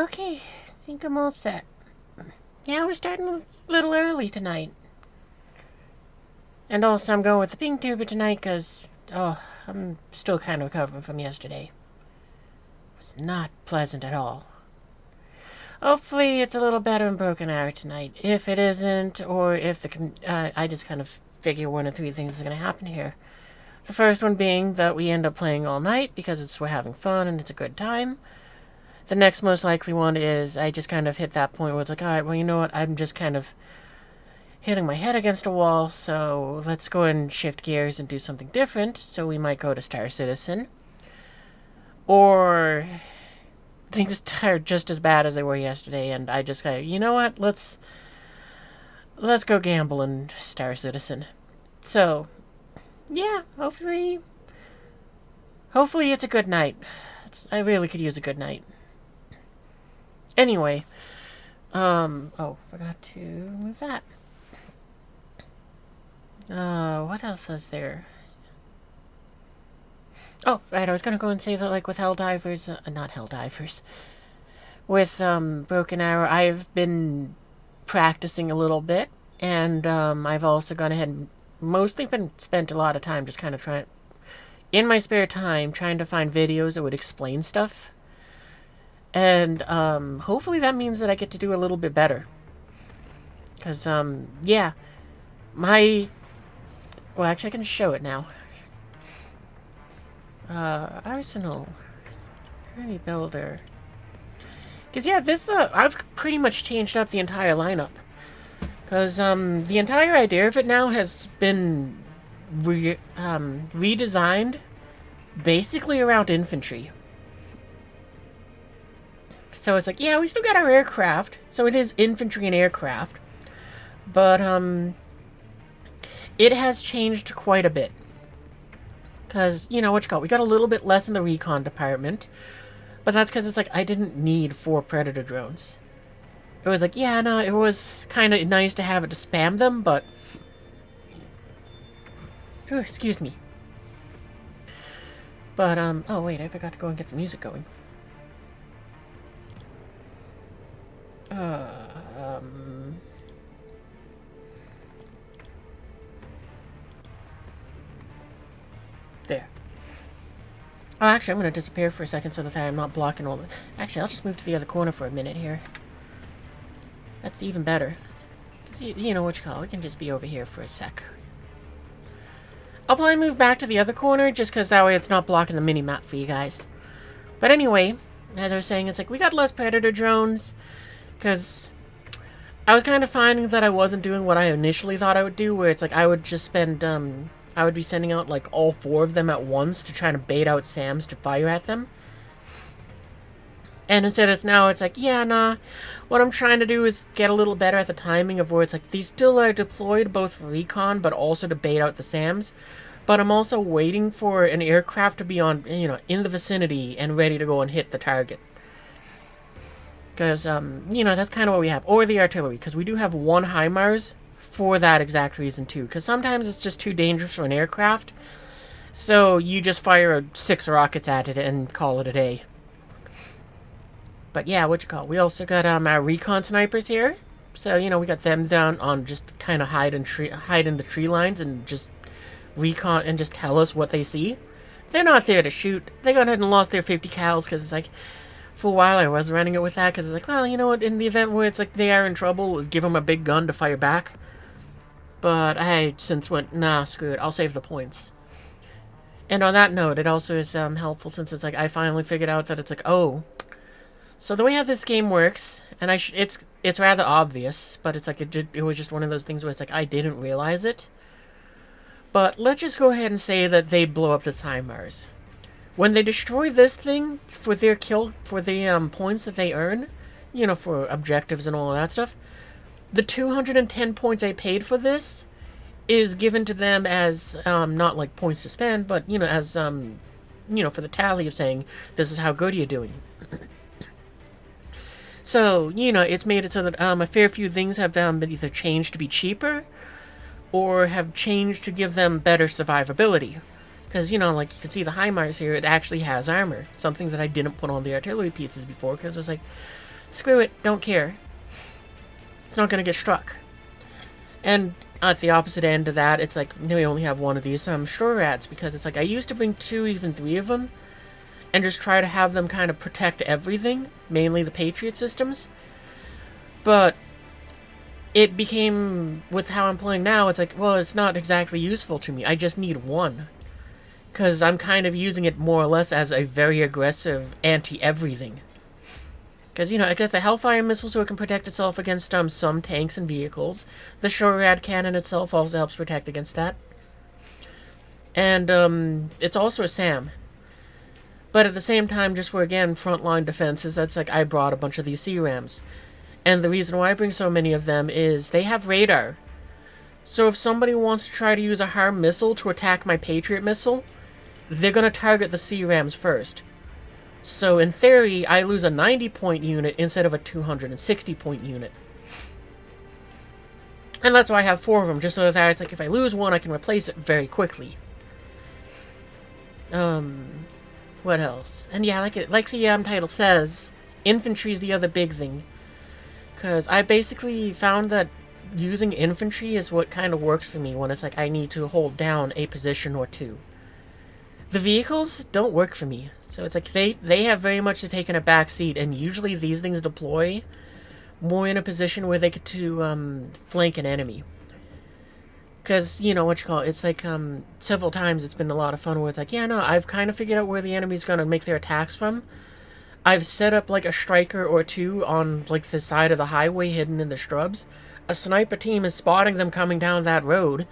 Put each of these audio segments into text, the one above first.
Okay. I think I'm all set. Yeah, we're starting a little early tonight. And also, I'm going with the pink tuber tonight because, I'm still kind of recovering from yesterday. It was not pleasant at all. Hopefully, it's a little better in Broken Arrow tonight. If it isn't, or if I just kind of figure one of three things is going to happen here. The first one being that we end up playing all night because we're having fun and it's a good time. The next most likely one is I just kind of hit that point where it's like, alright, well, you know what, I'm just kind of hitting my head against a wall, so let's go and shift gears and do something different. So we might go to Star Citizen. Or things are just as bad as they were yesterday, and I just you know what, let's go gamble in Star Citizen. So, yeah, hopefully it's a good night. I really could use a good night. Anyway, forgot to move that. What else is there? Oh, right, I was gonna go and say that, like, with not Helldivers, with, Broken Arrow, I've been practicing a little bit, and, I've also gone ahead and mostly spent a lot of time just kind of in my spare time, trying to find videos that would explain stuff. And, hopefully that means that I get to do a little bit better. Because, yeah. Well, actually, I can show it now. Arsenal. Journey Builder. Because, yeah, I've pretty much changed up the entire lineup. Because, the entire idea of it now has been redesigned basically around infantry. So it's like, yeah, we still got our aircraft, so it is infantry and aircraft, but it has changed quite a bit. Because, you know, we got a little bit less in the Recon department, but that's because it's like, I didn't need 4 Predator drones. It was like, yeah, no, it was kind of nice to have it to spam them, but... Oh, excuse me. But, oh wait, I forgot to go and get the music going. There. Oh, actually, I'm going to disappear for a second so that I'm not blocking all the... Actually, I'll just move to the other corner for a minute here. That's even better. You know we can just be over here for a sec. I'll probably move back to the other corner just because that way it's not blocking the mini-map for you guys. But anyway, as I was saying, it's like we got less Predator drones because I was kind of finding that I wasn't doing what I initially thought I would do, where it's like I would just spend, I would be sending out like all 4 of them at once to try to bait out SAMs to fire at them. And instead it's like, yeah, nah, what I'm trying to do is get a little better at the timing of where it's like, these still are deployed both for recon, but also to bait out the SAMs. But I'm also waiting for an aircraft to be on, you know, in the vicinity and ready to go and hit the target. Because, you know, that's kind of what we have. Or the artillery, because we do have 1 HIMARS for that exact reason, too. Because sometimes it's just too dangerous for an aircraft. So you just fire 6 rockets at it and call it a day. But yeah, we also got our recon snipers here. So, you know, we got them down on just kind of hide in the tree lines and just recon and just tell us what they see. They're not there to shoot. They got ahead and lost their 50 cals because it's like, for a while I was running it with that because it's like, well, you know what, in the event where it's like they are in trouble, give them a big gun to fire back. But I since went, nah, screw it, I'll save the points. And on that note, it also is helpful since it's like I finally figured out that it's like, oh, so the way how this game works, and it's rather obvious, but it's like it was just one of those things where it's like I didn't realize it. But let's just go ahead and say that they blow up the HIMARS. When they destroy this thing for their points that they earn, you know, for objectives and all of that stuff, the 210 points I paid for this is given to them as not like points to spend, but you know, as you know, for the tally of saying this is how good you're doing. So, you know, it's made it so that a fair few things have been either changed to be cheaper or have changed to give them better survivability. Because, you know, like you can see the HIMARS here, it actually has armor. Something that I didn't put on the artillery pieces before, because it was like, screw it, don't care. It's not gonna get struck. And at the opposite end of that, it's like, we only have one of these straw rats, because it's like, I used to bring 2, even 3 of them, and just try to have them kind of protect everything, mainly the Patriot systems. But it became, with how I'm playing now, it's like, well, it's not exactly useful to me. I just need one. Because I'm kind of using it more or less as a very aggressive anti-everything. Because, it gets the Hellfire missile so it can protect itself against some tanks and vehicles. The Shorad cannon itself also helps protect against that. And it's also a SAM. But at the same time, just for, again, frontline defenses, that's like I brought a bunch of these CRAMs. And the reason why I bring so many of them is they have radar. So if somebody wants to try to use a harm missile to attack my Patriot missile, they're going to target the CRAMs first. So in theory, I lose a 90-point unit instead of a 260-point unit. And that's why I have 4 of them, just so that it's like if I lose one, I can replace it very quickly. What else? And yeah, like the title says, infantry is the other big thing. Because I basically found that using infantry is what kind of works for me when it's like I need to hold down a position or 2. The vehicles don't work for me. So it's like they have very much taken a back seat, and usually these things deploy more in a position where they get to flank an enemy. Because, it's like several times it's been a lot of fun where it's like, yeah, no, I've kind of figured out where the enemy's going to make their attacks from. I've set up like a striker or 2 on like the side of the highway hidden in the shrubs. A sniper team is spotting them coming down that road.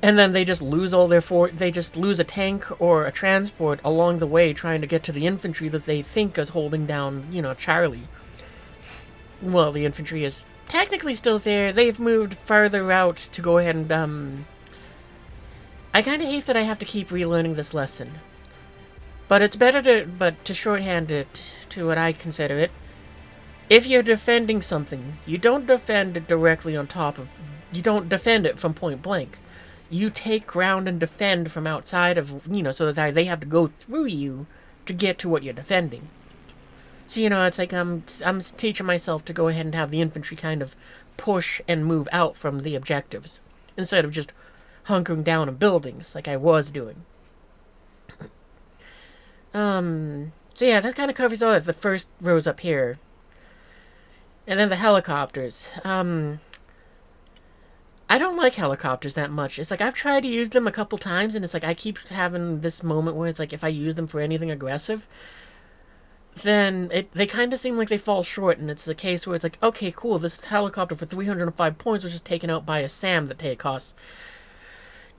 And then they just lose all their they just lose a tank or a transport along the way trying to get to the infantry that they think is holding down, Charlie. Well, the infantry is technically still there. They've moved farther out to go ahead and, I kind of hate that I have to keep relearning this lesson. But it's better to shorthand it to what I consider it. If you're defending something, you don't defend it directly on top of... You don't defend it from point blank. You take ground and defend from outside of, so that they have to go through you to get to what you're defending. So, it's like I'm teaching myself to go ahead and have the infantry kind of push and move out from the objectives, instead of just hunkering down in buildings like I was doing. So yeah, that kind of covers all the first rows up here. And then the helicopters. I don't like helicopters that much. It's like I've tried to use them a couple times, and it's like I keep having this moment where it's like if I use them for anything aggressive, then they kind of seem like they fall short, and it's the case where it's like, okay, cool, this helicopter for 305 points was just taken out by a SAM that costs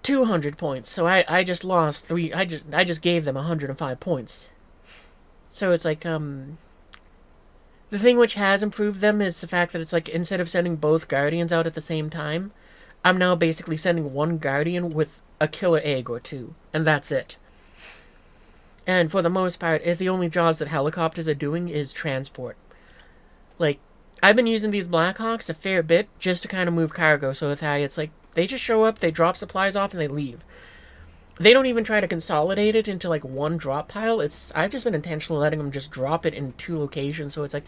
200 points. So I just lost 3. I just gave them 105 points. So it's like the thing which has improved them is the fact that it's like instead of sending both Guardians out at the same time, I'm now basically sending one Guardian with a killer egg or 2, and that's it. And for the most part, the only jobs that helicopters are doing is transport. Like, I've been using these Blackhawks a fair bit just to kind of move cargo, so it's like they just show up, they drop supplies off, and they leave. They don't even try to consolidate it into like one drop pile. I've just been intentionally letting them just drop it in 2 locations, so it's like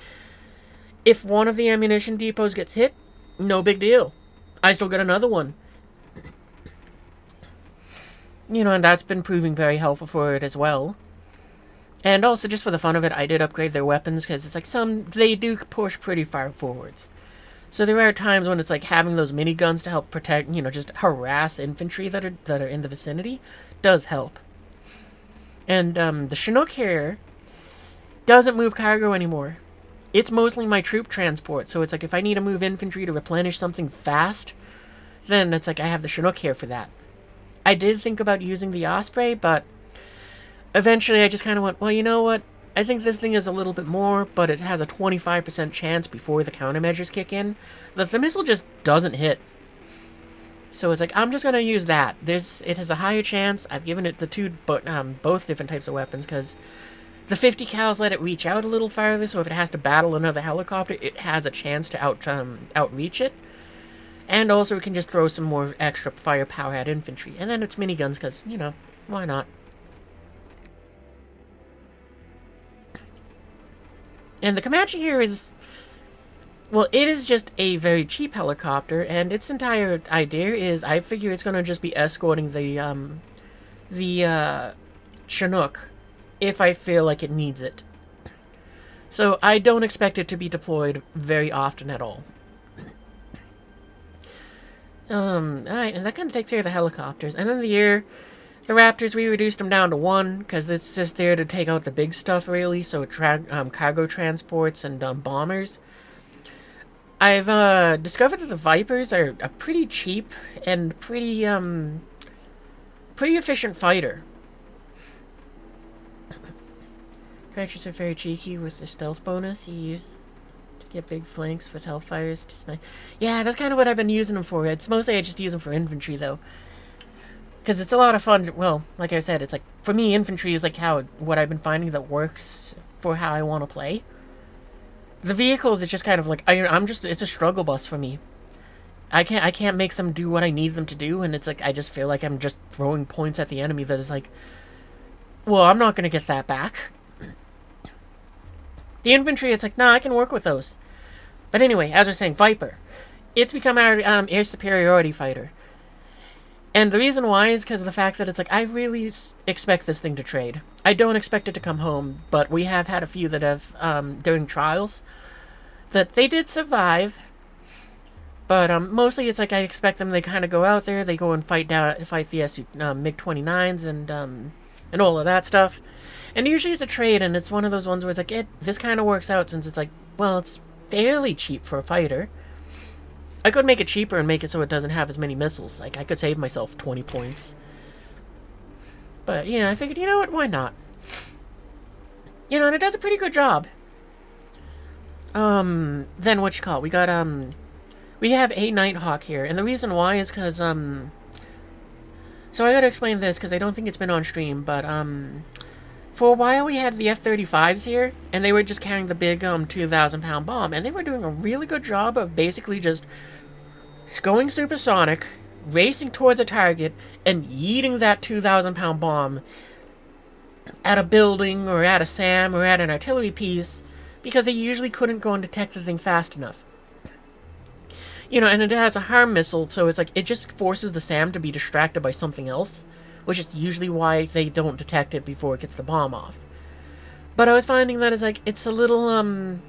if one of the ammunition depots gets hit, no big deal. I still get another one. And that's been proving very helpful for it as well. And also, just for the fun of it, I did upgrade their weapons, because it's like they do push pretty far forwards. So there are times when it's like having those miniguns to help protect, just harass infantry that are in the vicinity does help. And the Chinook here doesn't move cargo anymore. It's mostly my troop transport, so it's like if I need to move infantry to replenish something fast, then it's like I have the Chinook here for that. I did think about using the Osprey, but eventually I just kind of went, well, you know what? I think this thing is a little bit more, but it has a 25% chance before the countermeasures kick in that the missile just doesn't hit. So it's like, I'm just going to use that. It has a higher chance. I've given it the both different types of weapons, because the 50 cals let it reach out a little farther, so if it has to battle another helicopter, it has a chance to outreach it. And also it can just throw some more extra firepower at infantry. And then it's miniguns, because, why not? And the Comanche here is, well, it is just a very cheap helicopter, and its entire idea is I figure it's going to just be escorting the Chinook if I feel like it needs it. So I don't expect it to be deployed very often at all. Alright, and that kind of takes care of the helicopters. And then the Raptors, we reduced them down to 1, because it's just there to take out the big stuff, really, so cargo transports and bombers. I've discovered that the Vipers are a pretty cheap and pretty efficient fighter. Creatures are very cheeky with the stealth bonus. You use to get big flanks with Hellfires to snipe. Yeah, that's kind of what I've been using them for. It's mostly I just use them for infantry, though. Because it's a lot of fun. Well, like I said, it's like, for me, infantry is like what I've been finding that works for how I want to play. The vehicles, it's just kind of like, it's a struggle bus for me. I can't make them do what I need them to do, and it's like, I just feel like I'm just throwing points at the enemy that is like, well, I'm not going to get that back. The infantry, it's like, nah, I can work with those. But anyway, as I was saying, Viper. It's become our air superiority fighter. And the reason why is because of the fact that it's like, I really expect this thing to trade. I don't expect it to come home, but we have had a few that have, during trials, that they did survive. But mostly it's like I expect them, they kind of go out there, they go and fight the MiG-29s and all of that stuff. And usually it's a trade, and it's one of those ones where it's like, this kind of works out since it's like, well, it's fairly cheap for a fighter. I could make it cheaper and make it so it doesn't have as many missiles. Like, I could save myself 20 points. But, yeah, I figured, you know what, why not? You know, and it does a pretty good job. Then what you call it? We got, we have a Nighthawk here, and the reason why is because, so I gotta explain this, because I don't think it's been on stream, but, for a while we had the F-35s here, and they were just carrying the big, 2,000-pound bomb, and they were doing a really good job of basically just going supersonic, racing towards a target, and yeeting that 2,000-pound bomb at a building, or at a SAM, or at an artillery piece, because they usually couldn't go and detect the thing fast enough. You know, and it has a harm missile, so it's like, it just forces the SAM to be distracted by something else, which is usually why they don't detect it before it gets the bomb off. But I was finding that it's a little,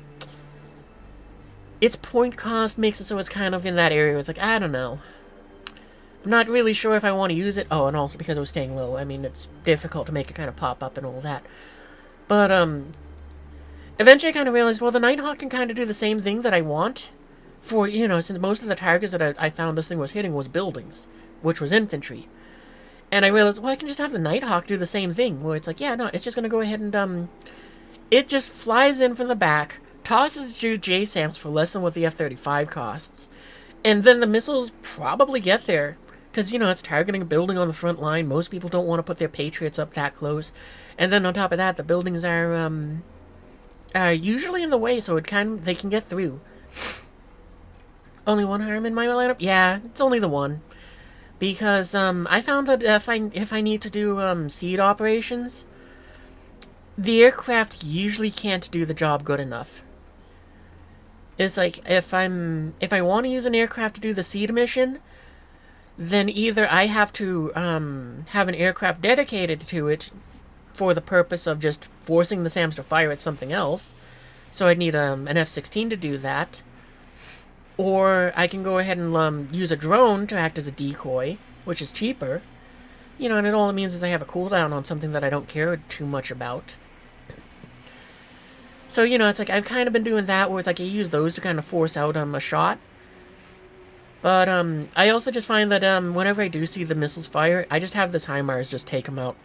its point cost makes it so it's kind of in that area. It's like, I don't know. I'm not really sure if I want to use it. Oh, and also because it was staying low. I mean, it's difficult to make it kind of pop up and all that. But, eventually I kind of realized, well, the Nighthawk can kind of do the same thing that I want. For, you know, since most of the targets that I found this thing was hitting was buildings, which was infantry. And I realized, well, I can just have the Nighthawk do the same thing, where it's like, yeah, no, it's just going to go ahead and, it just flies in from the back, tosses you JSAMs for less than what the F-35 costs, and then the missiles probably get there, because, you know, it's targeting a building on the front line. Most people don't want to put their Patriots up that close. And then on top of that, the buildings are usually in the way, so they can get through. Only one harm in my lineup? Yeah, it's only the one. Because, I found that if I need to do, seed operations, the aircraft usually can't do the job good enough. It's like, if I want to use an aircraft to do the seed mission, then either I have to, have an aircraft dedicated to it for the purpose of just forcing the SAMs to fire at something else, so I'd need, an F-16 to do that. Or I can go ahead and use a drone to act as a decoy, which is cheaper. You know, and all it means is I have a cooldown on something that I don't care too much about. So, you know, it's like I've kind of been doing that, where it's like I use those to kind of force out a shot. But I also just find that whenever I do see the missiles fire, I just have this HIMARS just take them out.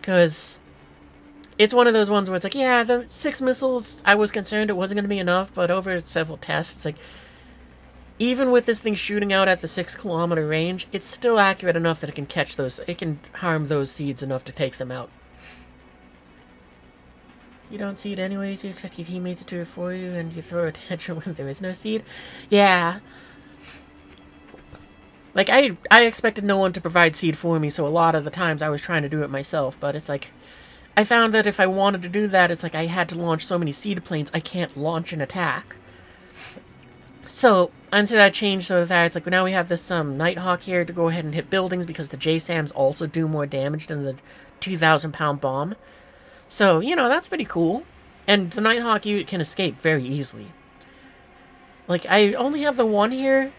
Because it's one of those ones where it's like, yeah, the 6 missiles, I was concerned it wasn't going to be enough, but over several tests, it's like, even with this thing shooting out at the 6-kilometer range, it's still accurate enough that it can catch those, it can harm those seeds enough to take them out. You don't seed anyways, you expect your teammates to do it for you, and you throw a tantrum when there is no seed? Yeah. Like, I expected no one to provide seed for me, so a lot of the times I was trying to do it myself, but it's like, I found that if I wanted to do that, it's like I had to launch so many seaplanes, I can't launch an attack. So, instead I changed so that it's like now we have this Nighthawk here to go ahead and hit buildings because the JSAMs also do more damage than the 2,000-pound bomb. So, you know, that's pretty cool. And the Nighthawk can escape very easily. Like, I only have the one here,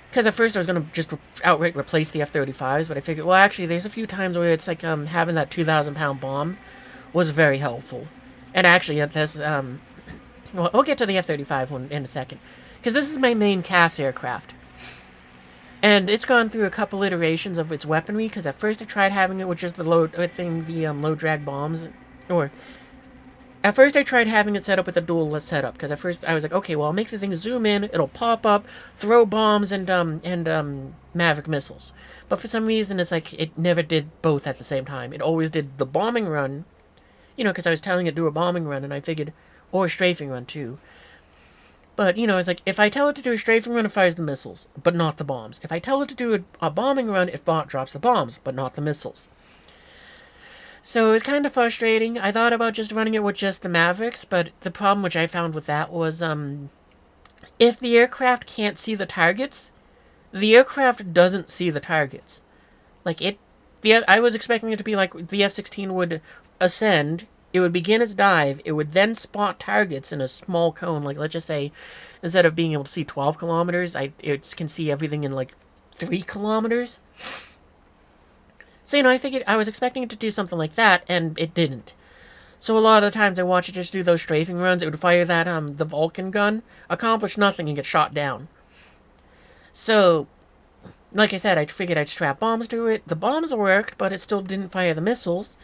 because at first I was going to just outright replace the F-35s, but I figured, well, actually, there's a few times where it's like having that 2,000-pound bomb was very helpful. And actually, it has, well, we'll get to the F-35 one in a second. Because this is my main CAS aircraft. And it's gone through a couple iterations of its weaponry, because at first I tried having it with just the low drag bombs. Or, at first I tried having it set up with a dual setup, because at first I was like, okay, well, I'll make the thing zoom in, it'll pop up, throw bombs and Maverick missiles. But for some reason, it's like, it never did both at the same time. It always did the bombing run, you know, because I was telling it to do a bombing run, and I figured, or a strafing run, too. But, you know, it's like, if I tell it to do a strafing run, it fires the missiles, but not the bombs. If I tell it to do a bombing run, it drops the bombs, but not the missiles. So it was kind of frustrating. I thought about just running it with just the Mavericks, but the problem which I found with that was, if the aircraft can't see the targets, the aircraft doesn't see the targets. Like, I was expecting it to be like the F-16 would ascend, it would begin its dive, it would then spot targets in a small cone, like, let's just say, instead of being able to see 12 kilometers, it can see everything in, like, 3 kilometers. So, you know, I was expecting it to do something like that, and it didn't. So a lot of the times I watched it just do those strafing runs, it would fire that, the Vulcan gun, accomplish nothing, and get shot down. So, like I said, I figured I'd strap bombs to it. The bombs worked, but it still didn't fire the missiles.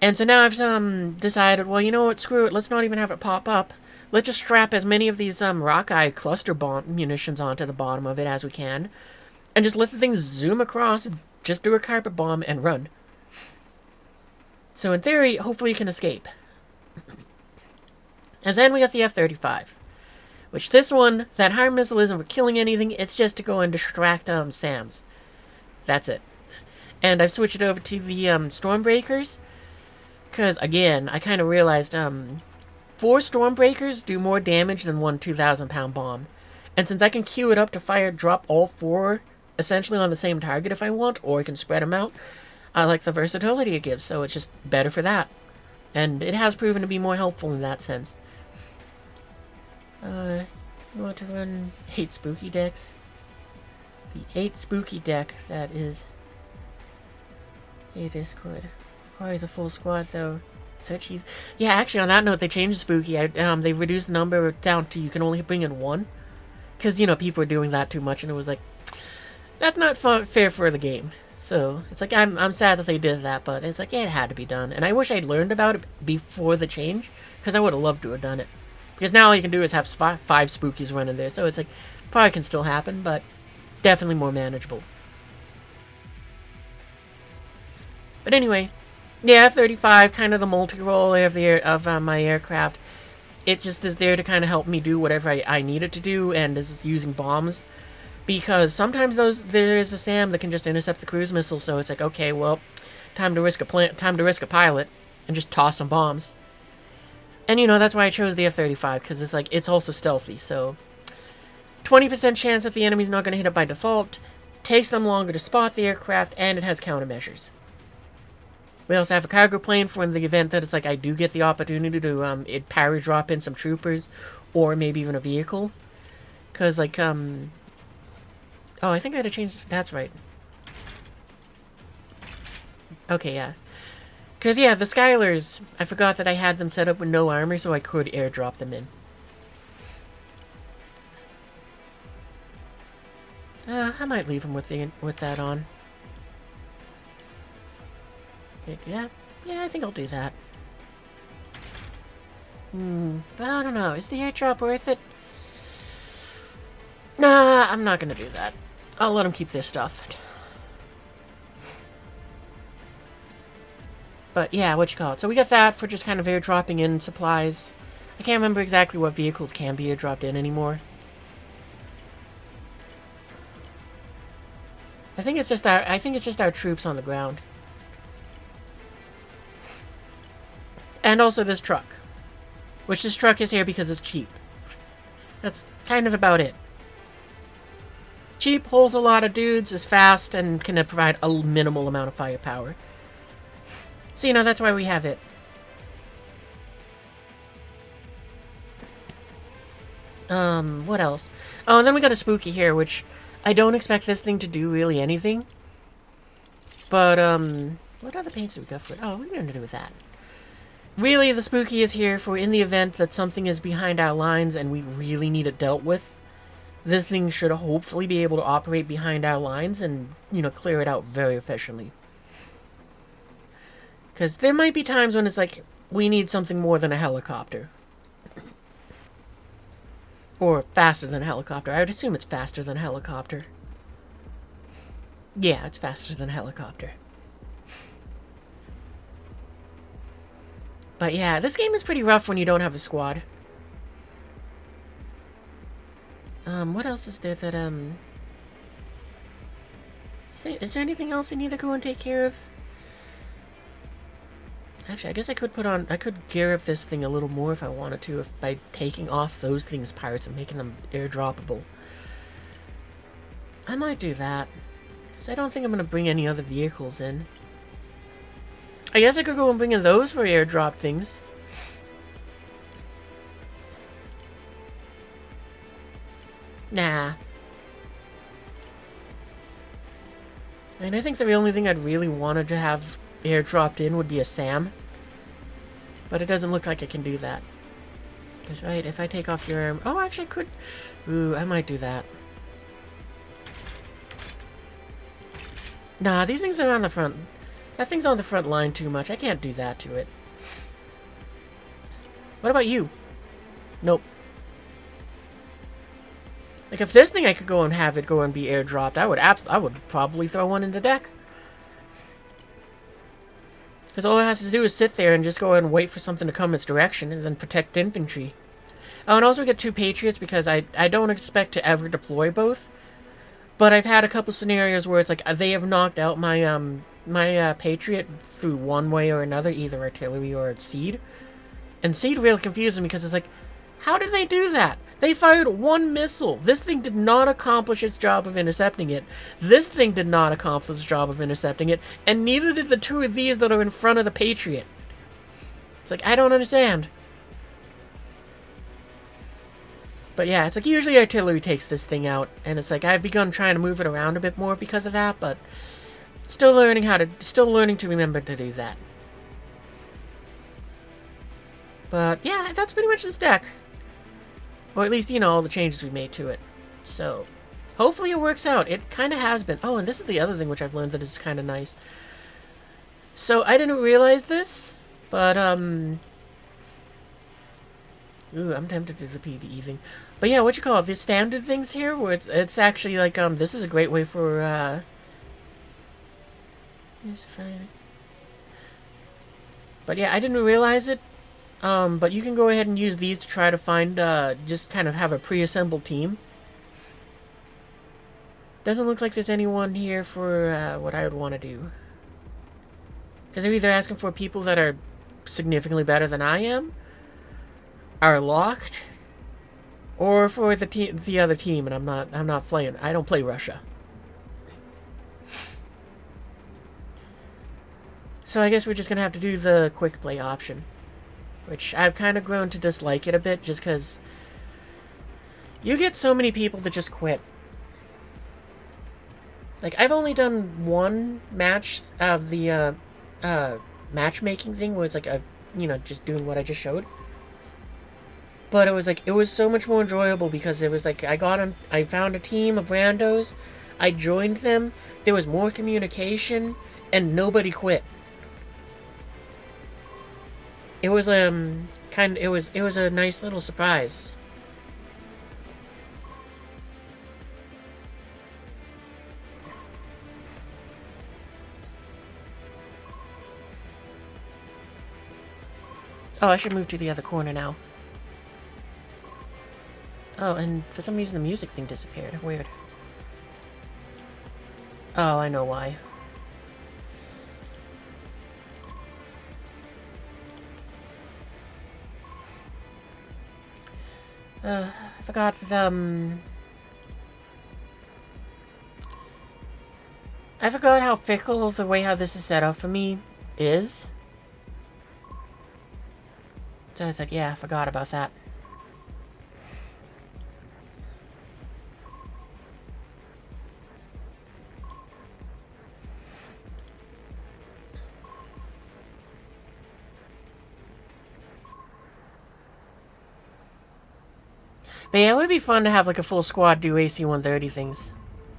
And so now I've decided, well, you know what, screw it, let's not even have it pop up. Let's just strap as many of these Rockeye cluster bomb munitions onto the bottom of it as we can, and just let the thing zoom across, just do a carpet bomb, and run. So in theory, hopefully you can escape. And then we got the F-35, which this one, that HIMARS missile isn't for killing anything, it's just to go and distract SAMs. That's it. And I've switched it over to the Stormbreakers, because, again, I kind of realized 4 Stormbreakers do more damage than one 2,000-pound bomb. And since I can queue it up to drop all 4 essentially on the same target if I want, or I can spread them out, I like the versatility it gives, so it's just better for that. And it has proven to be more helpful in that sense. You want to run 8 spooky decks? The 8 spooky deck that is a Discord. Requires a full squad, though. So cheesy. Yeah, actually, on that note, they changed Spooky. They reduced the number down to you can only bring in 1. Because, you know, people were doing that too much, and it was like, that's not fair for the game. So, it's like, I'm sad that they did that, but it's like, yeah, it had to be done. And I wish I'd learned about it before the change, because I would have loved to have done it. Because now all you can do is have 5 Spookies running there, so it's like, probably can still happen, but definitely more manageable. But anyway, yeah, F-35, kind of the multi-role of my aircraft. It just is there to kind of help me do whatever I need it to do, and is using bombs. Because sometimes there is a SAM that can just intercept the cruise missile, so it's like, okay, well, time to risk a pilot, and just toss some bombs. And, you know, that's why I chose the F-35, because it's like, it's also stealthy, so 20% chance that the enemy's not going to hit it by default, takes them longer to spot the aircraft, and it has countermeasures. We also have a cargo plane for in the event that it's like I do get the opportunity to parry drop in some troopers, or maybe even a vehicle. Because, like, oh, I think I had to change, that's right. Okay, yeah. Because, yeah, the Skylers, I forgot that I had them set up with no armor, so I could airdrop them in. I might leave them with that on. Yeah, I think I'll do that. But I don't know, is the airdrop worth it? Nah, I'm not gonna do that. I'll let them keep their stuff. But yeah, what you call it. So we got that for just kind of airdropping in supplies. I can't remember exactly what vehicles can be airdropped in anymore. I think it's just our troops on the ground. And also this truck. Which this truck is here because it's cheap. That's kind of about it. Cheap, holds a lot of dudes, is fast, and can provide a minimal amount of firepower. So, you know, that's why we have it. What else? Oh, and then we got a spooky here, which I don't expect this thing to do really anything. But, what other paints do we got for it? Oh, we're going to do with that. Really, the spooky is here for in the event that something is behind our lines and we really need it dealt with. This thing should hopefully be able to operate behind our lines and, you know, clear it out very efficiently. Because there might be times when it's like, we need something more than a helicopter. Or faster than a helicopter. I would assume it's faster than a helicopter. Yeah, it's faster than a helicopter. But yeah, this game is pretty rough when you don't have a squad. What else is there that, is there anything else I need to go and take care of? Actually, I guess I could gear up this thing a little more if I wanted to, by taking off those things' parts and making them airdroppable. I might do that. Because I don't think I'm going to bring any other vehicles in. I guess I could go and bring in those for airdrop things. Nah. And I think the only thing I'd really wanted to have airdropped in would be a SAM. But it doesn't look like I can do that. Because, right, if I take off your arm... Oh, actually, I could... Ooh, I might do that. Nah, these things are on the front. That thing's on the front line too much. I can't do that to it. What about you? Nope. Like, if this thing I could go and have it go and be airdropped, I would probably throw one in the deck. Because all it has to do is sit there and just go and wait for something to come its direction and then protect infantry. Oh, and also get 2 Patriots because I don't expect to ever deploy both. But I've had a couple scenarios where it's like they have knocked out my my Patriot through one way or another, either artillery or seed. And seed really confuses me because it's like, how did they do that? They fired 1 missile. This thing did not accomplish its job of intercepting it. This thing did not accomplish its job of intercepting it. And neither did the 2 of these that are in front of the Patriot. It's like, I don't understand. But yeah, it's like usually artillery takes this thing out. And it's like I've begun trying to move it around a bit more because of that. But still learning to remember to do that. But yeah, that's pretty much this deck. Or at least, you know, all the changes we made to it. So, hopefully it works out. It kind of has been. Oh, and this is the other thing which I've learned that is kind of nice. So, I didn't realize this, but, ooh, I'm tempted to do the PvE thing. But yeah, what you call it? The standard things here, where it's actually like, this is a great way for, but yeah, I didn't realize it. But you can go ahead and use these to try to find, just kind of have a pre-assembled team. Doesn't look like there's anyone here for, what I would want to do. Because they're either asking for people that are significantly better than I am, are locked, or for the other team, and I'm not playing. I don't play Russia. So I guess we're just gonna have to do the quick play option. Which I've kind of grown to dislike it a bit, just because you get so many people that just quit. Like, I've only done 1 match of the, matchmaking thing, where it's like, you know, just doing what I just showed. But it was like, it was so much more enjoyable, because it was like, I found a team of randos, I joined them, there was more communication, and nobody quit. It was it was a nice little surprise. Oh, I should move to the other corner now. Oh, and for some reason the music thing disappeared. Weird. Oh, I know why. I forgot, I forgot how fickle the way how this is set up for me is. So it's like, yeah, I forgot about that. But yeah, it would be fun to have like a full squad do AC-130 things.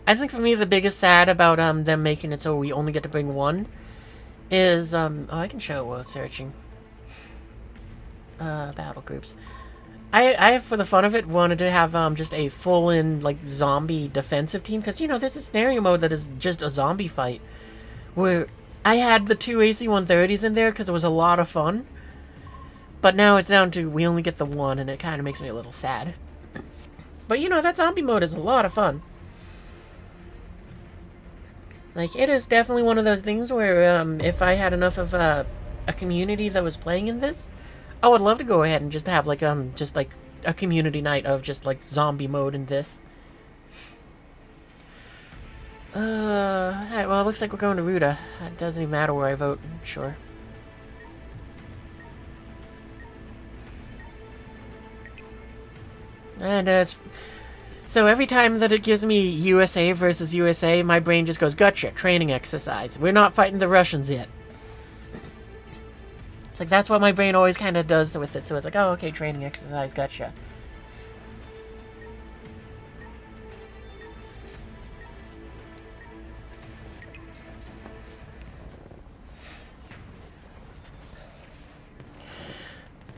I think for me the biggest sad about them making it so we only get to bring one is oh, I can show it while searching. Battle groups. I for the fun of it wanted to have just a full-in like zombie defensive team, because you know there's a scenario mode that is just a zombie fight where I had the 2 AC-130s in there because it was a lot of fun. But now it's down to we only get the one, and it kind of makes me a little sad. But you know, that zombie mode is a lot of fun. Like, it is definitely one of those things where if I had enough of a community that was playing in this, I would love to go ahead and just have like just like a community night of just like zombie mode in this. Alright, well, it looks like we're going to Ruta. It doesn't even matter where I vote, sure. And so every time that it gives me USA versus USA, my brain just goes, gotcha, training exercise. We're not fighting the Russians yet. It's like, that's what my brain always kind of does with it. So it's like, oh, okay, training exercise, gotcha.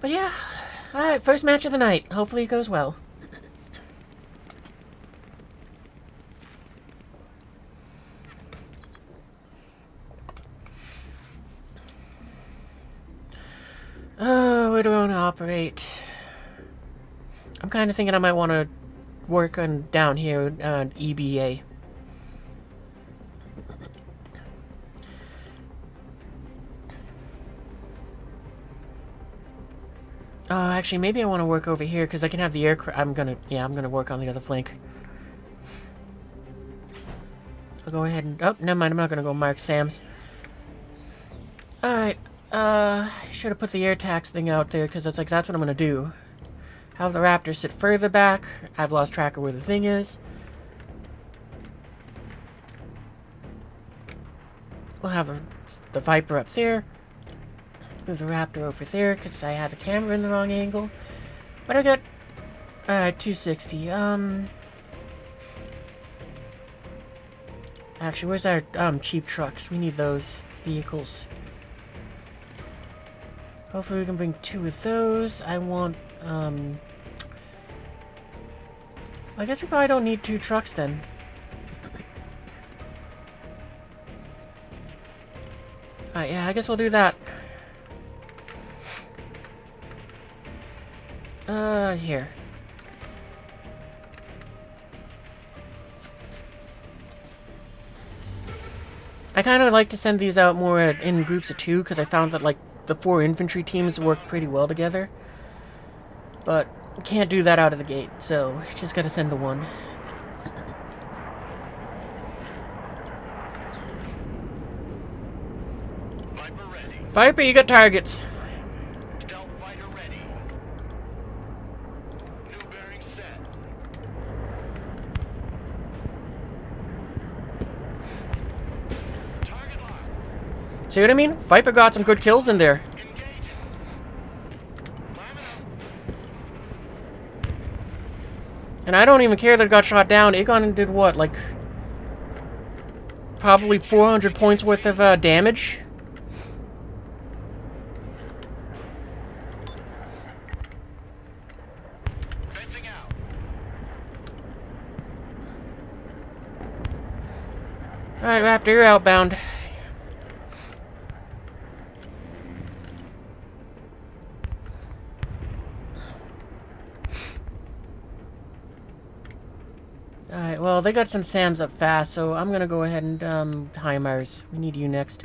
But yeah, alright, first match of the night. Hopefully it goes well. Oh, where do I want to operate? I'm kind of thinking I might want to work on down here on EBA. Oh, actually, maybe I want to work over here because I can have the aircraft. I'm gonna work on the other flank. I'll go ahead and. Oh, never mind. I'm not gonna go mark Sam's. All right. I should have put the air tax thing out there because it's like that's what I'm gonna do. Have the Raptor sit further back. I've lost track of where the thing is. We'll have the Viper up there. Move the Raptor over there because I had the camera in the wrong angle. But I got 260. Actually, where's our cheap trucks? We need those vehicles. Hopefully we can bring 2 of those. I want I guess we probably don't need 2 trucks then. Alright, yeah, I guess we'll do that. Here. I kind of like to send these out more in groups of 2 because I found that like the 4 infantry teams work pretty well together. But can't do that out of the gate, so just gotta send the 1. Viper ready. Viper, you got targets. Stealth fighter ready. New bearing set. Target locked. See what I mean? Viper got some good kills in there. Engaging. Climbing up. And I don't even care that it got shot down. Aegon did what, like probably 400 points worth of damage. Fencing out. Alright, Raptor, you're outbound. Alright, well, they got some SAMs up fast, so I'm gonna go ahead and, HIMARS. We need you next.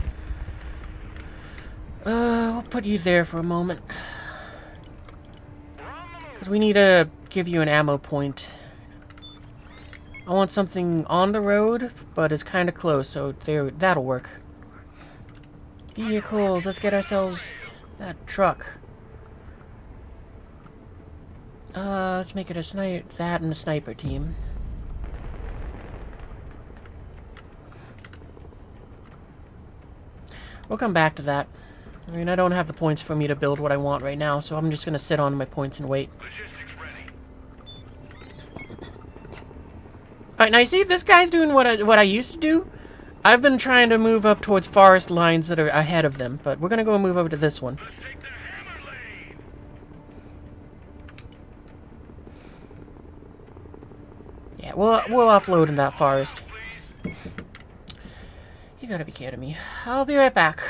We'll put you there for a moment. Because Because we need to give you an ammo point. I want something on the road, but it's kind of close, so there, that'll work. Vehicles, let's get ourselves that truck. Let's make it a that and a sniper team. We'll come back to that. I mean, I don't have the points for me to build what I want right now, so I'm just gonna sit on my points and wait. Alright, now you see, this guy's doing what I used to do. I've been trying to move up towards forest lines that are ahead of them, but we're gonna go move over to this one. Yeah, we'll offload in that forest. You gotta be kidding me. I'll be right back.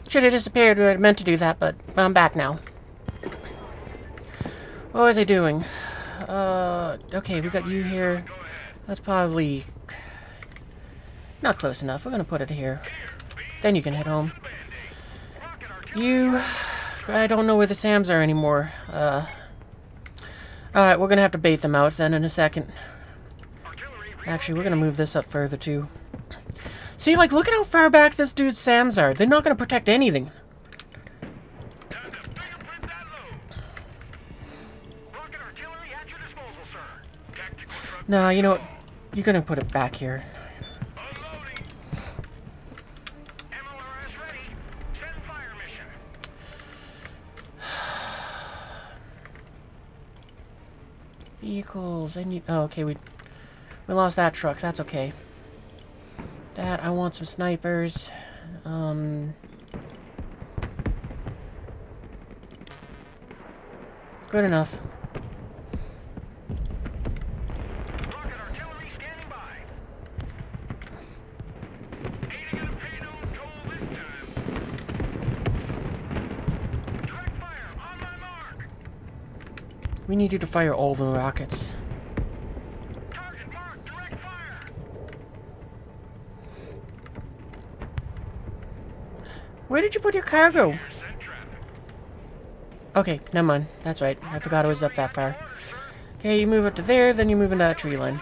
Should have disappeared when I meant to do that, but I'm back now. What was I doing? Okay, we got you here. That's probably not close enough. We're gonna put it here. Then you can head home. You... I don't know where the SAMs are anymore. Alright, we're gonna have to bait them out then in a second. Actually, we're gonna move this up further too. See, like, look at how far back this dude's SAMs are. They're not gonna protect anything. Nah, you know what? You're gonna put it back here. Vehicles, I need... Oh, okay, we lost that truck. That's okay. That, I want some snipers. Good enough. Rocket artillery standing by. Ain't gonna pay no toll this time. Direct fire on my mark. We need you to fire all the rockets. Target mark, direct fire. Where did you put your cargo? Okay, never mind. That's right. I forgot it was up that far. Okay, you move up to there, then you move into that tree line.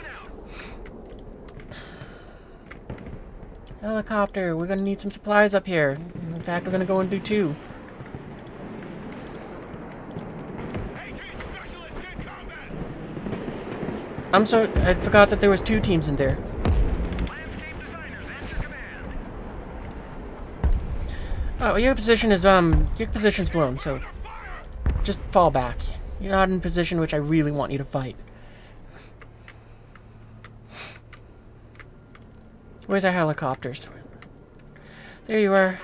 Helicopter, we're gonna need some supplies up here. In fact, we're gonna go and do two. I'm so... I forgot that there was two teams in there. Oh, your position is, your position's blown, so just fall back. You're not in a position which I really want you to fight. Where's our helicopters? There you are.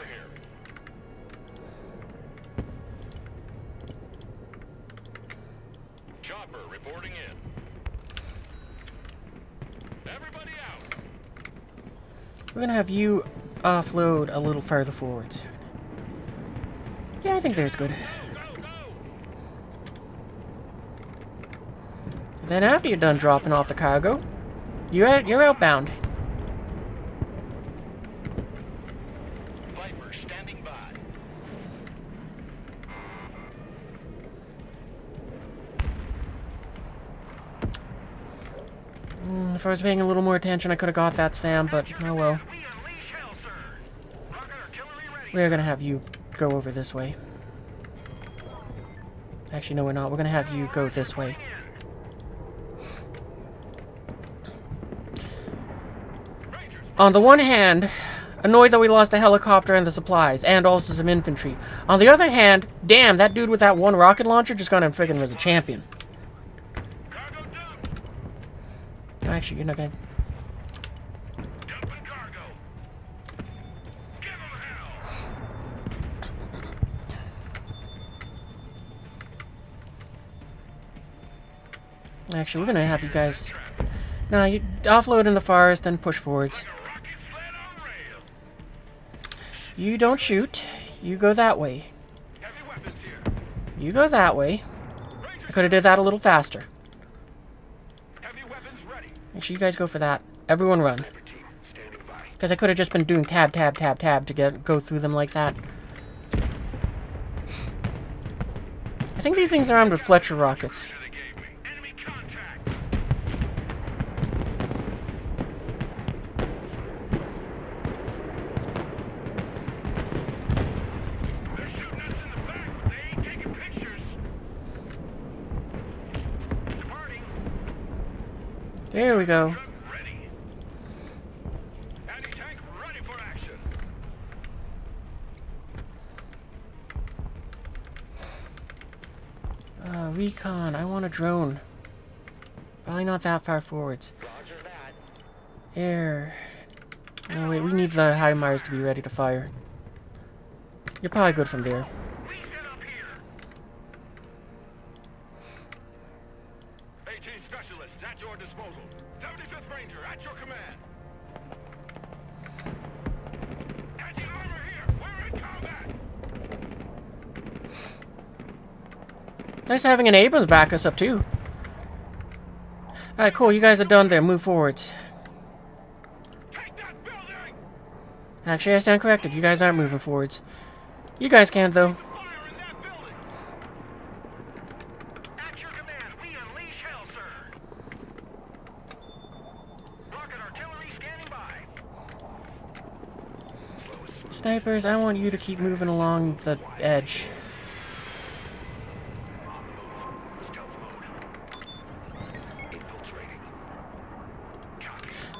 Chopper reporting in. Everybody out. We're gonna have you offload a little further forwards. Yeah, I think there's good. Then after you're done dropping off the cargo, you're outbound. Viper standing by. If I was paying a little more attention, I could have got that SAM, but oh well. We unleash hell, sir. Rocket artillery ready. We're gonna have you go over this way. Actually, no, we're not. We're gonna have you go this way. On the one hand, annoyed that we lost the helicopter and the supplies, and also some infantry. On the other hand, damn, that dude with that one rocket launcher just got him friggin' was a champion. Cargo dump. Actually, you're not gonna... Dumping cargo. Give 'em hell. Actually, we're gonna have you guys... Nah, you offload in the forest, then push forwards. Rocket sled on rail. You don't shoot. You go that way. Heavy weapons here. You go that way. I could have did that a little faster. Heavy weapons ready. Make sure you guys go for that. Everyone run. Team standing by. Because I could have just been doing tab, tab, tab, tab to go through them like that. I think these things are armed with Fletcher rockets. They gave me. Enemy contact. They're shooting us in the back, but they ain't taking pictures. Departing. There we go. Truck ready. Anti-tank ready for action. Recon. I want a drone. Probably not that far forwards. Roger that. Air. No, wait, we need the HIMARS to be ready to fire. You're probably good from there. We set up here. AT specialists at your disposal. 75th Ranger at your command. Anti-armor here. We're in combat. Nice having an Abrams back us up, too. Alright, cool. You guys are done there. Move forwards. Take that building. Actually, I stand corrected. You guys aren't moving forwards. You guys can, though. Fire in that building. At your command, we unleash hell, sir. Rocket artillery standing by. Snipers, I want you to keep moving along the edge.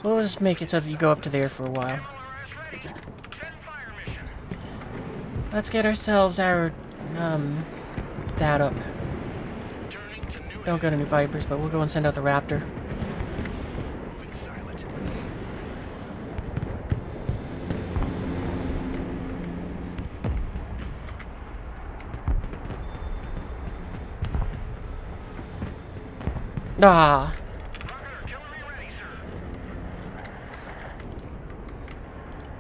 We'll just make it so that you go up to there for a while. RS ready. Send fire mission. Let's get ourselves our, that up. Turning to new Don't got any Vipers, but we'll go and send out the Raptor. moving silent. Ah, Rocket artillery ready, sir.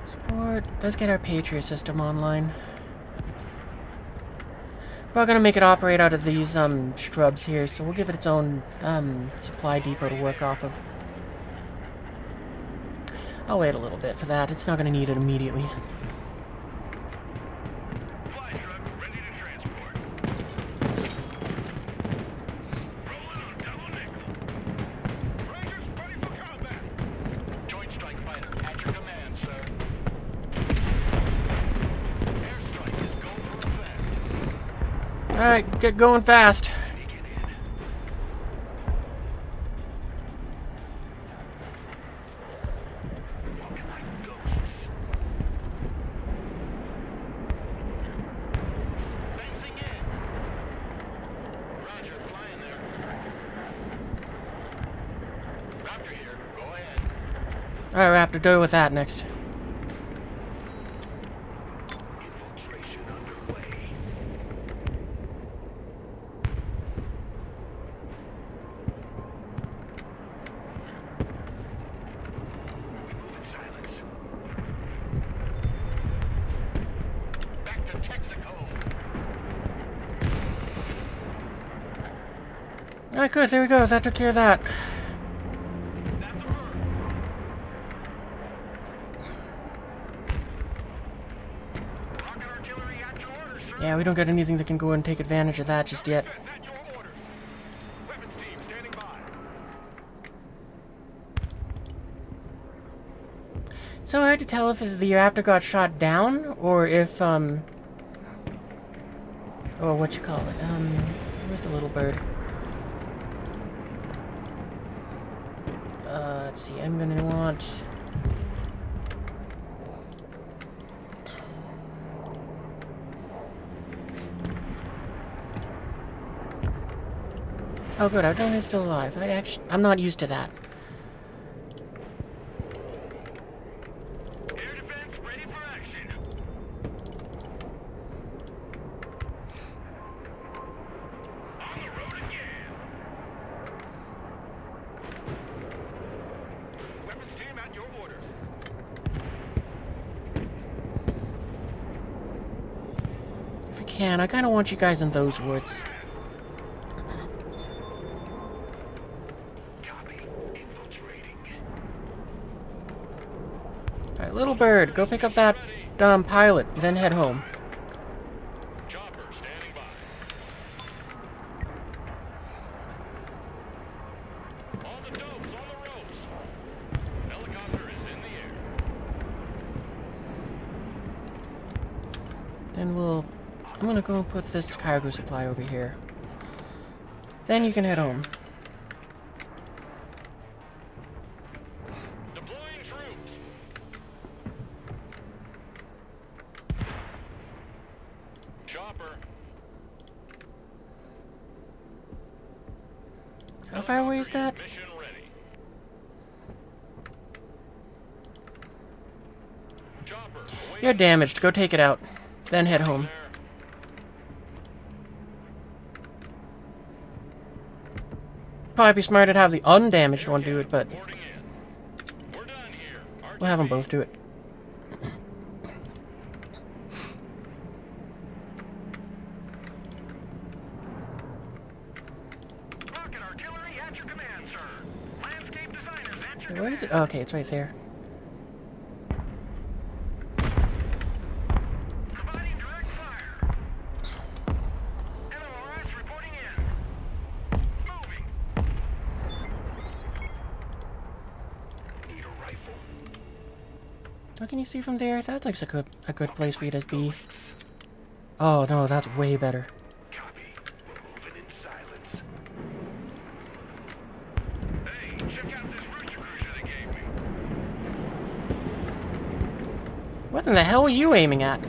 support. Let's get our Patriot system online. We're gonna make it operate out of these shrubs here, so we'll give it its own supply depot to work off of. I'll wait a little bit for that. It's not gonna need it immediately. Fly truck ready to transport. Rolling on double nickel. Rangers ready for combat. Joint strike fighter at your command, sir. Airstrike is go for effect. All right, get going fast. Sneaking in. Walking like ghosts. Fencing in. Roger, flying there. Raptor here. Go ahead. All right, Raptor, deal with that next. Infiltration underway. We move in silence. Back to Texaco. All right, good. There we go. That took care of that. That's a bird. Rocket artillery at your orders, sir. Yeah, we don't got anything that can go and take advantage of that just yet. At your orders. Weapons team standing by. It's so hard to tell if the Raptor got shot down or if or what you call it. Where's the little bird? Let's see, I'm gonna want... Oh good, our drone is still alive. I'm not used to that. Air defense ready for action. On the road again. Weapons team at your orders. If we can, I kind of want you guys in those woods. Copy. Infiltrating. Alright, little bird, go pick up that pilot, then head home. Chopper standing by. All the domes on the ropes. Helicopter is in the air. Then I'm gonna go and put this cargo supply over here. Then you can head home. Deploying troops. Chopper. How far away is that? Mission ready. Chopper. You're damaged. Go take it out. Then head home. Probably be smarter to have the undamaged one do it, but Boarding in. We're done here. we'll have them both do it. Rocket artillery at your command, sir. Landscape designers at your Where is it? Oh, okay, it's right there. providing direct fire. MLRS reporting in. Moving. Need a rifle. What can you see from there? That looks like a good place for you to be. Oh no, that's way better. Copy. We're moving in silence. Hey, check out this rooster cruiser they gave me. What in the hell are you aiming at?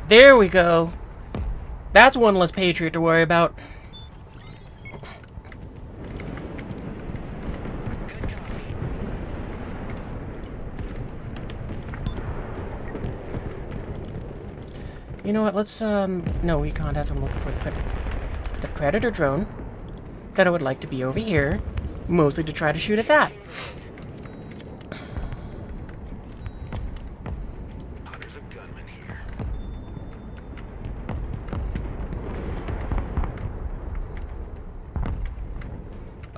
There we go. That's one less Patriot to worry about. You know what, let's, no, Recon, that's what I'm looking for. The Predator drone. That I would like to be over here. Mostly to try to shoot at that. Oh, there's a gunman here.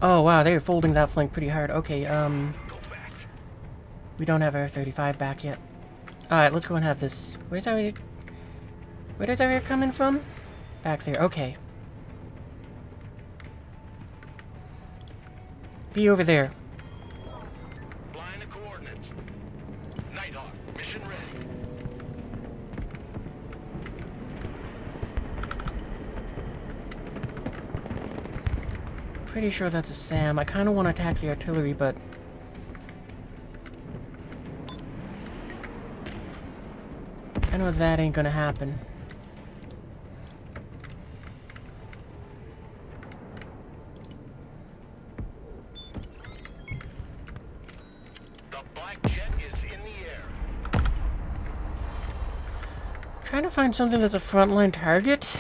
Oh, wow, they're folding that flank pretty hard. Okay, Go back. we don't have our 35 back yet. Alright, let's go and have this. Where's our air coming from? Back there, okay. Be over there. Blind the coordinates. Nighthawk, mission ready. Pretty sure that's a SAM. I kind of want to attack the artillery, but... I know that ain't gonna happen. The black jet is in the air. Trying to find something that's a frontline target.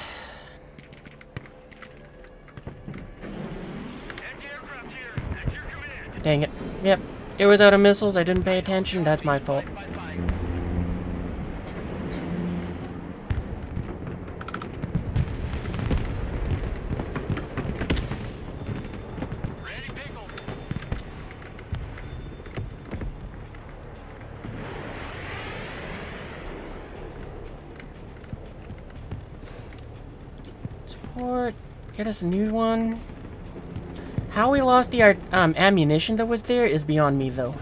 Anti-aircraft here, at your command. Dang it. Yep. It was out of missiles. I didn't pay attention. That's my fault. Bye bye. Ready, pickle. Support. Get us a new one. How we lost the ammunition that was there is beyond me, though.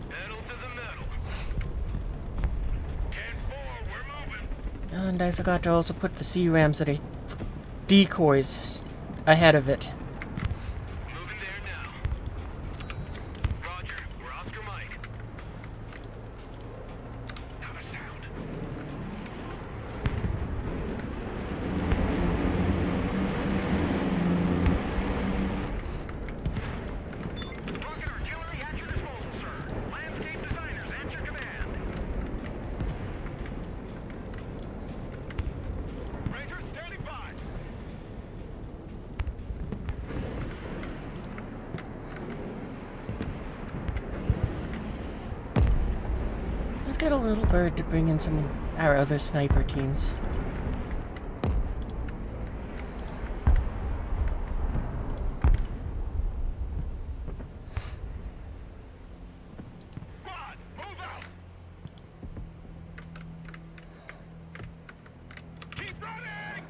Pedal to the metal. 10-4, we're moving. And I forgot to also put the C-rams that are decoys ahead of it. Moving there now. Roger, we're Oscar Mike. Have a sound. Rocket artillery at your disposal, sir. Landscape designers at your command. Ranger standing by. Let's get a little bird to bring in some our other sniper teams. Squad, move out. Keep running.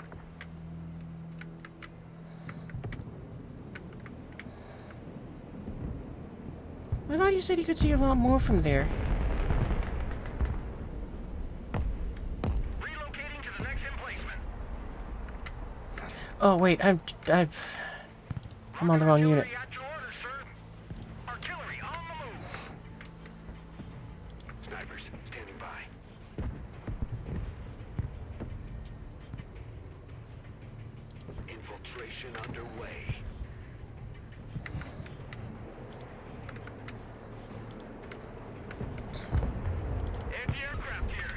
I thought you said you could see a lot more from there. Relocating to the next emplacement. Oh wait, I'm on the wrong unit. Artillery at your orders, sir. Artillery on the move. Snipers standing by. Infiltration underway. Anti-aircraft here.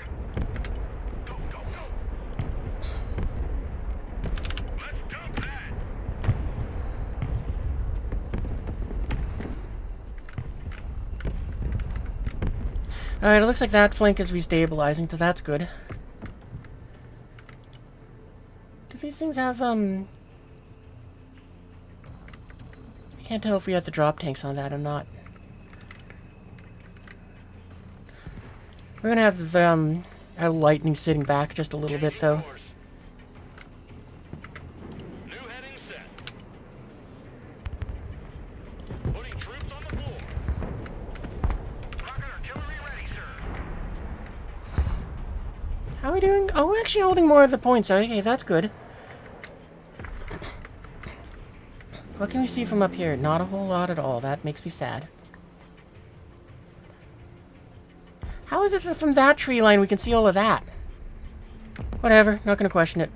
Go, go, go. Let's dump that. Alright, it looks like that flank is restabilizing, so that's good. Do these things have, I can't tell if we have the drop tanks on that or not. We're gonna have the, our lightning sitting back just a little bit, though. New heading set. Putting troops on the floor. Rocket artillery ready, sir. How are we doing? Oh, we're actually holding more of the points. Okay, that's good. What can we see from up here? Not a whole lot at all. That makes me sad. How is it that from that tree line we can see all of that? Whatever, not gonna question it.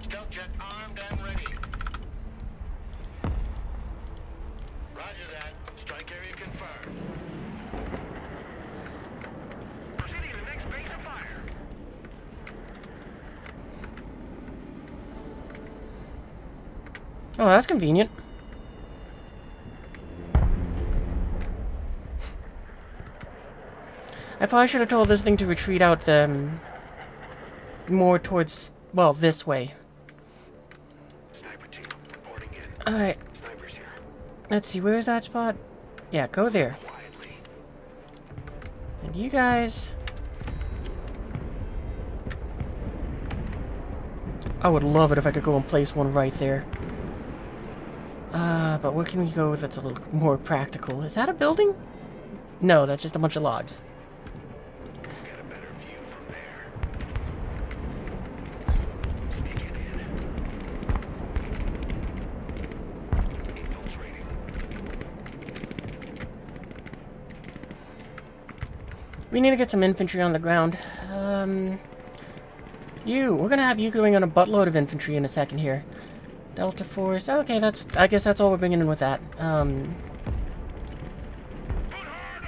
Stealth jet armed and ready. Roger that. Strike area confirmed. Proceeding to the next base of fire. Oh, that's convenient. I probably should have told this thing to retreat out more towards, well, this way. Sniper team reporting in. Alright, Snipers here. let's see, where's that spot? Yeah, go there. Quietly. And you guys... I would love it if I could go and place one right there. But where can we go that's a little more practical? Is that a building? No, that's just a bunch of logs. Get a better view from there. Sneaking in. Infiltrating. We need to get some infantry on the ground. We're gonna have you going on a buttload of infantry in a second here. Delta Force, okay, I guess that's all we're bringing in with that. Put hard on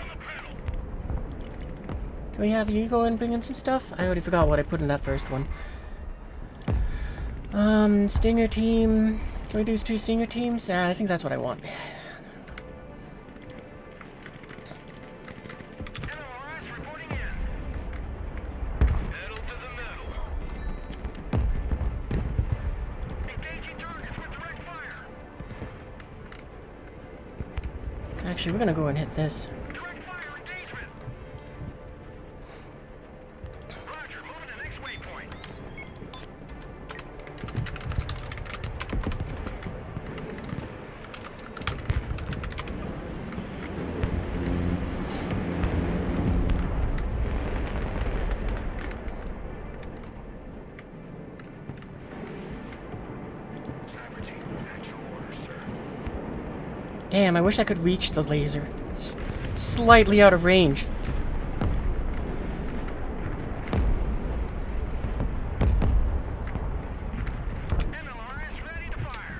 the pedal. Can we have you go and bring in some stuff? I already forgot what I put in that first one. Stinger team. Can we do 2 Stinger teams? I think that's what I want. LRS reporting in. Pedal to the metal. Engaging targets with direct fire. Actually, we're gonna go and hit this. Direct fire engagement. Roger, moving to next waypoint. Damn, I wish I could reach the laser. Just slightly out of range. MLRS ready to fire.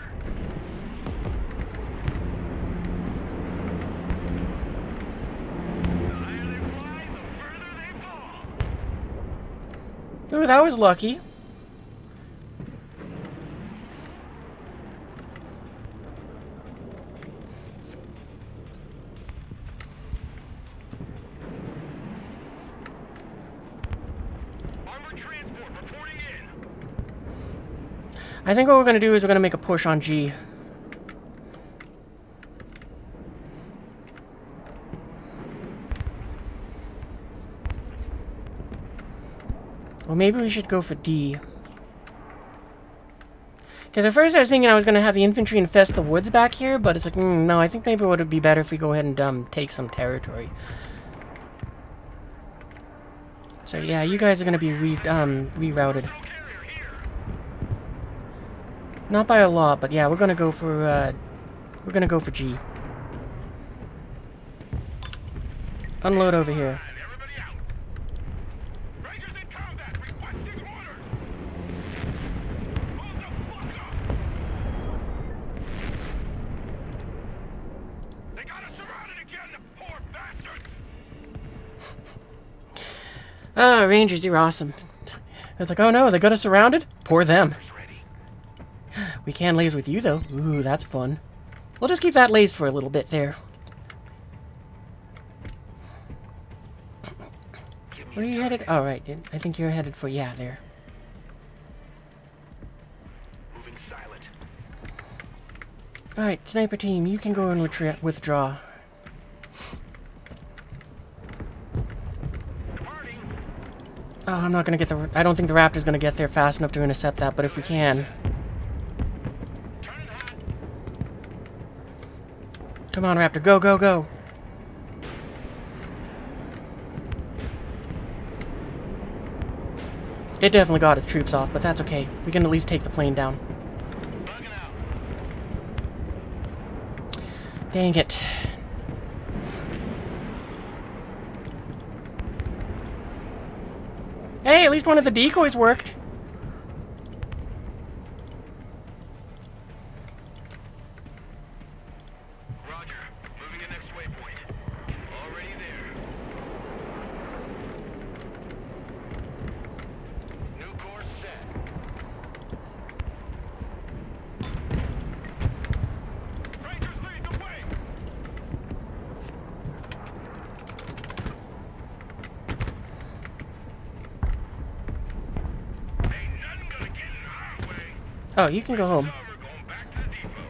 The higher they fly, the further they fall. Ooh, that was lucky. Armored transport reporting in. I think what we're going to do is we're going to make a push on G. Or maybe we should go for D. Because at first I was thinking I was going to have the infantry infest the woods back here, but it's like, no, I think maybe it would be better if we go ahead and take some territory. So yeah, you guys are going to be rerouted. Not by a lot, but yeah, we're going to go for G. Unload over here. Everybody out. Rangers in combat requesting orders. Move the fuck up. They got us surrounded again, the poor bastards. Ah, Rangers, you're awesome. It's like, oh no, they got us surrounded? Poor them. We can laze with you, though. Ooh, that's fun. We'll just keep that lazed for a little bit there. Where are you headed? Oh, right. I think you're headed for, yeah, there. Moving silent. Alright, sniper team, you can go and withdraw. Departing. Oh, I'm not gonna get the... I don't think the Raptor's gonna get there fast enough to intercept that, but if we can... Turning hot. Come on, Raptor, go, go, go! It definitely got its troops off, but that's okay. We can at least take the plane down. Bugging out. Dang it. Hey, at least one of the decoys worked. Roger. Moving to next waypoint. Already there. New course set. Rangers lead the way. Ain't nothing gonna get in our way. Oh, you can go home. We're going back to the depot.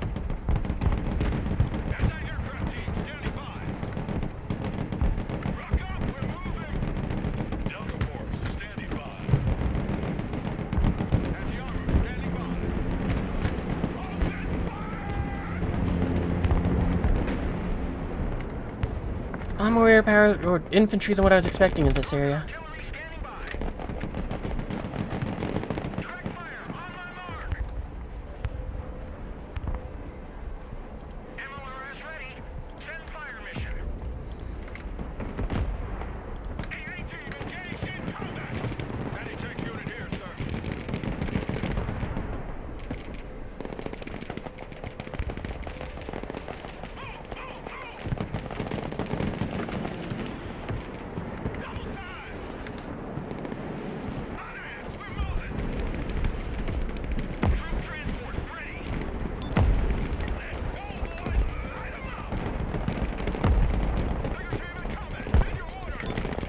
There's that aircraft team standing by. Rock up, we're moving. Delta Force standing by. Anti-armor standing by. I'm more air power or infantry than what I was expecting in this area. Artillery standing by. Direct fire on my mark. MLRS ready. Send fire mission. AA team engaged in combat. Anti-tank unit here, sir. Move, move, move. Double time. On ass, we're moving. Troop transport ready. Let's go, boys. Light 'em up. Tiger team in combat. Send your orders.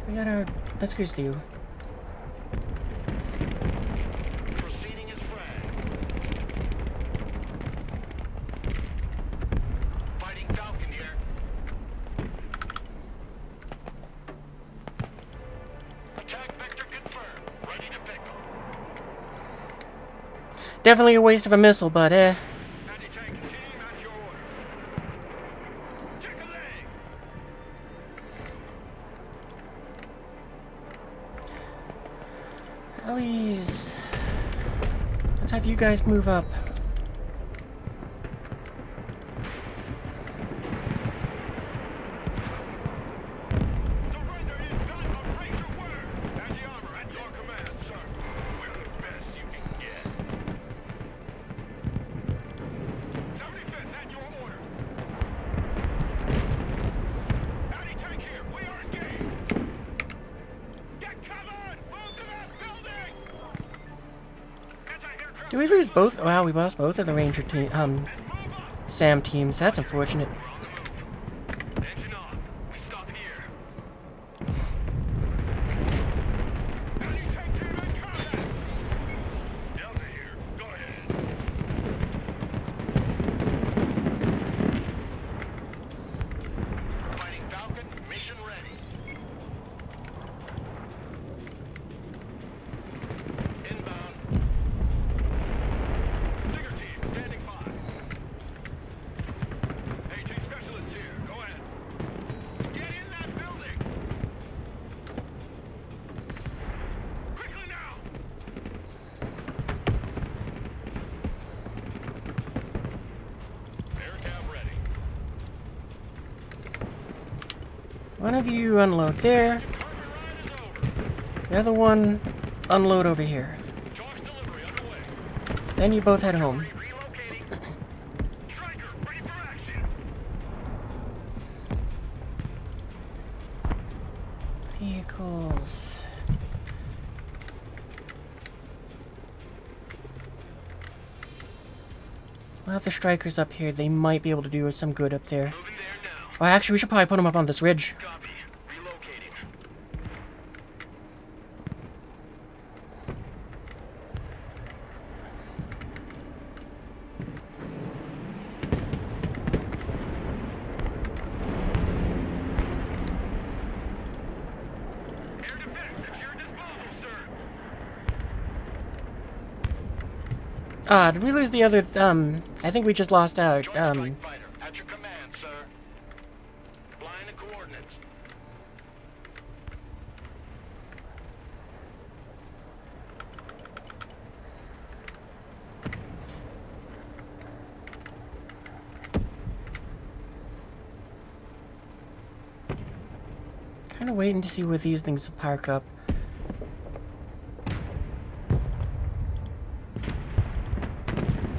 We got our... Let's go see you. Proceeding as flagged. Fighting Falcon here. Attack vector confirmed. Ready to pick 'em. Definitely a waste of a missile, but Anti-tank team at your order. Check a leg. Please. Let's have you guys move up. Do we lose both? Wow, we lost both of the Ranger team, Sam teams. That's unfortunate. Engine on. We stop here. Enemy tank team in combat. Delta here. Go ahead. Fighting Falcon, mission ready. Inbound. Digger team, standing by. AT specialist here. Go ahead. Get in that building. Quickly now. Air cab ready. One of you unload there. Carpet ride is over. The other one unload over here. Charge delivery underway. Then you both head home. Relocating. Striker, ready for action. Vehicles. We'll have the strikers up here. They might be able to do us some good up there. Moving there now. Oh, actually, we should probably put them up on this ridge. Copy. Relocating. Air defense at your disposal, sir. Did we lose the other, I think we just lost out, Joint strike fighter at your command, sir. Flying the coordinates. kind of waiting to see where these things park up.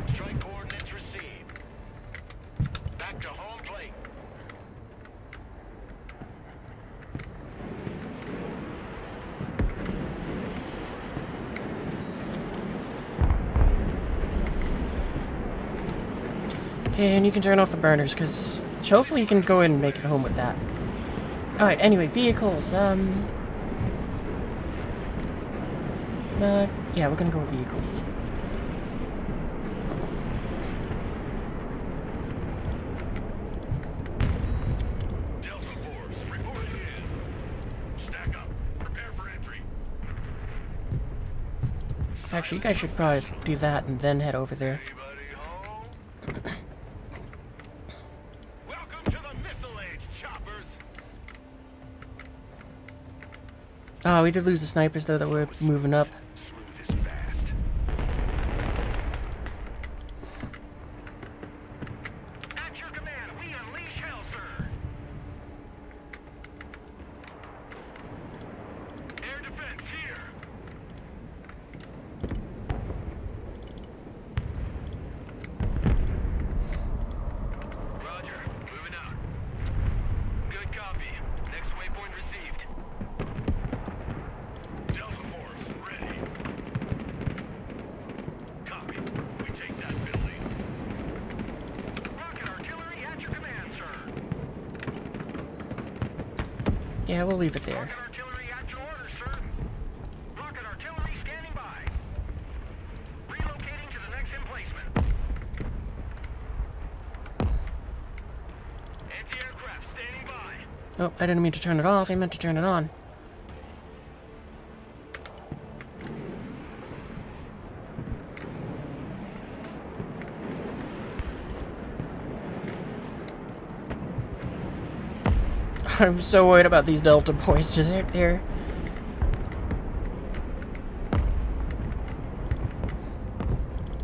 Strike coordinates received. Back to home plate. Okay, and you can turn off the burners, because hopefully you can go in and make it home with that. Alright, anyway, vehicles, yeah, we're gonna go with vehicles. Delta Force, reporting in. Stack up. Prepare for entry. Actually, you guys should probably do that and then head over there. Anybody home? Welcome to the Missile Age, choppers. Oh, we did lose the snipers, though, that were moving up. Smooth is fast. At your command, we unleash hell, sir. Air defense here. Roger, moving out. Good copy. Next waypoint received. Delta Force, ready. Copy. We take that building. Rocket artillery at your command, sir. Yeah, we'll leave it there. Rocket artillery at your orders, sir. Rocket artillery standing by. Relocating to the next emplacement. Anti-aircraft standing by. Oh, I didn't mean to turn it off, I meant to turn it on. I'm so worried about these Delta boys just right there.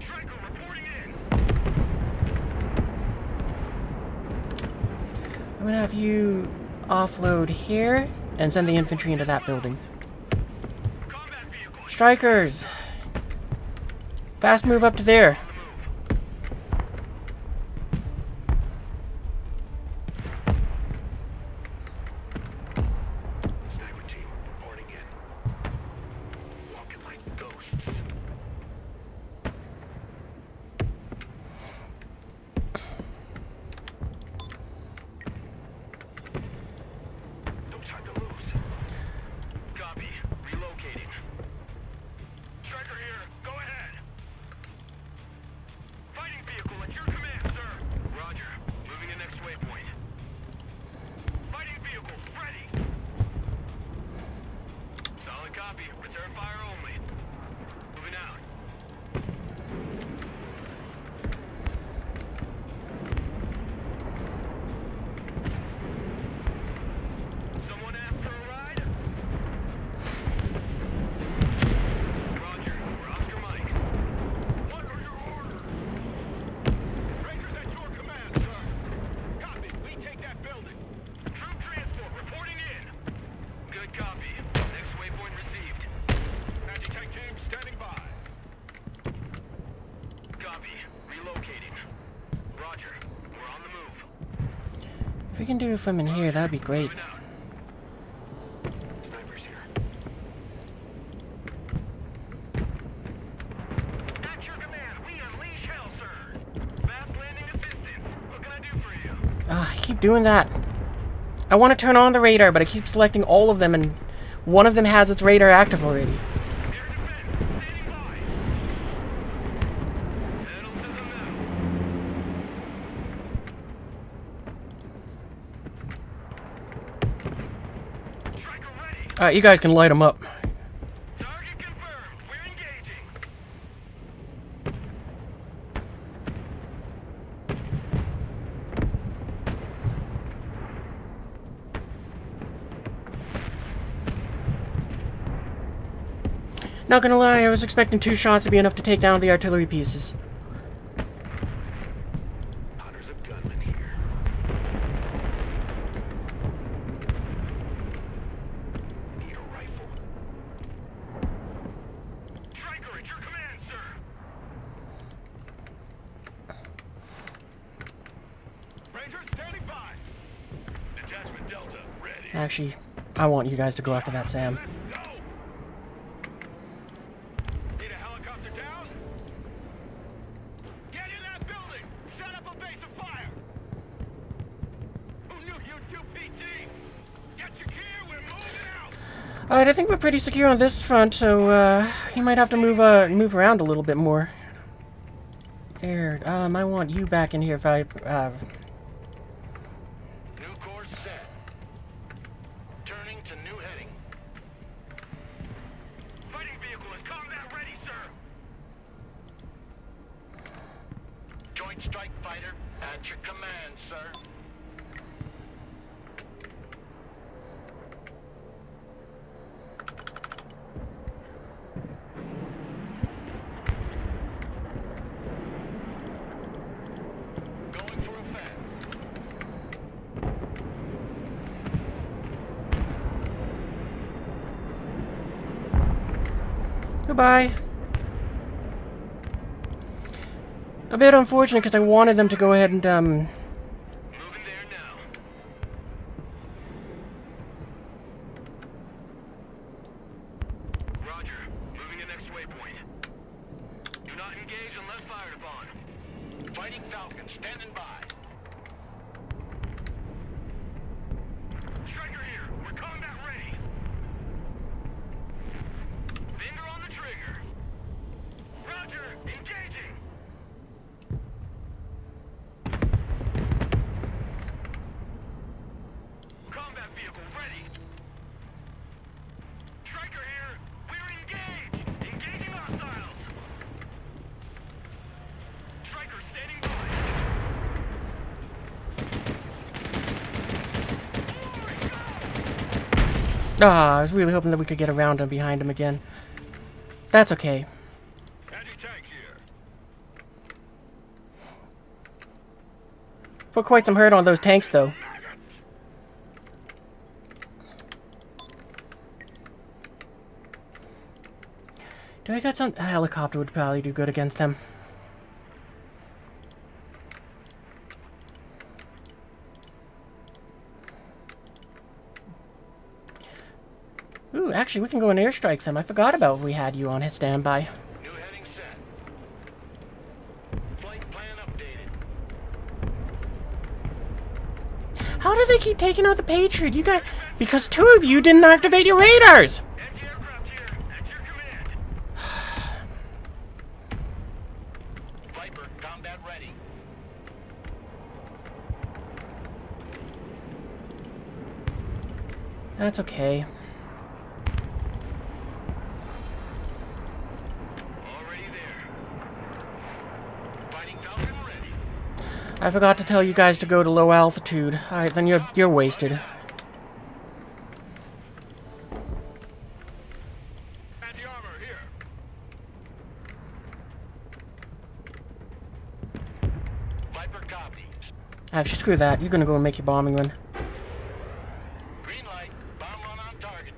Striker reporting in. I'm gonna have you offload here and send the infantry into that building. Combat vehicle. Strikers! Fast move up to there. Sniper team reporting in. Walking like ghosts. can do it from in here, that'd be great. Snipers here. At your command, we unleash hell, sir. Fast landing assistance. What can I do for you? Ah, I keep doing that. I want to turn on the radar, but I keep selecting all of them, and one of them has its radar active already. Air defense, standing by. Pedal to the metal. Striker ready. Alright, you guys can light them up. Target confirmed. We're engaging. Not gonna lie, I was expecting 2 shots to be enough to take down the artillery pieces. Hunters of gunmen here. Need a rifle. Striker, at your command, sir. Rangers standing by. Detachment Delta ready. Actually, I want you guys to go after that Sam. Let's go. Need a helicopter down? Get in that building. Set up a base of fire. Who knew you'd do PT? Get your gear. We're moving out. Alright, I think we're pretty secure on this front, so you might have to move around a little bit more. Air, I want you back in here if I New course set. Turning to new heading. Fighting vehicle is combat ready, sir. Joint strike fighter at your command, sir. Going for a fan. Goodbye. A bit unfortunate because I wanted them to go ahead and Moving there now. Roger. Moving to next waypoint. Do not engage unless fired upon. Fighting Falcon standing by. Striker here. We're combat ready. Finger on the trigger. Roger. Engaging. Combat vehicle ready. Striker here. We're engaged. Engaging hostiles. Striker standing by. I was really hoping that we could get around him behind him again. That's okay. Anti-tank here. Put quite some hurt on those tanks though. Do I got some... A helicopter would probably do good against them. Ooh, actually, we can go and airstrike them. I forgot about we had you on his standby. New heading set. Flight plan updated. How do they keep taking out the Patriot? You guys... Because 2 of you didn't activate your radars! Anti-aircraft here. At your command. Viper, combat ready. That's okay. Already there. Fighting Falcon ready. I forgot to tell you guys to go to low altitude. Alright, then you're wasted. Anti-armor here. Viper copy. Actually, screw that. You're gonna go and make your bombing run. Green light. Bomb run on target.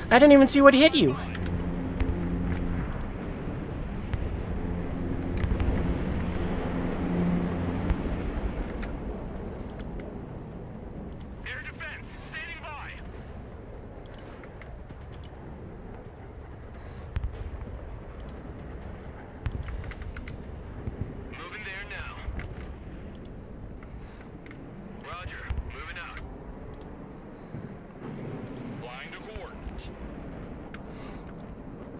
I didn't even see what hit you. Air defense, standing by. Moving there now. Roger, moving out. Flying to coordinates.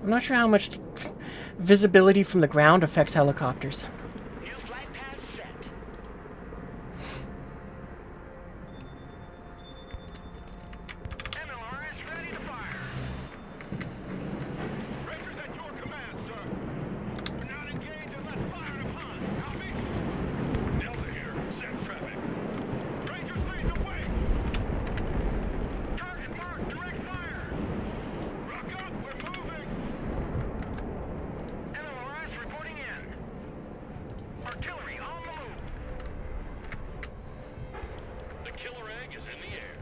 I'm not sure how much visibility from the ground affects helicopters. New flight path set. MLR is ready to fire. Rangers at your command, sir. We're not engaged unless fired upon. Copy? Delta here. Set traffic. Rangers lead the way. Target marked. Direct fire. Rock up. We're moving. MLRS reporting in. Artillery on the move. The killer egg is in the air.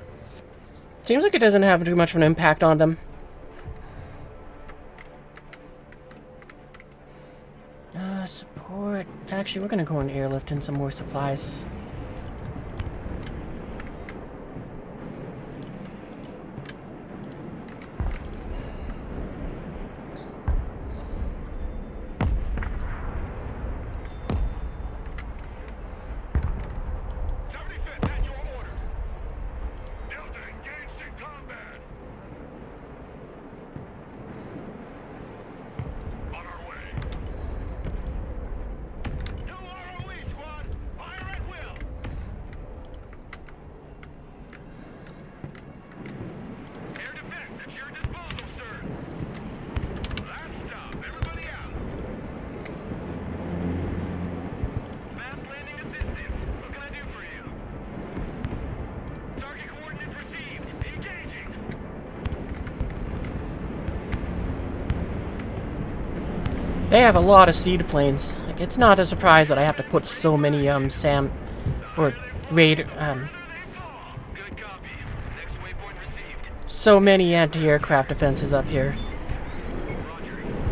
Seems like it doesn't have too much of an impact on them. Support. Actually, we're gonna go and airlift in some more supplies. At your orders. Delta engaged in combat. On our way. New ROE squad. Fire at will. Air defense at your disposal, sir. Last stop. Everybody out. Fast landing assistance. What can I do for you? Target coordinates received. Engaging. They have a lot of seed planes. Like, it's not a surprise that I have to put so many SAM or raid Good copy. Next waypoint received. so many anti-aircraft defenses up here. Roger. We're on the move.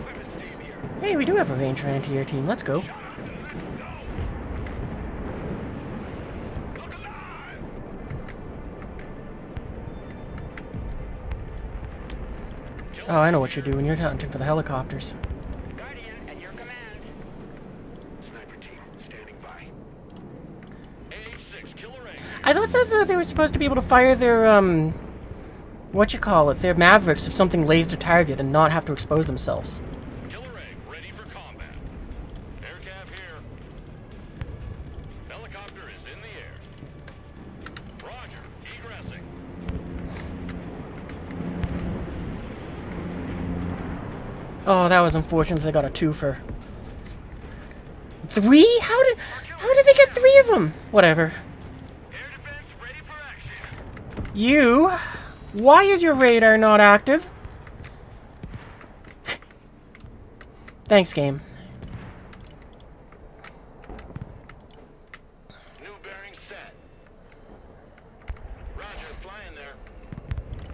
Weapons team here. Hey, we do have a Ranger anti-air team. Let's go. Shut up and let's go. Look alive. Oh, I know what you're doing. You're hunting for the helicopters. Guardian at your command. Sniper team standing by. AH-6 killer egg. I thought that they were supposed to be able to fire their, their Mavericks if something lays the target and not have to expose themselves. Killer egg ready for combat. Aircraft here. Helicopter is in the air. Roger. Egressing. Oh, that was unfortunate. They got a twofer. 3? How did they get 3 of them? Whatever. Air defense ready for action. You? Why is your radar not active? Thanks, game. New bearing set. Roger, flying there.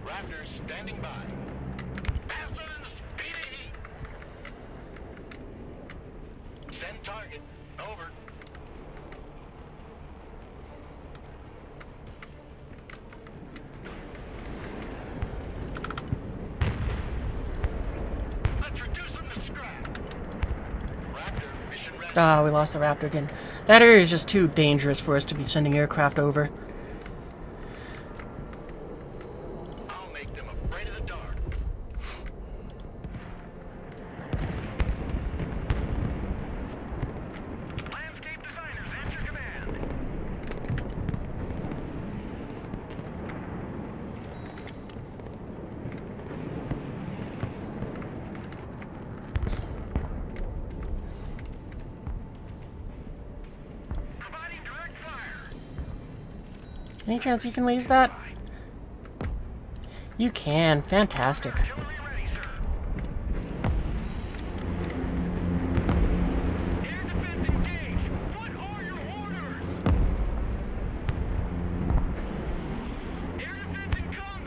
Raptors standing by. Faster than the speed of heat. Send target. Over. Let's reduce them to scrap. Raptor, mission ready. Ah, we lost the Raptor again. That area is just too dangerous for us to be sending aircraft over. I'll make them afraid of the dark. Landscape designers at your command. Providing direct fire. Any chance you can laze that? You can. Fantastic. Artillery ready, sir. Air defense engaged. What are your orders? Air defense in combat.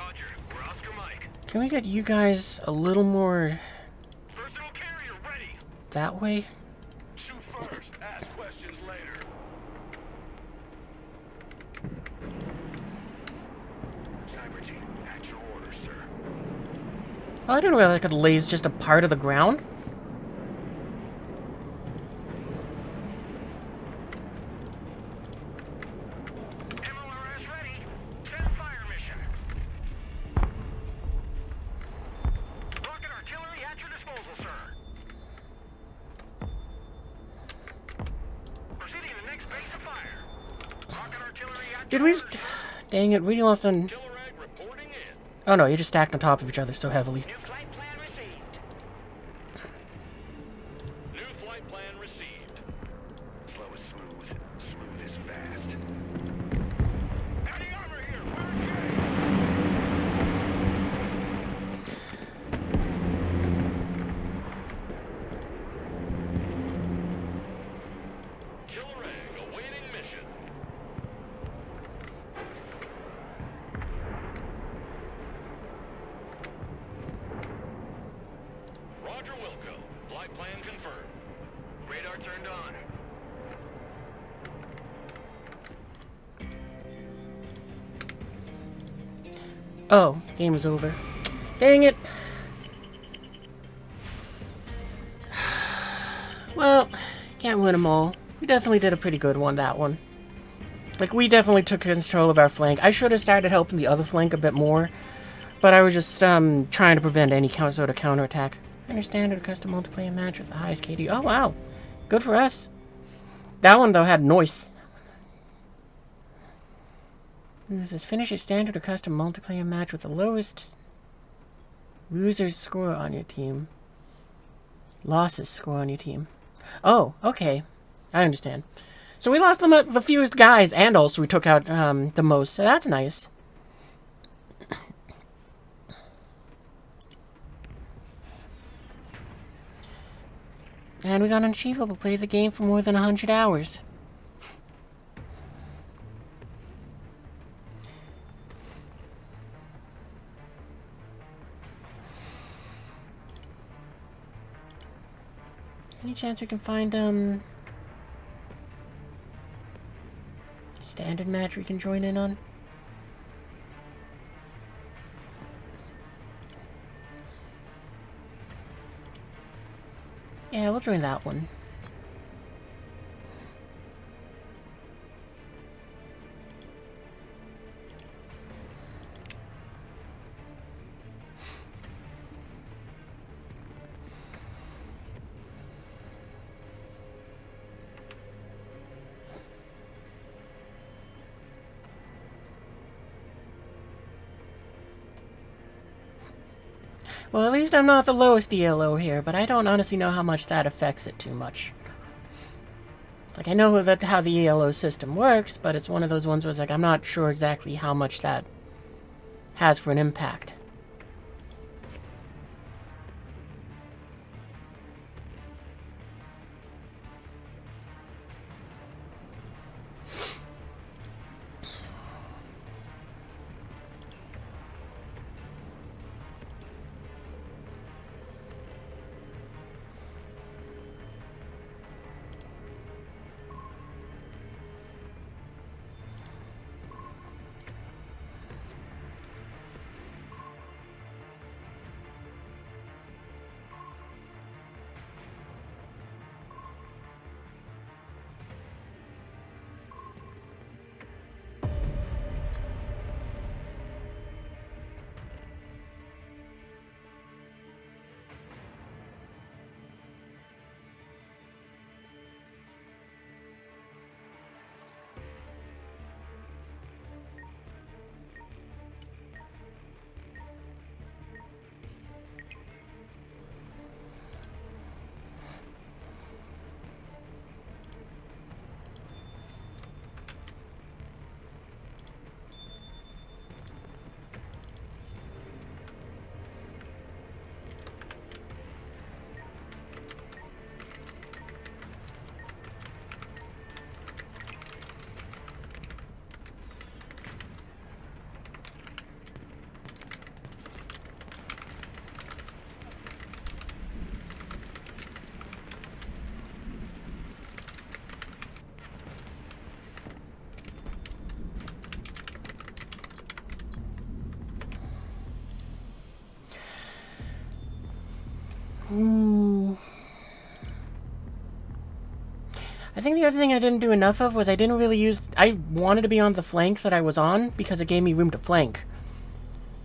Roger. We're Oscar Mike. Can we get you guys a little more Personal carrier ready. that way? Shoot first, ask questions later. Cyber team, at your orders, sir. Oh, I didn't realize I could laze just a part of the ground. MLRS ready. Send fire mission. Rocket artillery at your disposal, sir. Proceeding to next base of fire. Rocket artillery at Did your we... orders. Dang it, we lost on... Killer egg reporting in. Oh no, you just stacked on top of each other so heavily. New flight plan received. New flight plan received. Slow is smooth. Smooth is fast. Heavy armor here. We're engaged. Killer egg awaiting mission. Roger Wilco. Flight plan confirmed. Radar turned on. Oh, game is over. Dang it. Well, can't win them all. We definitely did a pretty good one, that one. Like, we definitely took control of our flank. I should have started helping the other flank a bit more, but I was just trying to prevent any sort of counterattack. Understand a custom multiplayer match with the highest KD. Oh, wow. Good for us. That one, though, had noise. This is finish a standard or custom multiplayer match with the lowest loser's score on your team. Losses score on your team. Oh, okay. I understand. So we lost the fewest guys, and also we took out the most. So that's nice. And we got an achievable. Play the game for more than 100 hours. Any chance we can find, standard match we can join in on? Yeah, we'll join that one. Well, at least I'm not the lowest ELO here, but I don't honestly know how much that affects it too much. Like, I know that how the ELO system works, but it's one of those ones where it's like, I'm not sure exactly how much that has for an impact. think the other thing I didn't do enough of was I didn't really use... I wanted to be on the flank that I was on because it gave me room to flank.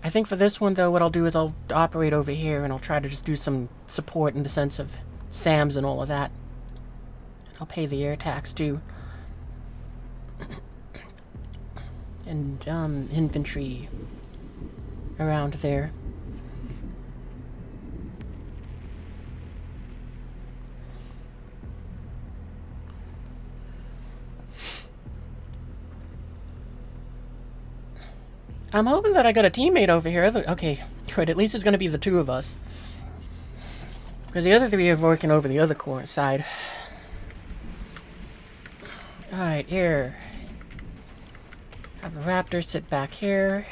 I think for this one, though, what I'll do is I'll operate over here and I'll try to just do some support in the sense of SAMs and all of that. I'll pay the air tax, too. And, infantry around there. I'm hoping that I got a teammate over here. Okay, good. At least it's going to be the two of us. Because the other three are working over the other corner side. Alright, here. Have the Raptor sit back here.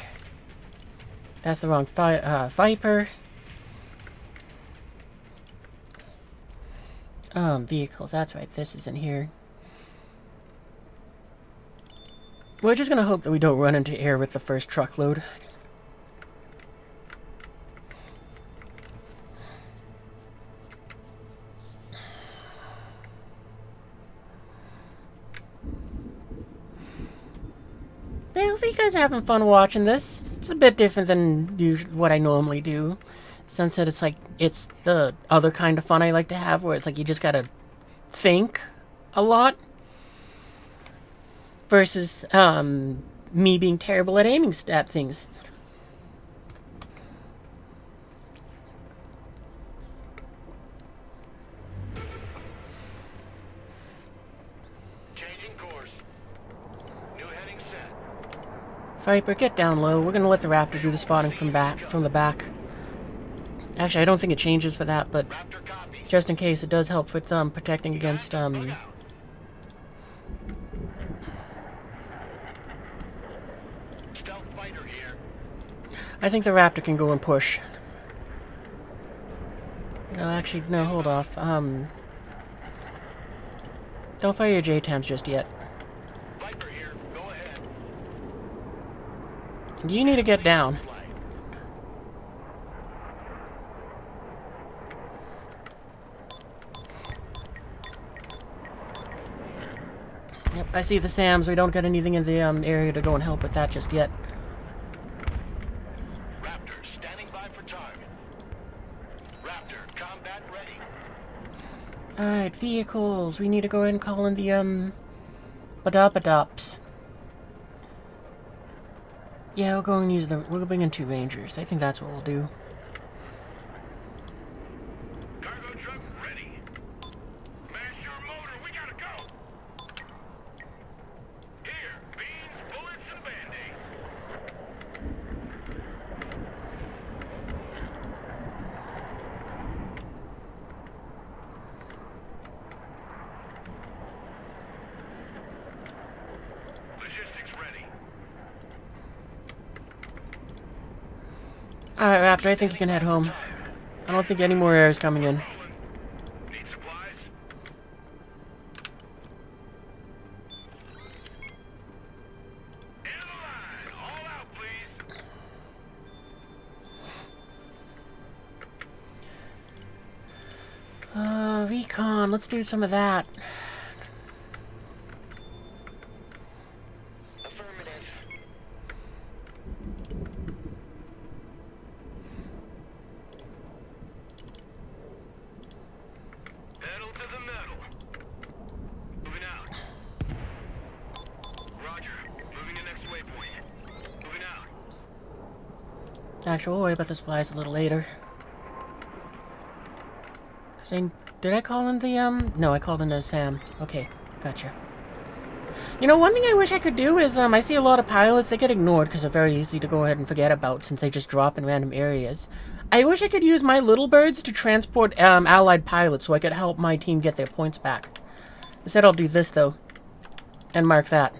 That's the wrong Viper. Vehicles. That's right. This is in here. We're just gonna hope that we don't run into air with the first truckload. Well, if you guys are having fun watching this, it's a bit different than what I normally do. Since that it's the other kind of fun I like to have, where it's like you just gotta think a lot. Versus, me being terrible at aiming at things. Changing course. New heading set. Viper, get down low. We're gonna let the Raptor do the spotting from the back. Actually, I don't think it changes for that, but Raptor copies. just in case, it does help with protecting against Stealth fighter here. I think the Raptor can go and push. No, actually, no, hold off. Don't fire your JTAMs just yet. Viper here. Go ahead. You need to get down. Yep, I see the SAMs. We don't got anything in the area to go and help with that just yet. Raptor standing by for target. Raptor combat ready. Alright, vehicles. We need to go ahead and call in the Badabadops. Yeah, we'll go and use we'll bring in 2 Rangers. I think that's what we'll do. Cargo truck ready. Smash your motor. We gotta go. Here, beans, bullets, and band-aids. Logistics ready. Alright, Raptor, I think you can head home. I don't think any more air is coming in. Need supplies? End of the line. All out, please. Recon, let's do some of that. Affirmative. Pedal to the metal. Moving out. Roger. Moving to next waypoint. Moving out. Actually, we'll worry about the supplies a little later. Did I call in the, No, I called in the SAM. Okay, gotcha. You know, one thing I wish I could do is, I see a lot of pilots, they get ignored because they're very easy to go ahead and forget about since they just drop in random areas. I wish I could use my little birds to transport, allied pilots so I could help my team get their points back. Instead, I'll do this, though. And mark that.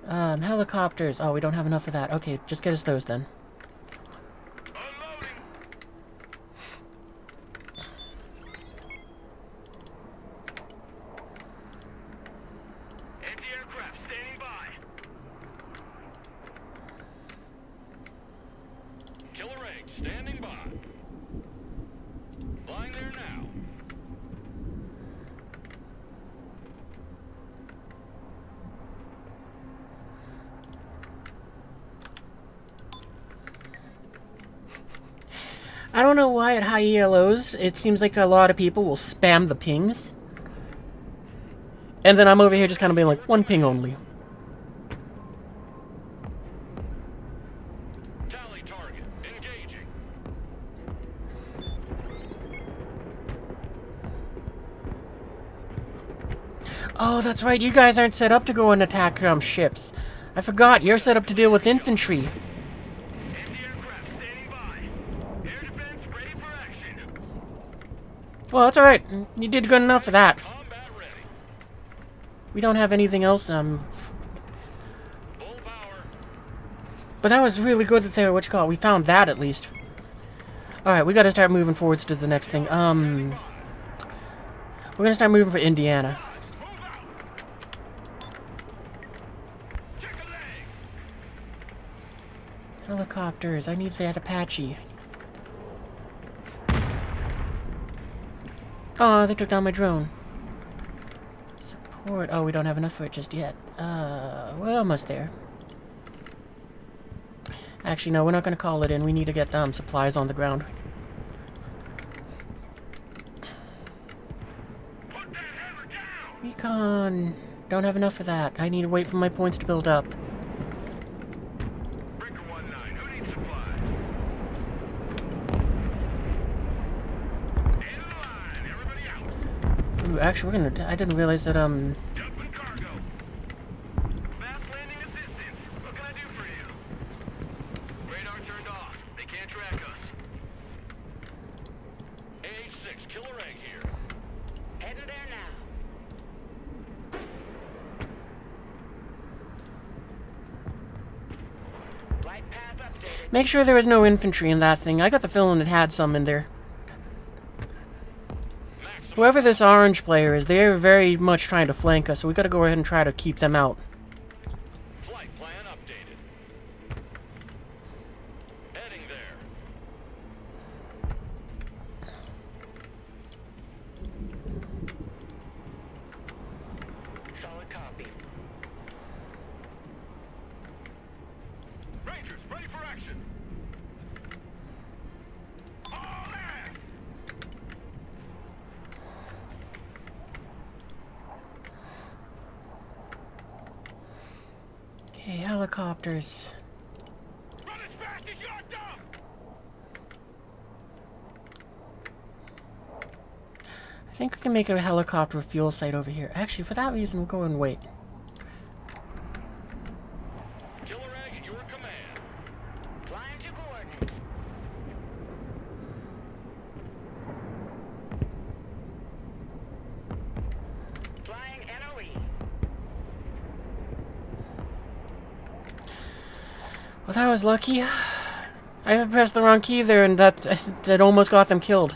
Helicopters. Oh, we don't have enough of that. Okay, just get us those then. Unloading. Anti-aircraft standing by. Killer egg standing by. Flying there now. I don't know why at high ELOs, it seems like a lot of people will spam the pings. And then I'm over here just kind of being like, one ping only. Tally target. Engaging. Oh, that's right. You guys aren't set up to go and attack ships. I forgot. You're set up to deal with infantry. Anti-aircraft standing by. Air defense ready for action. Well, that's alright. You did good enough for that. Combat ready. We don't have anything else, Full power. but that was really good that they were, what you call it, we found that at least. Alright, we gotta start moving forwards to the next thing. We're gonna start moving for Indiana. Move out. Check a leg. Helicopters, I need that Apache. Oh, they took down my drone. Support, oh, we don't have enough for it just yet. We're almost there. Actually, no, we're not gonna call it in. We need to get supplies on the ground. Put that hammer down. Recon, don't have enough for that. I need to wait for my points to build up. Breaker 1-9. Who needs supplies? In line. Everybody out. Ooh, actually, we're gonna. I didn't realize that Dumping cargo. Fast landing assistance. What can I do for you? Radar turned off. They can't track us. AH-6, killer egg here. Heading there now. Flight path updated. Make sure there was no infantry in that thing. I got the feeling it had some in there. Maximum Whoever this orange player is, they're very much trying to flank us, so we gotta go ahead and try to keep them out. flight plan updated. Heading there. Solid copy. Rangers, ready for action. All hands. Okay, helicopters. Run as fast as your dumb. I think we can make a helicopter fuel site over here. Actually, for that reason, we'll go and wait. Killer egg at your command. Flying to coordinates. Flying NOE. Well, that was lucky. I pressed the wrong key there, and that almost got them killed.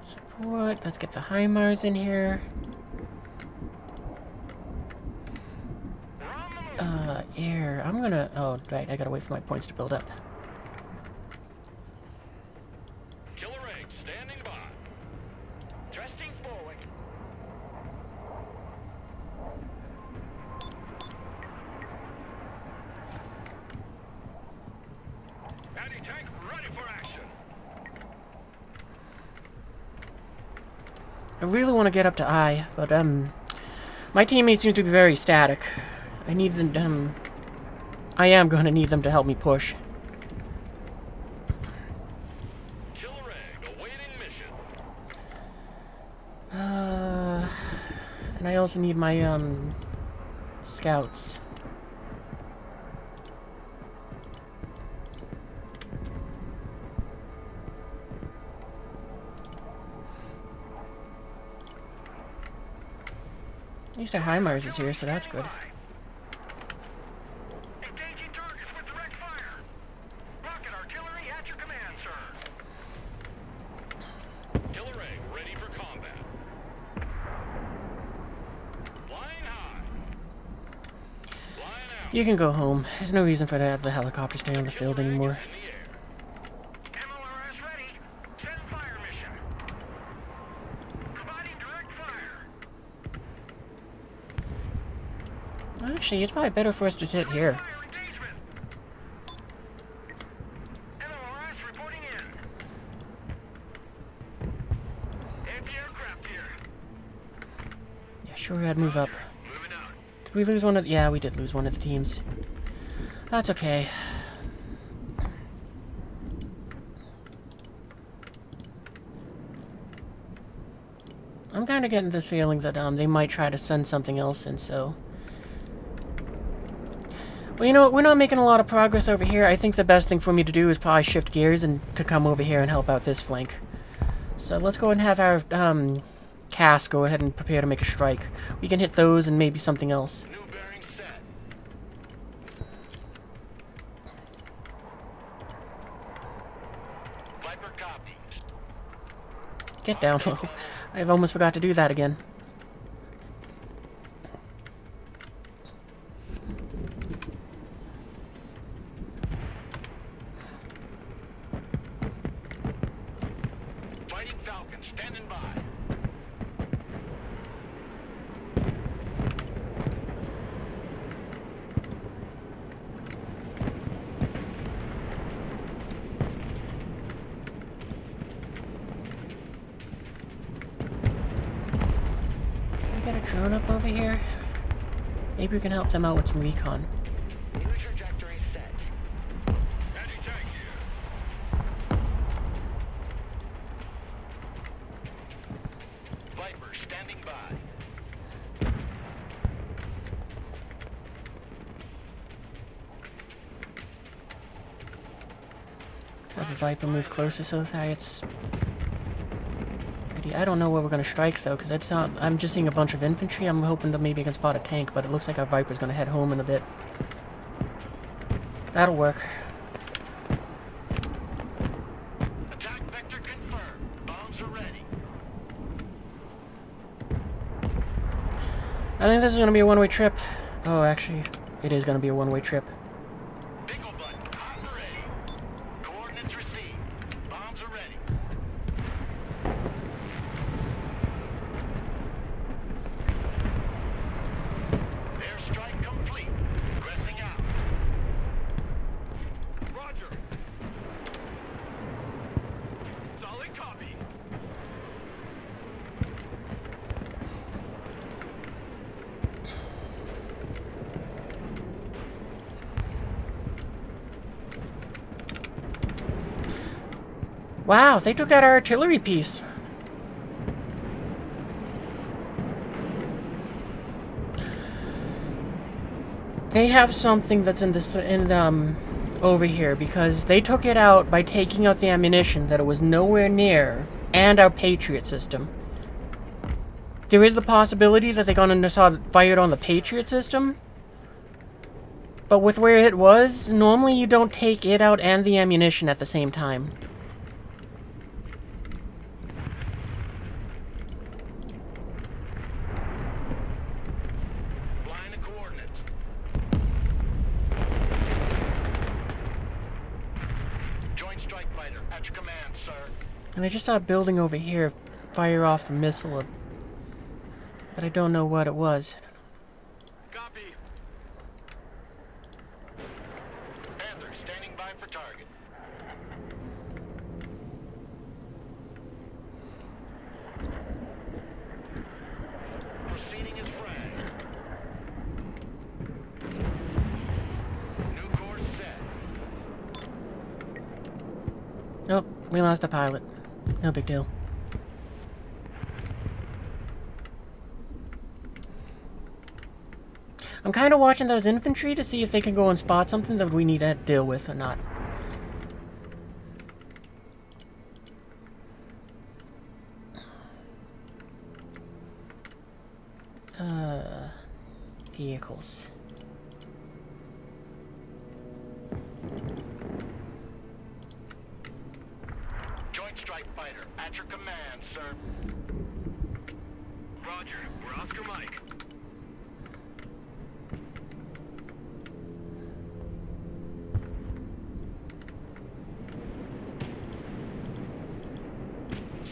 Support. Let's get the HIMARS in here. Air. I'm gonna. Oh, right. I gotta wait for my points to build up. Killer egg standing by. Thrusting forward. Anti-tank ready for action. I really want to get up to I, but my teammates seem to be very static. I need them. I am going to need them to help me push. Killer egg awaiting mission. And I also need my scouts. At least our HIMARS is here, so that's good. Engaging targets with direct fire. Rocket artillery at your command, sir. Killer egg ready for combat. Flying high. Flying out. You can go home. There's no reason for the helicopter stay on the field anymore. In the air. MLRS ready. Send fire mission. Providing direct fire. Actually, it's probably better for us to sit here. Fire engagement. Sure, I'd move up. Did we lose one of? Yeah, we did lose one of the teams. That's okay. I'm kind of getting this feeling that they might try to send something else in. So, well, you know what? We're not making a lot of progress over here. I think the best thing for me to do is probably shift gears and to come over here and help out this flank. So let's go ahead and have our cast go ahead and prepare to make a strike. We can hit those and maybe something else. New bearing set. Viper copy. Get down low. I've almost forgot to do that again. Fighting Falcon standing by. Can we get a drone up over here? Maybe we can help them out with some recon. New trajectory set. Anti-tank here. Viper standing by. Have the Viper move closer so that it's... I don't know where we're going to strike, though, because it's not... I'm just seeing a bunch of infantry. I'm hoping that maybe I can spot a tank, but it looks like our Viper's going to head home in a bit. That'll work. Attack vector confirmed. Bombs are ready. I think this is going to be a one-way trip. Oh, actually, it is going to be a one-way trip. Bingo button. Hot and ready. Coordinates received. Bombs are ready. Airstrike complete. Pressing out. Roger. Solid copy. Wow, they took out our artillery piece. They have something that's in this over here because they took it out by taking out the ammunition that it was nowhere near and our Patriot system. There is the possibility that they're gonna saw fired on the Patriot system, but with where it was, normally you don't take it out and the ammunition at the same time. Flying the coordinates. Joint strike fighter at your command, sir. And I just saw a building over here fire off a missile, but I don't know what it was. Copy. Panther standing by for target. Proceeding as flagged. New course set. Oh, we lost a pilot. No big deal. I'm kind of watching those infantry to see if they can go and spot something that we need to deal with or not. Vehicles. Joint strike fighter at your command, sir. Roger. We're Oscar Mike.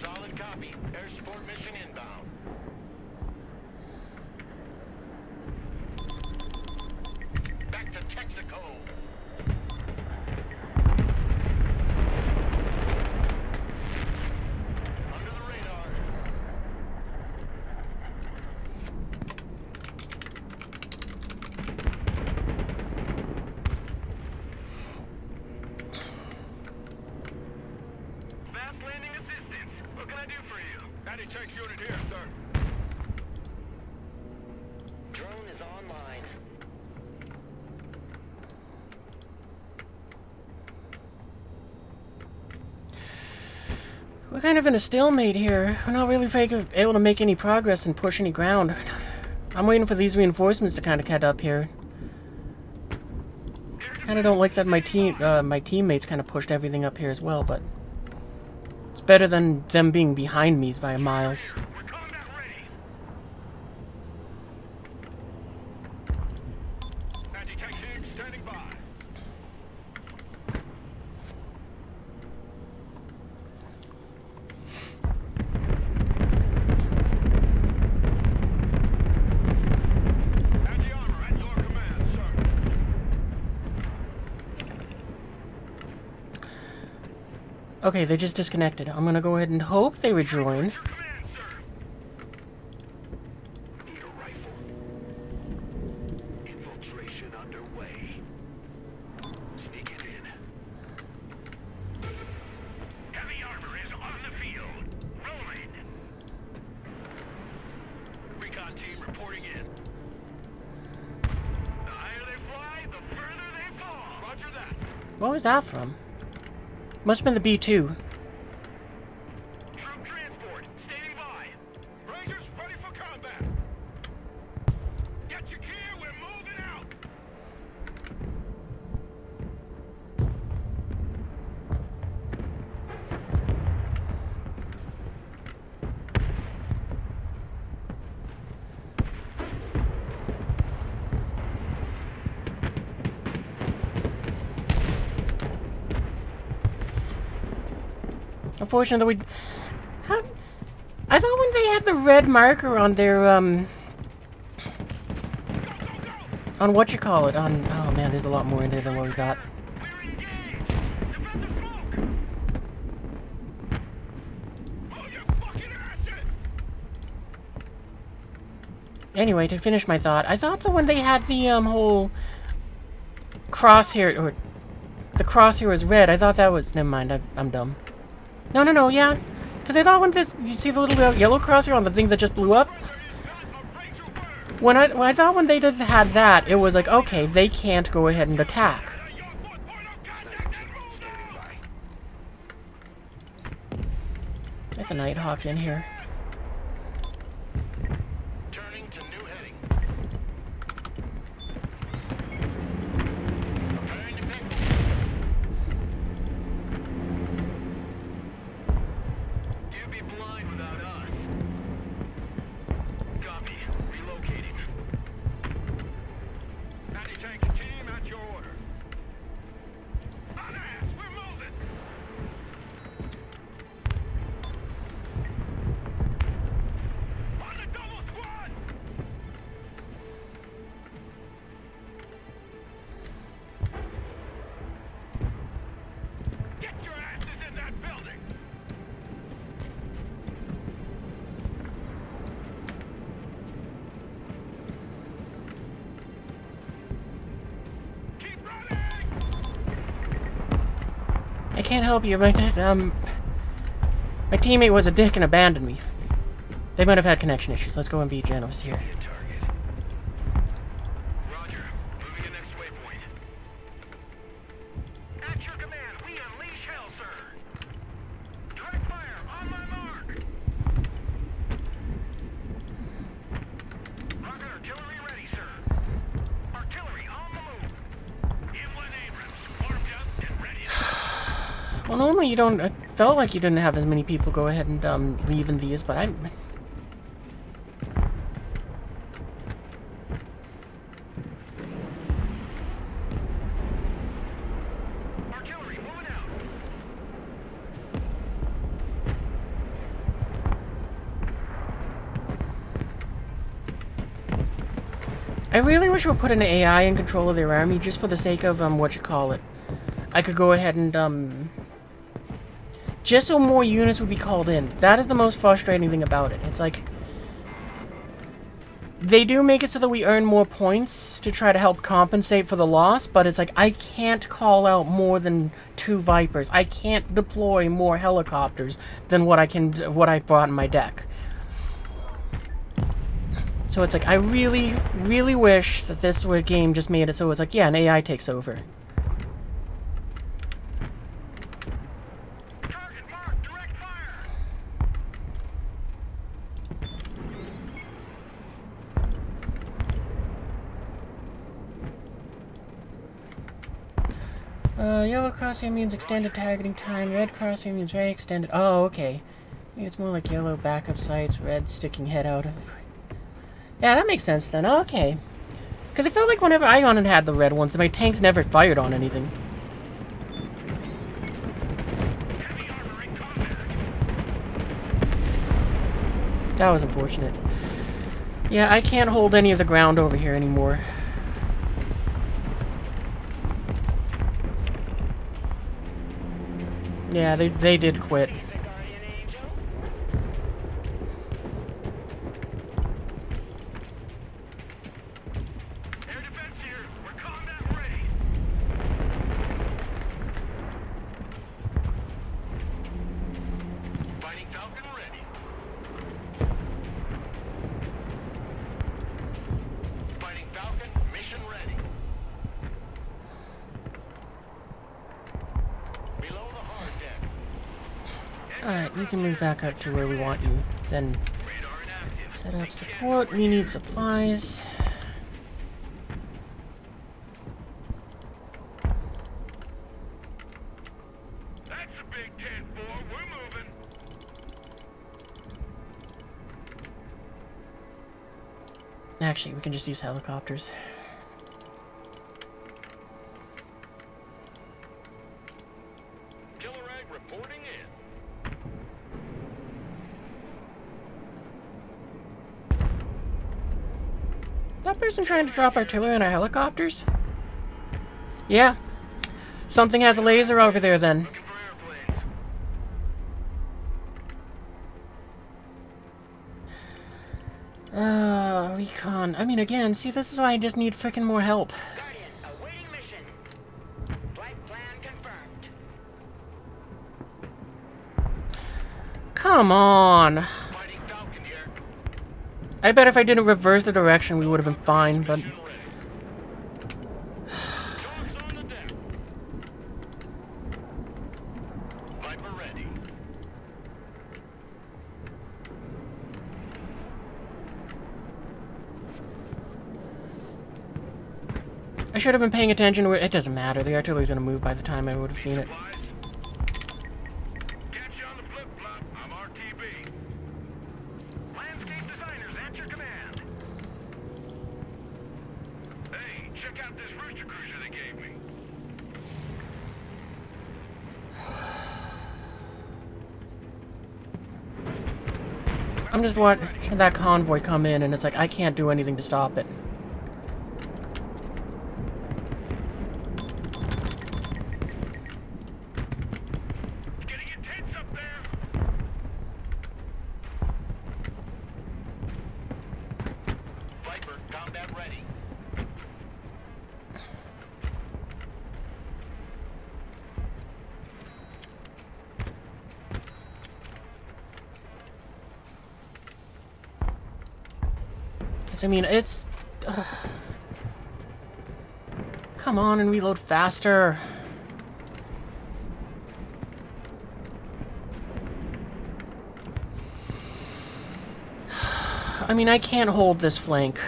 Solid copy. Air support mission inbound. Back to Texaco. Under the radar. Anti-tank unit here, sir. Drone is online. We're kind of in a stalemate here. We're not really able to make any progress and push any ground. I'm waiting for these reinforcements to kind of catch up here. Kind of don't like that my teammates kind of pushed everything up here as well, but it's better than them being behind me by miles. We're combat ready. Anti-tank team standing by. Anti-armor at your command, sir. Okay, they just disconnected. I'm gonna go ahead and hope they rejoin. Your command, sir. Need a rifle. Infiltration underway. Sneaking in. Heavy armor is on the field. Rolling. Recon team reporting in. The higher they fly, the further they fall. Roger that. What was that from? Must have been the B2. Troop transport, standing by. Rangers ready for combat. Get your gear, we're moving out. Unfortunately, I thought when they had the red marker on their, on what you call it, on, oh man, there's a lot more in there than what we thought. We're engaged. Defensive smoke. Hold your fucking asses. Anyway, to finish my thought, I thought that when they had the, whole crosshair, or the crosshair was red, I thought that was, never mind, I'm dumb. No, yeah. Because I thought when this, you see the little yellow crosshair on the thing that just blew up? When I thought when they had that, it was like, okay, they can't go ahead and attack. Get the Nighthawk in here. Turning to new heading. Preparing to pick. You'd be blind without us. Copy. Relocating. Anti-tank team at your orders. On ass, we're moving. On the double squad. Get your asses in that building. Keep running. I can't help you, but, my teammate was a dick and abandoned me. They might have had connection issues. Let's go and be generous here. Be a target. Roger. Moving to next waypoint. At your command, we unleash hell, sir. Direct fire on my mark. Rocket artillery ready, sir. Artillery on the move. M1 Abrams, warmed up and ready to go. Well, normally you don't, it felt like you didn't have as many people go ahead and, leave in these, but Artillery moving out. I really wish we would put an AI in control of their army just for the sake of, what you call it. I could go ahead and, just so more units would be called in. That is the most frustrating thing about it. It's like, They do make it so that we earn more points to try to help compensate for the loss, but it's like I can't call out more than 2 Vipers. I can't deploy more helicopters than what I brought in my deck. So it's like I really, really wish that this game just made it so it's like, yeah, an AI takes over. Target marked. Direct fire. Yellow crosshair means extended targeting time, red crosshair means very extended. Oh, okay. Maybe it's more like yellow backup sights, red sticking head out. Yeah, that makes sense then. Oh, okay. Because it felt like whenever Ion had the red ones, my tanks never fired on anything. Heavy armor in combat. That was unfortunate. Yeah, I can't hold any of the ground over here anymore. Yeah, they did quit. He's a guardian angel. Air defense here. We're combat ready. Fighting Falcon ready. Fighting Falcon, mission ready. Below the hard deck. Alright, you can move back up to where we want you. Then Radar inactive. set up support. We need supplies. That's a big 10-4. We're moving. Actually, we can just use helicopters. Killer Egg reporting in. That person trying to drop artillery on our helicopters? Yeah. Something has a laser over there then. Looking for airplanes. Recon. I mean, again, see, this is why I just need frickin' more help. Guardian, awaiting mission. Flight plan confirmed. Come on. Fighting Falcon here. I bet if I didn't reverse the direction, we would have been fine, but... Dogs on the deck. Viper ready. I should have been paying attention to it. It doesn't matter. The artillery's gonna move by the time I would have seen it. Supplies. Catch you on the flip-flop. I'm RTB. Landscape designers at your command. Hey, check out this rooster cruiser they gave me. I'm just watching that convoy come in, and it's like, I can't do anything to stop it. It's getting intense up there. Viper, combat ready. Because, I mean, it's... Come on and reload faster. I mean, I can't hold this flank.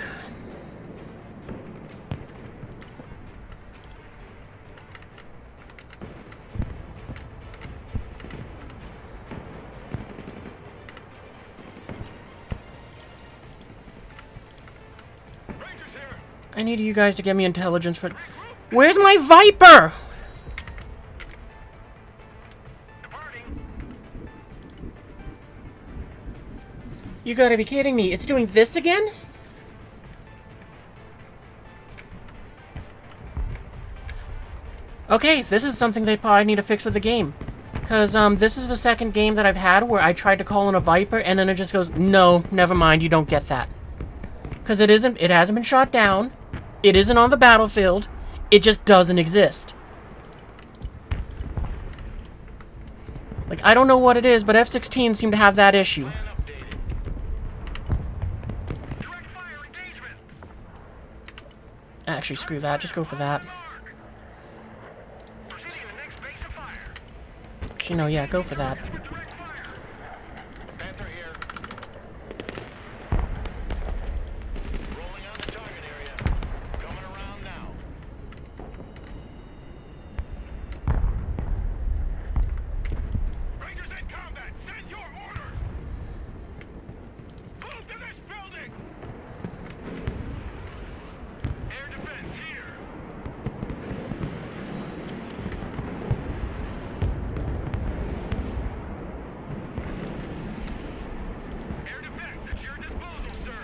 Rangers here. I need you guys to get me intelligence for... Where's my Viper? Departing. You gotta be kidding me. It's doing this again? Okay, this is something they probably need to fix with the game. Because, this is the second game that I've had where I tried to call in a Viper and then it just goes, no, never mind, you don't get that. Because it isn't. It hasn't been shot down. It isn't on the battlefield. It just doesn't exist. Like, I don't know what it is, but F-16 seem to have that issue. Plan updated. Direct fire engagement. Actually, screw that. Just go for that. Proceeding to the next base of fire. Actually, no, yeah, go for that. With direct fire. Panther here. Rolling on the target area. Coming around now. Rangers in combat, send your orders! Move to this building! Air defense here! Air defense at your disposal, sir!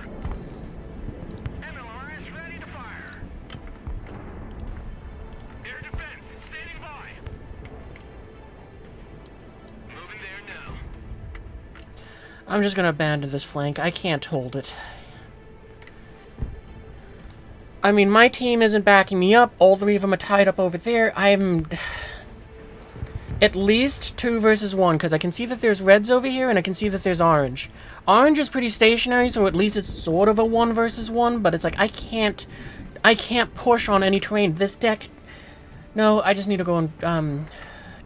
MLRS ready to fire! Air defense standing by! Moving there now. I'm just gonna abandon this flank. I can't hold it. I mean, my team isn't backing me up. All three of them are tied up over there. I'm at least 2 versus 1, because I can see that there's reds over here, and I can see that there's orange. Orange is pretty stationary, so at least it's sort of a 1 versus 1, but it's like, I can't push on any terrain. This deck... No, I just need to go and,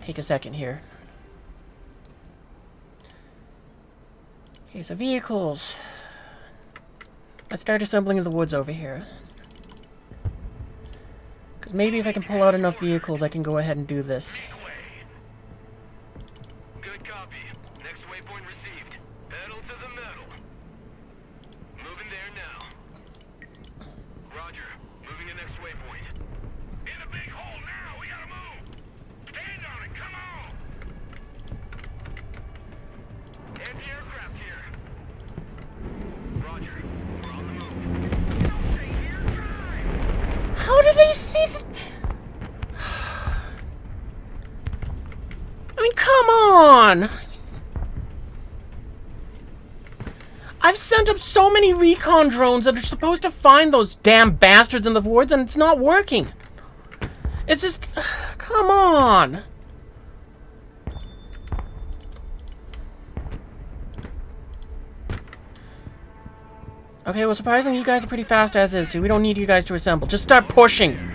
take a second here. Okay, so vehicles. Let's start assembling the woods over here. Because maybe if I can pull out enough vehicles, I can go ahead and do this. Good copy. Next waypoint received. Pedal to the metal. Moving there now. Roger. Moving to next waypoint. In a big hole now. We gotta move. Stand on it. Come on. Anti-aircraft here. Roger. We're on the move. Don't stay here. Drive. How do they see that? I mean, come on! I've sent up so many recon drones that are supposed to find those damn bastards in the woods, and it's not working. It's just... Come on! Okay, well, surprisingly, you guys are pretty fast as is, so we don't need you guys to assemble. Just start pushing!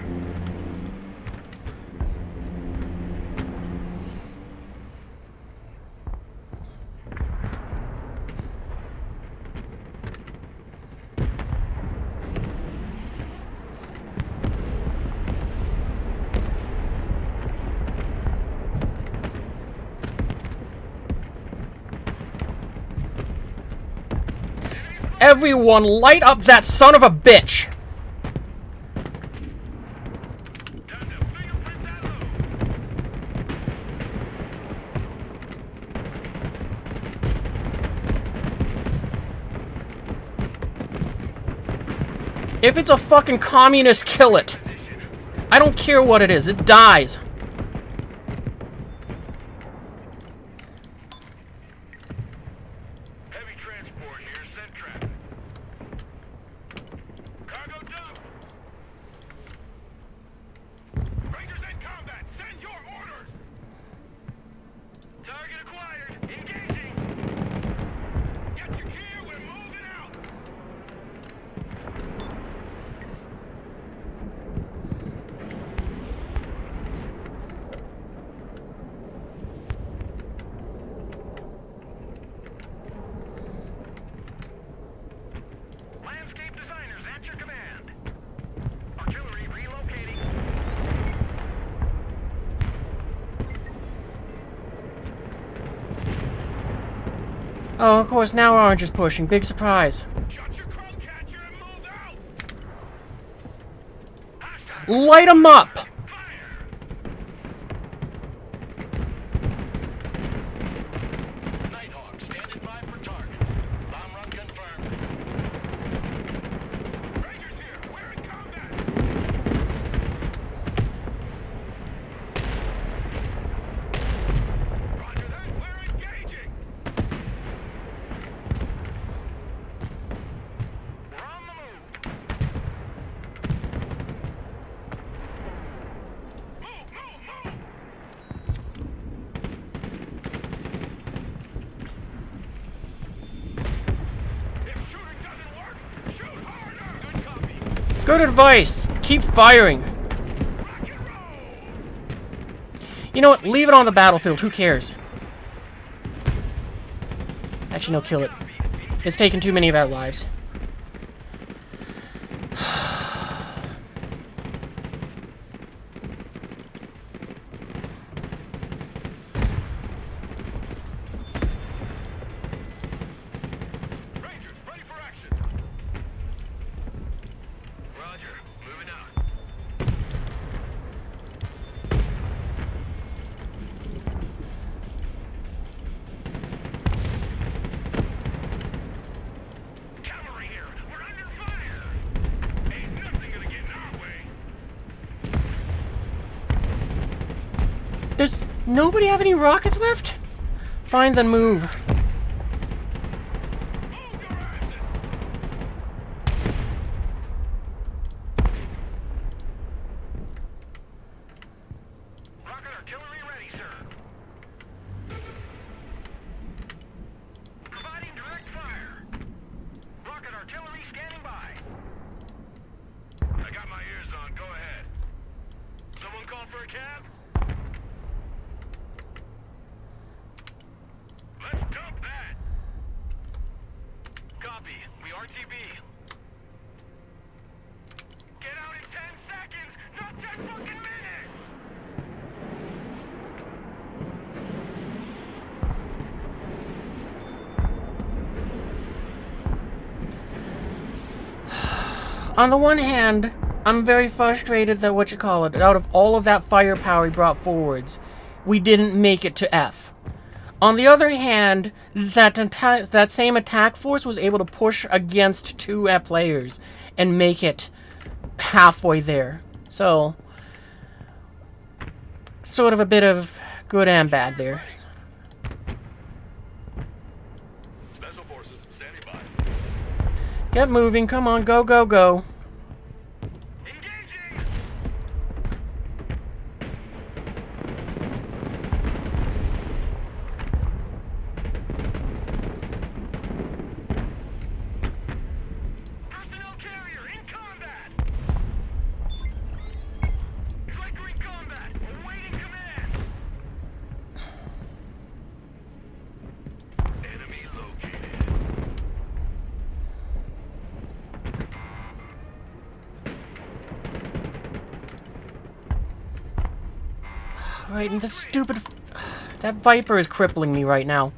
Everyone light up that son of a bitch! Time to fingerprint that load. If it's a fucking communist, kill it! I don't care what it is, it dies! Heavy transport here, send traffic. Cargo dump. Rangers in combat, send your orders. Target acquired, engaging. Get your gear, we're moving out. Landscape designers at your command. Artillery relocating. Oh, of course, now Orange is pushing. Big surprise. Shut your crow catcher and move out. Hostile Light 'em up! fire. Nighthawk standing by for target. Bomb run confirmed. Rangers here. We're in combat. Roger that. We're engaging. We're on the move. Good advice. Keep firing. You know what? Leave it on the battlefield. Who cares? Actually, no, kill it. It's taken too many of our lives. Rangers, ready for action. Roger, moving out. Cavalry here, we're under fire. Ain't nothing gonna get in our way. Does nobody have any rockets left? Fine, then move. Move your asses. Rocket artillery ready, sir. Providing direct fire. Rocket artillery standing by. I got my ears on. Go ahead. Someone call for a cab? Let's dump that. Copy. We RTB. Get out in 10 seconds, not 10 fucking minutes. On the one hand, I'm very frustrated that out of all of that firepower he brought forwards, we didn't make it to F. On the other hand, that same attack force was able to push against 2 players and make it halfway there. So, sort of a bit of good and bad there. Special forces standing by. Get moving, come on, go, go, go. Engaging. Personnel carrier in combat. Clickering combat. Awaiting command. Enemy located. Right, and the stupid... That Viper is crippling me right now.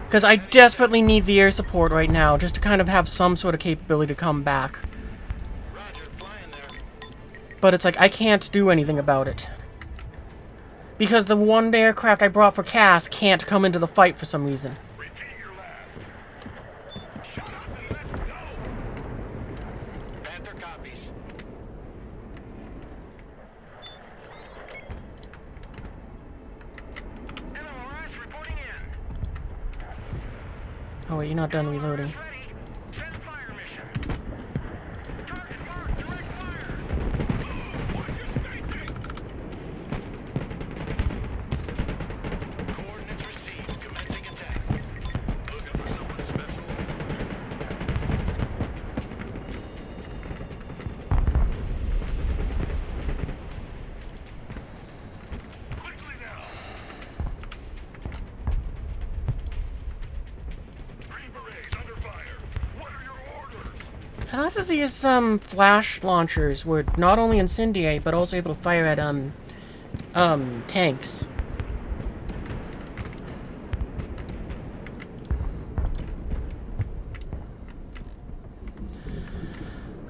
Because I desperately need the air support right now, just to kind of have some sort of capability to come back. Roger, flying there. But it's like, I can't do anything about it. Because the one aircraft I brought for Cass can't come into the fight for some reason. Repeat your last. Shut up and let's go. Panther copies. MLRS reporting in. Oh wait, you're not done reloading. Ready. Send fire mission. Target marked. Direct fire. Watch your spacing. Coordinates received. Commencing attack. Looking for someone special. Quickly now. Green Berets under fire. What are your orders? I thought that these flash launchers were not only incendiary, but also able to fire at tanks.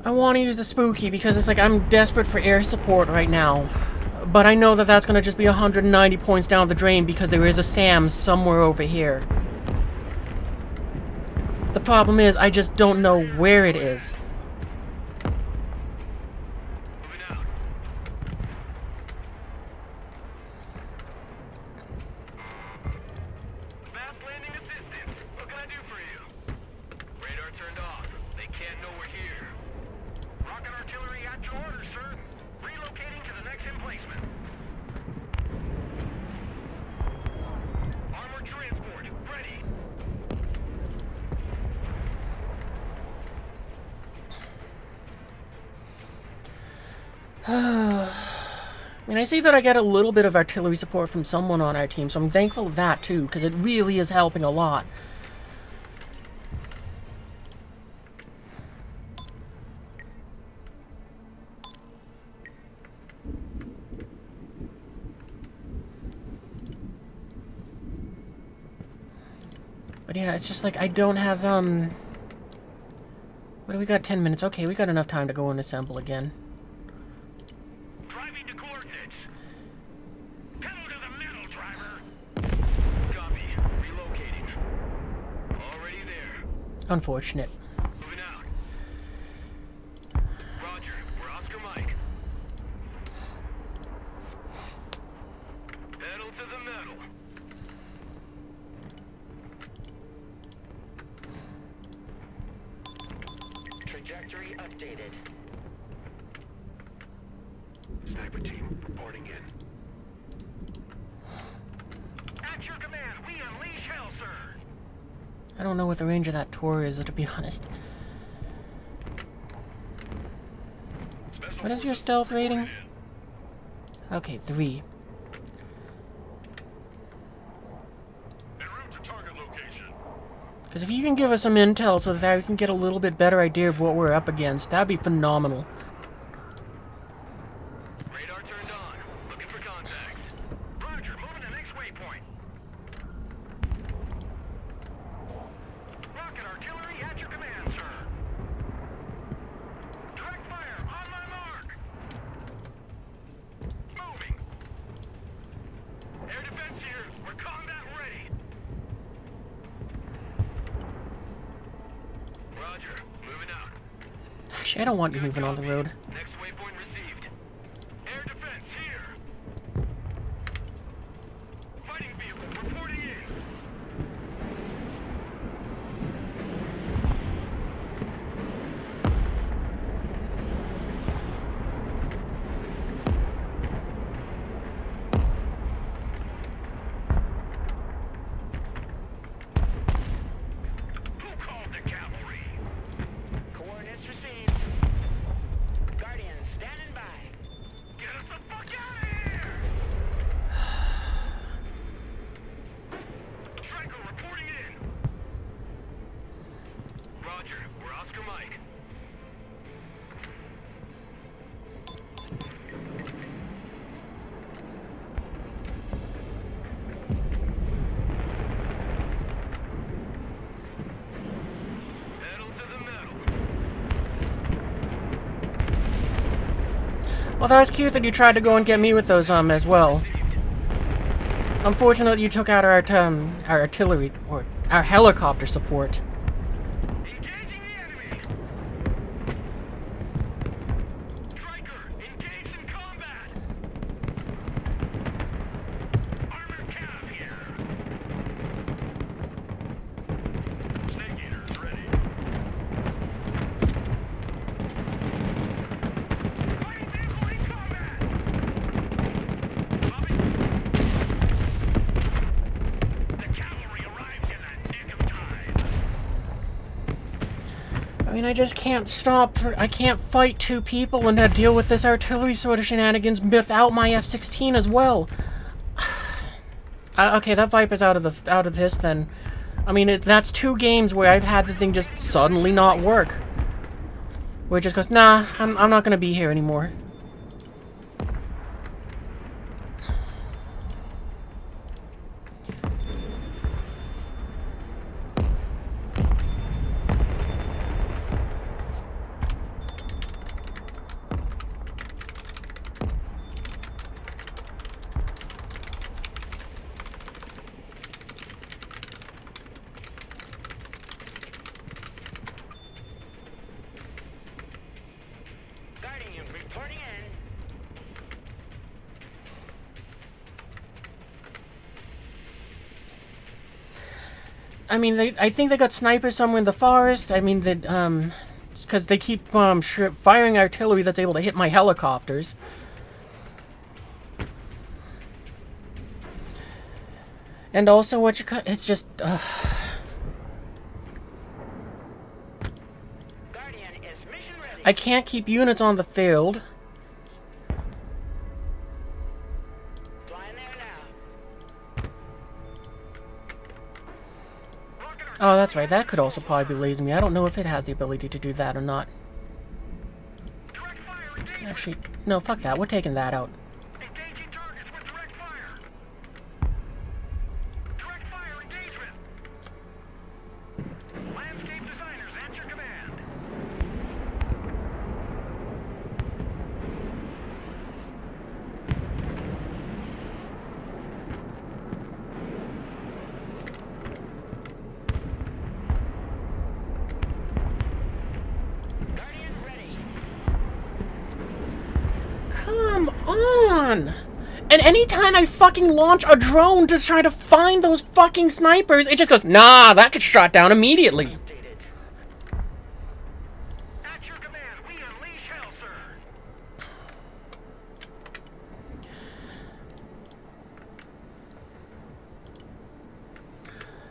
I want to use the spooky because it's like I'm desperate for air support right now. But I know that that's going to just be 190 points down the drain because there is a SAM somewhere over here. The problem is, I just don't know where it is. Moving out. Fast landing assistance. What can I do for you? Radar turned off. They can't know we're here. Rocket artillery at your orders, sir. Relocating to the next emplacement. Armored transport ready. I mean, I see that I get a little bit of artillery support from someone on our team, so I'm thankful of that too, because it really is helping a lot. But yeah, it's just like I don't have, what do we got, 10 minutes? Okay, we got enough time to go and assemble again. Driving to coordinates. Pedal to the metal, driver. Copy. Relocating. Already there. Unfortunate. Moving out. Roger. We're Oscar Mike. Pedal to the metal. Trajectory updated. Sniper team reporting in. At your command, we unleash hell, sir. I don't know what the range of that tour is, to be honest. What is your stealth rating? Okay, 3. En route to target location. Because if you can give us some intel so that we can get a little bit better idea of what we're up against, that'd be phenomenal. Radar turned on. Looking for contacts. Roger, moving to next waypoint. Rocket artillery at your command, sir. Direct fire on my mark. Moving. Air defense here. We're combat ready. Roger, moving out. Actually, I don't want you moving on the road. Next waypoint received. Air defense here. Fighting vehicle reporting in. Who called the cavalry? Coordinates received. Guardian standing by. Get us the fuck out of here! Striker reporting in. Roger, we're Oscar Mike. Pedal to the metal. Well, that was cute that you tried to go and get me with those, as well. Unfortunately, you took out our artillery, or our helicopter support. Engaging the enemy! Striker, engaged in combat! Armored cav here! Snake Eaters ready. Fighting vehicle in combat! Copy. The cavalry arrives in the nick of time. I mean, I just can't stop. I can't fight 2 people and deal with this artillery sort of shenanigans without my F-16 as well. Okay, that Viper's out of this then. I mean, that's 2 games where I've had the thing just suddenly not work. Where it just goes, nah, I'm not gonna be here anymore. Guardian reporting in. I mean, I think they got snipers somewhere in the forest. I mean, because they keep firing artillery that's able to hit my helicopters. And also, it's just. Guardian is mission ready. I can't keep units on the field. Oh, that's right. That could also probably be lasing me. I don't know if it has the ability to do that or not. Direct fire engagement. Actually, no, fuck that. We're taking that out. Engaging targets with direct fire. Direct fire engagement. Landscape designers at your command. Guardian ready. Come on! And anytime I fucking launch a drone to try to find those fucking snipers, it just goes, nah, that gets shot down immediately. Updated. At your command, we unleash hell, sir.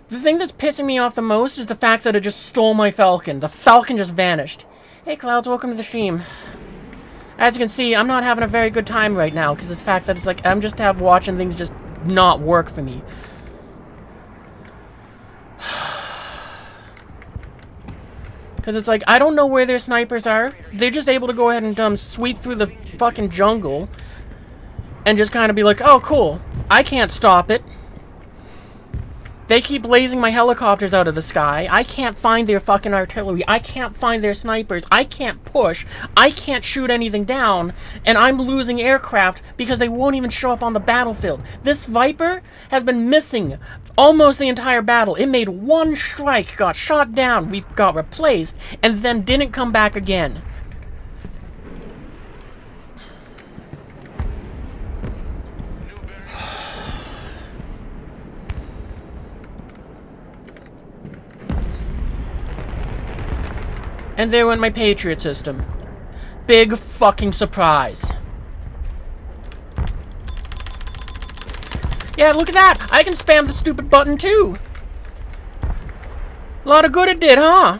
The thing that's pissing me off the most is the fact that it just stole my Falcon. The Falcon just vanished. Hey, Clouds, welcome to the stream. As you can see, I'm not having a very good time right now, because of the fact that it's like, I'm just watching things just not work for me. Because it's like, I don't know where their snipers are. They're just able to go ahead and sweep through the fucking jungle. And just kind of be like, oh, cool. I can't stop it. They keep blazing my helicopters out of the sky. I can't find their fucking artillery. I can't find their snipers. I can't push. I can't shoot anything down. And I'm losing aircraft because they won't even show up on the battlefield. This Viper has been missing almost the entire battle. It made one strike, got shot down, got replaced, and then didn't come back again. And there went my Patriot system. Big fucking surprise. Yeah, look at that! I can spam the stupid button too! A lot of good it did, huh?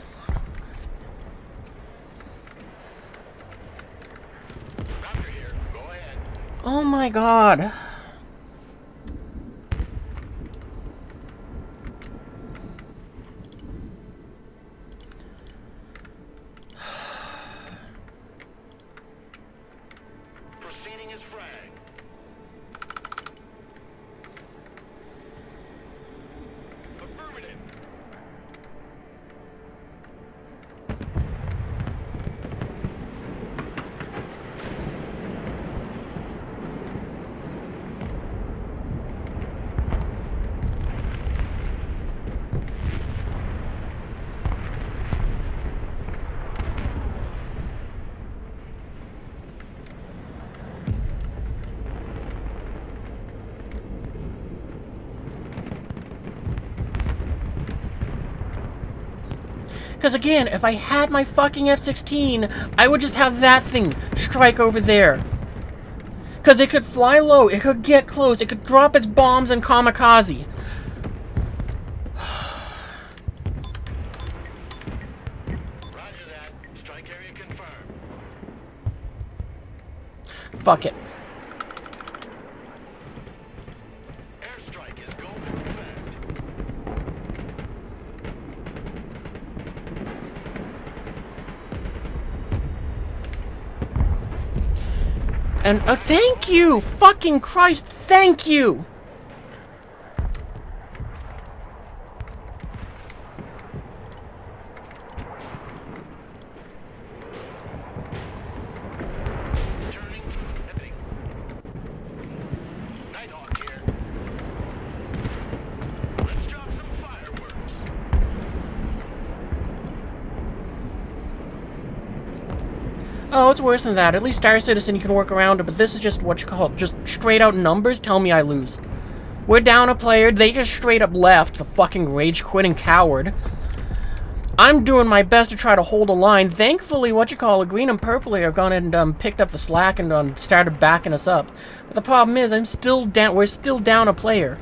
Raptor here. Go ahead. Oh my god. Proceeding as frag. Affirmative. Because again, if I had my fucking F-16, I would just have that thing strike over there. Because it could fly low, it could get close, it could drop its bombs and kamikaze. Roger that. Strike area confirmed. Fuck it. Airstrike is going into effect. And thank you! Fucking Christ, thank you! Turning to heading. Nighthawk here. Let's drop some fireworks. Oh, it's worse than that. At least Star Citizen you can work around it, but this is just what you call just straight out numbers tell me I lose. We're down a player, they just straight up left, the fucking rage-quitting coward. I'm doing my best to try to hold a line. Thankfully, green and purple here have gone and picked up the slack and started backing us up. But the problem is, we're still down a player.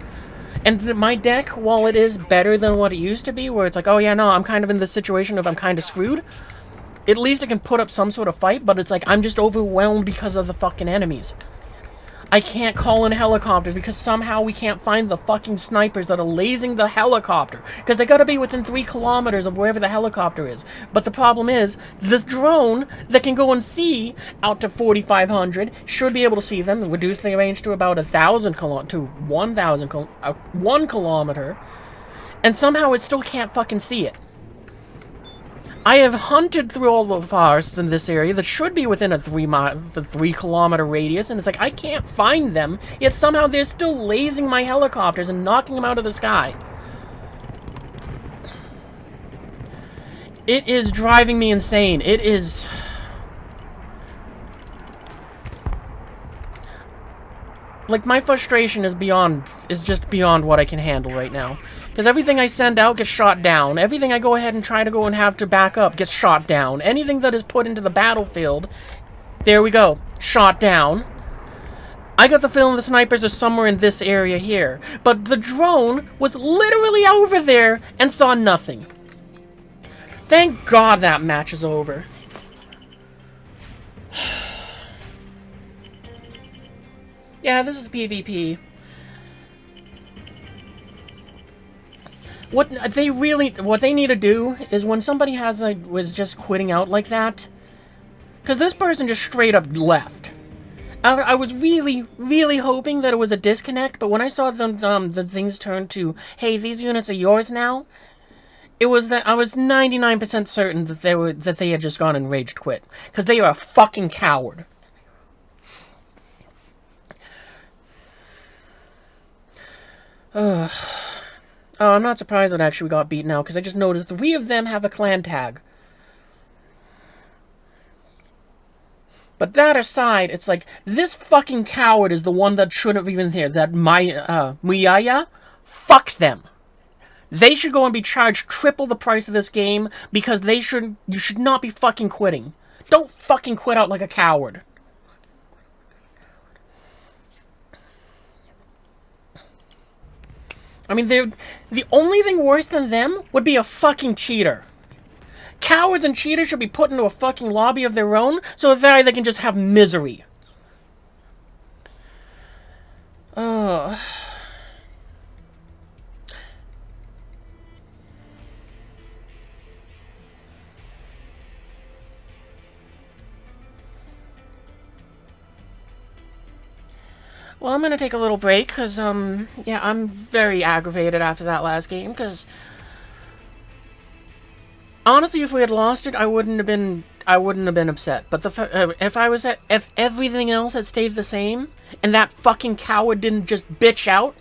And my deck, while it is better than what it used to be, where it's like, oh yeah, no, I'm kind of in this situation of I'm kind of screwed, at least it can put up some sort of fight, but it's like, I'm just overwhelmed because of the fucking enemies. I can't call in helicopters because somehow we can't find the fucking snipers that are lasing the helicopter. Because they gotta be within 3 kilometers of wherever the helicopter is. But the problem is, this drone that can go and see out to 4,500 should be able to see them and reduce the range to about 1,000 to 1 kilometer. And somehow it still can't fucking see it. I have hunted through all the forests in this area that should be within a 3 kilometer radius, and it's like I can't find them, yet somehow they're still lasing my helicopters and knocking them out of the sky. It is driving me insane. It is... Like, my frustration is just beyond what I can handle right now. Because everything I send out gets shot down. Everything I go ahead and try to go and have to back up gets shot down. Anything that is put into the battlefield, there we go, shot down. I got the feeling the snipers are somewhere in this area here. But the drone was literally over there and saw nothing. Thank God that match is over. Yeah, this is PvP. What they need to do is when somebody was just quitting out like that, because this person just straight up left. I was really, really hoping that it was a disconnect, but when I saw the things turn to, hey, these units are yours now, it was that I was 99% certain that they had just gone and rage quit, because they are a fucking coward. Oh, I'm not surprised that actually we got beaten out, because I just noticed 3 of them have a clan tag. But that aside, it's like, this fucking coward is the one that shouldn't have even here. That Muyaya, fuck them. They should go and be charged triple the price of this game, because you should not be fucking quitting. Don't fucking quit out like a coward. I mean, the only thing worse than them would be a fucking cheater. Cowards and cheaters should be put into a fucking lobby of their own, so that they can just have misery. Ugh. Well, I'm gonna take a little break, because, yeah, I'm very aggravated after that last game, because... Honestly, if we had lost it, I wouldn't have been upset. But if everything else had stayed the same, and that fucking coward didn't just bitch out,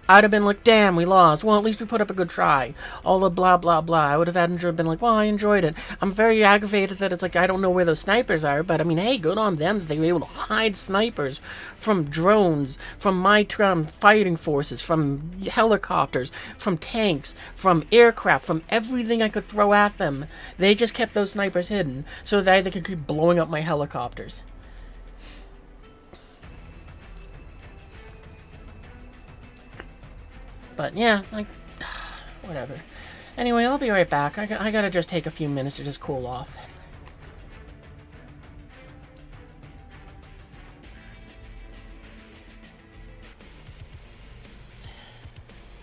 I'd have been like, damn, we lost. Well, at least we put up a good try. All the blah, blah, blah. I would have been like, well, I enjoyed it. I'm very aggravated that it's like, I don't know where those snipers are, but I mean, hey, good on them that they were able to hide snipers from drones, from my fighting forces, from helicopters, from tanks, from aircraft, from everything I could throw at them. They just kept those snipers hidden so that they could keep blowing up my helicopters. But yeah, like, whatever. Anyway, I'll be right back. I gotta just take a few minutes to just cool off.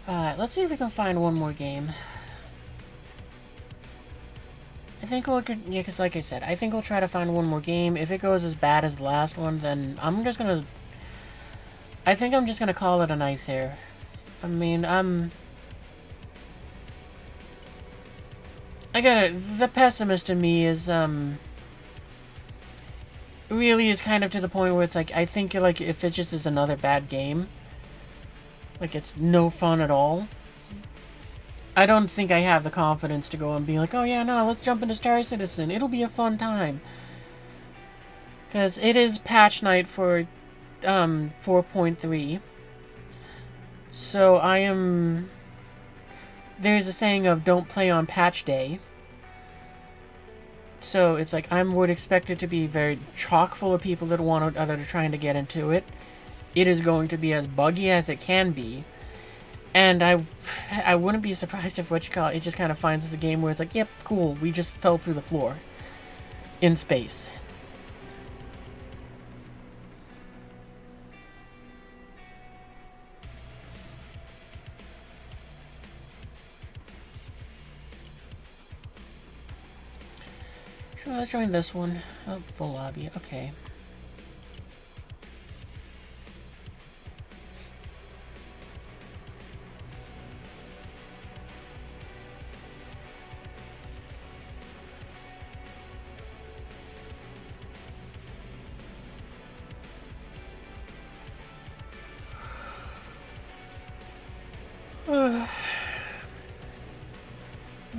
Alright, let's see if we can find one more game. I think we'll, yeah, because like I said, I think we'll try to find one more game. If it goes as bad as the last one, then I'm just gonna... I think I'm just gonna call it a night here. I mean, the pessimist in me is, really is kind of to the point where it's like, I think, like, if it just is another bad game, like, it's no fun at all, I don't think I have the confidence to go and be like, oh yeah, no, let's jump into Star Citizen, it'll be a fun time. Because it is patch night for, 4.3. So there's a saying of don't play on patch day. So it's like I would expect it to be very chock full of people that are trying to get into it. It is going to be as buggy as it can be. And I wouldn't be surprised if it just kind of finds as a game where it's like, yep, cool, we just fell through the floor in space. let's join this one. Oh, full lobby. Okay. I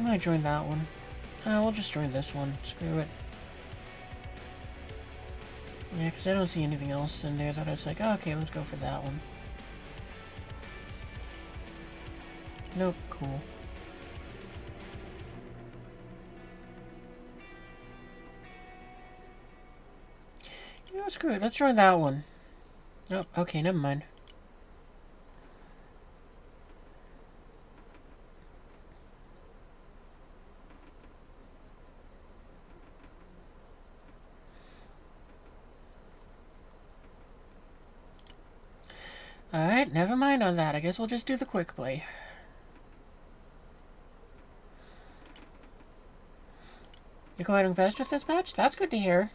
might join that one. We'll just join this one. Screw it. Yeah, because I don't see anything else in there that I was like, oh, okay, let's go for that one. Nope, cool. You know, screw it. Let's join that one. Oh, okay, never mind. Alright, never mind on that. I guess we'll just do the quick play. You're going fast with this match? That's good to hear.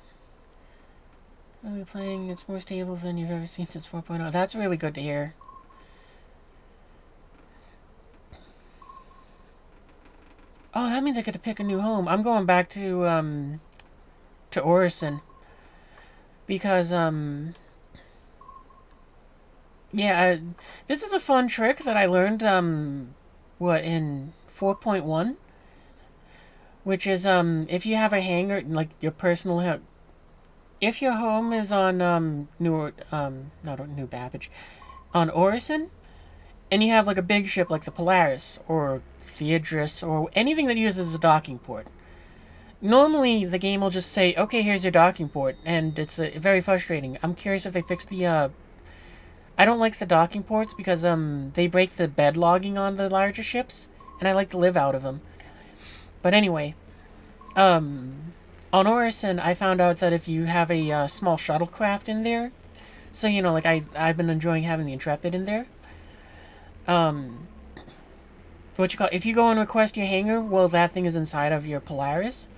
I'll be playing, it's more stable than you've ever seen since 4.0. That's really good to hear. Oh, that means I get to pick a new home. I'm going back to Orison. Because, yeah, this is a fun trick that I learned, what, in 4.1? Which is, if you have a hangar, like, your personal, if your home is on, not New Babbage, on Orison, and you have, like, a big ship like the Polaris, or the Idris, or anything that uses a docking port, normally the game will just say, okay, here's your docking port, and it's very frustrating. I'm curious if they fixed the, I don't like the docking ports because, they break the bed logging on the larger ships, and I like to live out of them. But anyway, on Orison, I found out that if you have a small shuttlecraft in there, so, you know, like, I've been enjoying having the Intrepid in there, if you go and request your hangar, well, that thing is inside of your Polaris,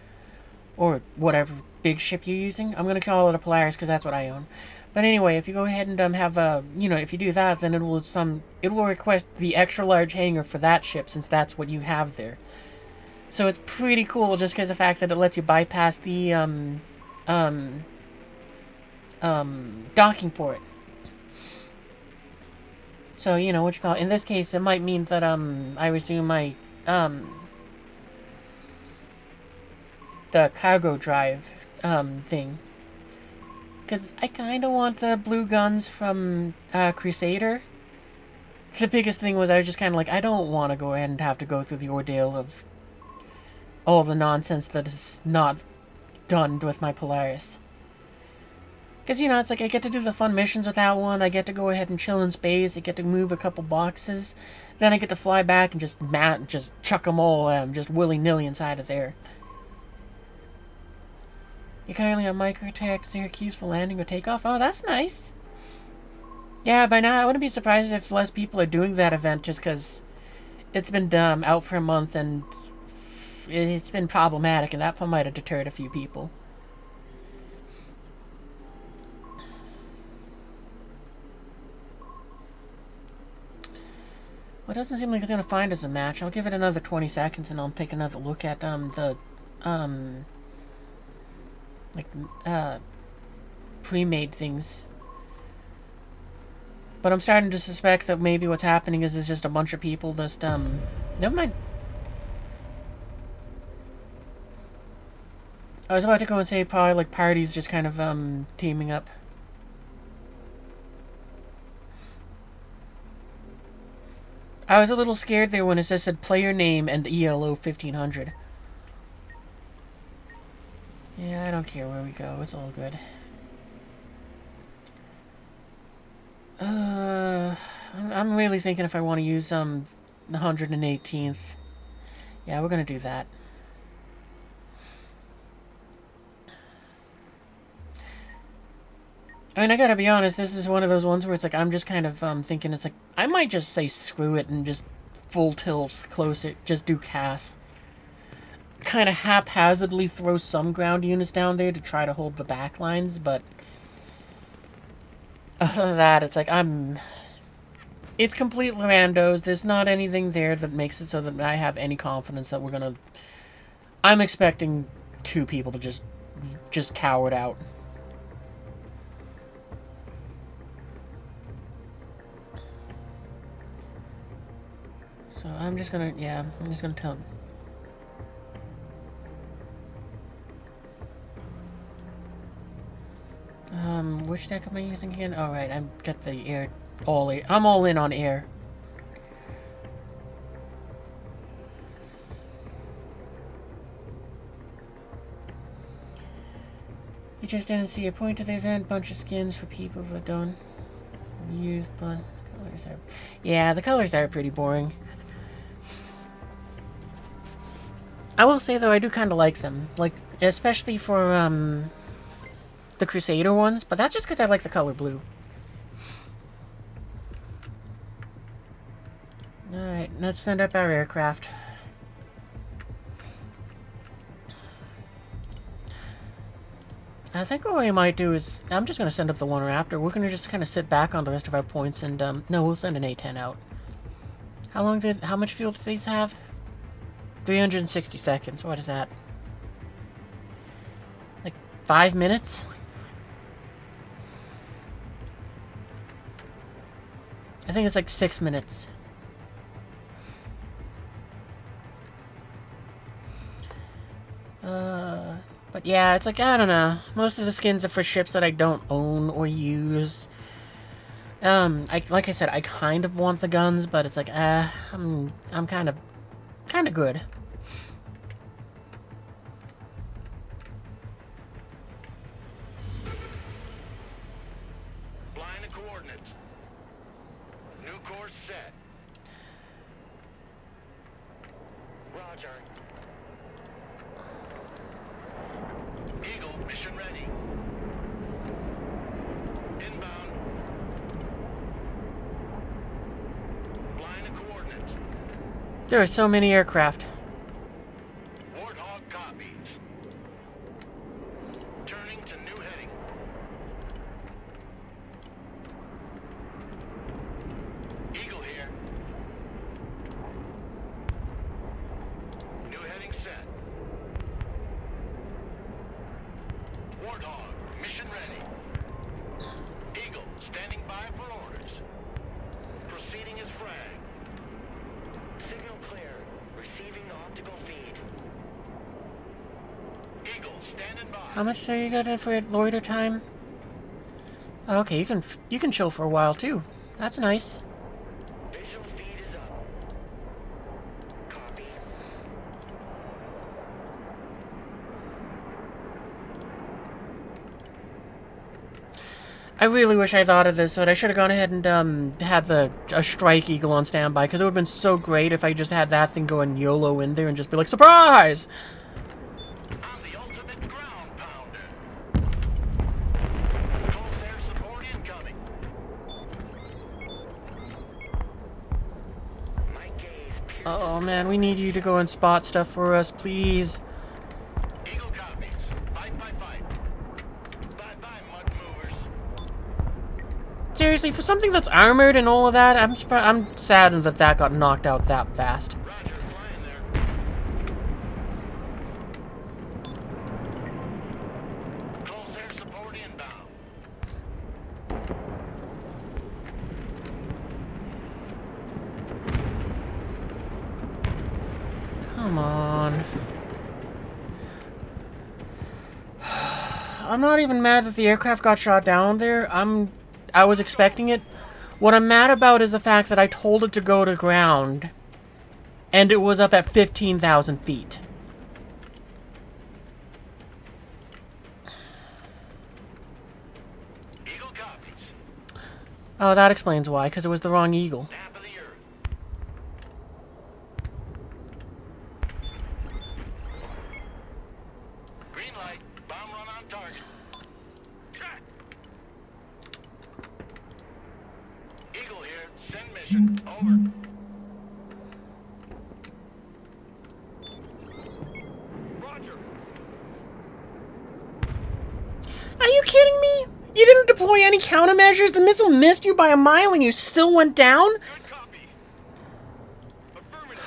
or whatever big ship you're using. I'm going to call it a Polaris because that's what I own. But anyway, if you go ahead and have a, you know, if you do that, then it will request the extra large hangar for that ship since that's what you have there. So it's pretty cool just because of the fact that it lets you bypass the docking port. So, you know, what you call it. In this case, it might mean that I resume my the cargo drive thing. Because I kind of want the blue guns from Crusader. The biggest thing was I was just kind of like, I don't want to go ahead and have to go through the ordeal of all the nonsense that is not done with my Polaris. Because, you know, it's like I get to do the fun missions with that one, I get to go ahead and chill in space, I get to move a couple boxes, then I get to fly back and just chuck them all just willy-nilly inside of there. You're currently on microtech Syracuse for landing or takeoff? Oh, that's nice. Yeah, by now I wouldn't be surprised if less people are doing that event just because it's been out for a month and it's been problematic, and that might have deterred a few people. Well, it doesn't seem like it's going to find us a match. I'll give it another 20 seconds and I'll take another look at pre-made things. But I'm starting to suspect that maybe what's happening is just a bunch of people just, never mind. I was about to go and say probably like parties just kind of, teaming up. I was a little scared there when it just said player name and ELO 1500. Yeah, I don't care where we go. It's all good. I'm really thinking if I want to use, the 118th. Yeah, we're gonna do that. I mean, I gotta be honest, this is one of those ones where it's like, I'm just kind of, thinking it's like, I might just say screw it and just full tilt, close it, just do CAS. kind of haphazardly throw some ground units down there to try to hold the back lines, but other than that, it's like it's completely randos. There's not anything there that makes it so that I have any confidence that we're gonna. I'm expecting 2 people to just cower it out. So I'm just gonna tell. Which deck am I using again? All right, I'm got the air, all air. I'm all in on air. You just didn't see a point to the event. Bunch of skins for people that don't use colors. Yeah, the colors are pretty boring. I will say though, I do kind of like them, like especially for the Crusader ones, but that's just because I like the color blue. Alright, let's send up our aircraft. I think what we might do is, I'm just going to send up the one Raptor. We're going to just kind of sit back on the rest of our points and, no, we'll send an A-10 out. How much fuel do these have? 360 seconds, what is that? Like, 5 minutes? I think it's like 6 minutes. But yeah, it's like, I don't know. Most of the skins are for ships that I don't own or use. Like I said, I kind of want the guns, but it's like, I'm kind of good. Line of coordinates. New course set. Roger. Eagle, mission ready. Inbound. Line of coordinates. There are so many aircraft. Warthog copies. Turning to new heading. Eagle here. New heading set. Warthog, mission ready. Eagle, standing by for orders. Proceeding as frag. Signal clear. Receiving optical feed. Eagle, standing by. How much are you got for loiter time? Okay, you can chill for a while too. That's nice. Visual feed is up. Copy. I really wish I thought of this, but I should have gone ahead and had a strike eagle on standby, because it would have been so great if I just had that thing go and YOLO in there and just be like, surprise! I'm the ultimate ground pounder. Close air support incoming. My gaze pierces. Oh man, we need you to go and spot stuff for us, please. Eagle copies. Fight. Bye, mud movers. Seriously, for something that's armored and all of that, I'm saddened that got knocked out that fast. Roger, flying there. Close air support inbound. Come on. I'm not even mad that the aircraft got shot down there. I was expecting it. What I'm mad about is the fact that I told it to go to ground, and it was up at 15,000 feet. Eagle copies. Oh, that explains why, because it was the wrong eagle. Nap of the earth. Green light. Bomb run on target. Check. Eagle here. Send mission. Over. didn't deploy any countermeasures? The missile missed you by a mile and you still went down? Good copy. Affirmative.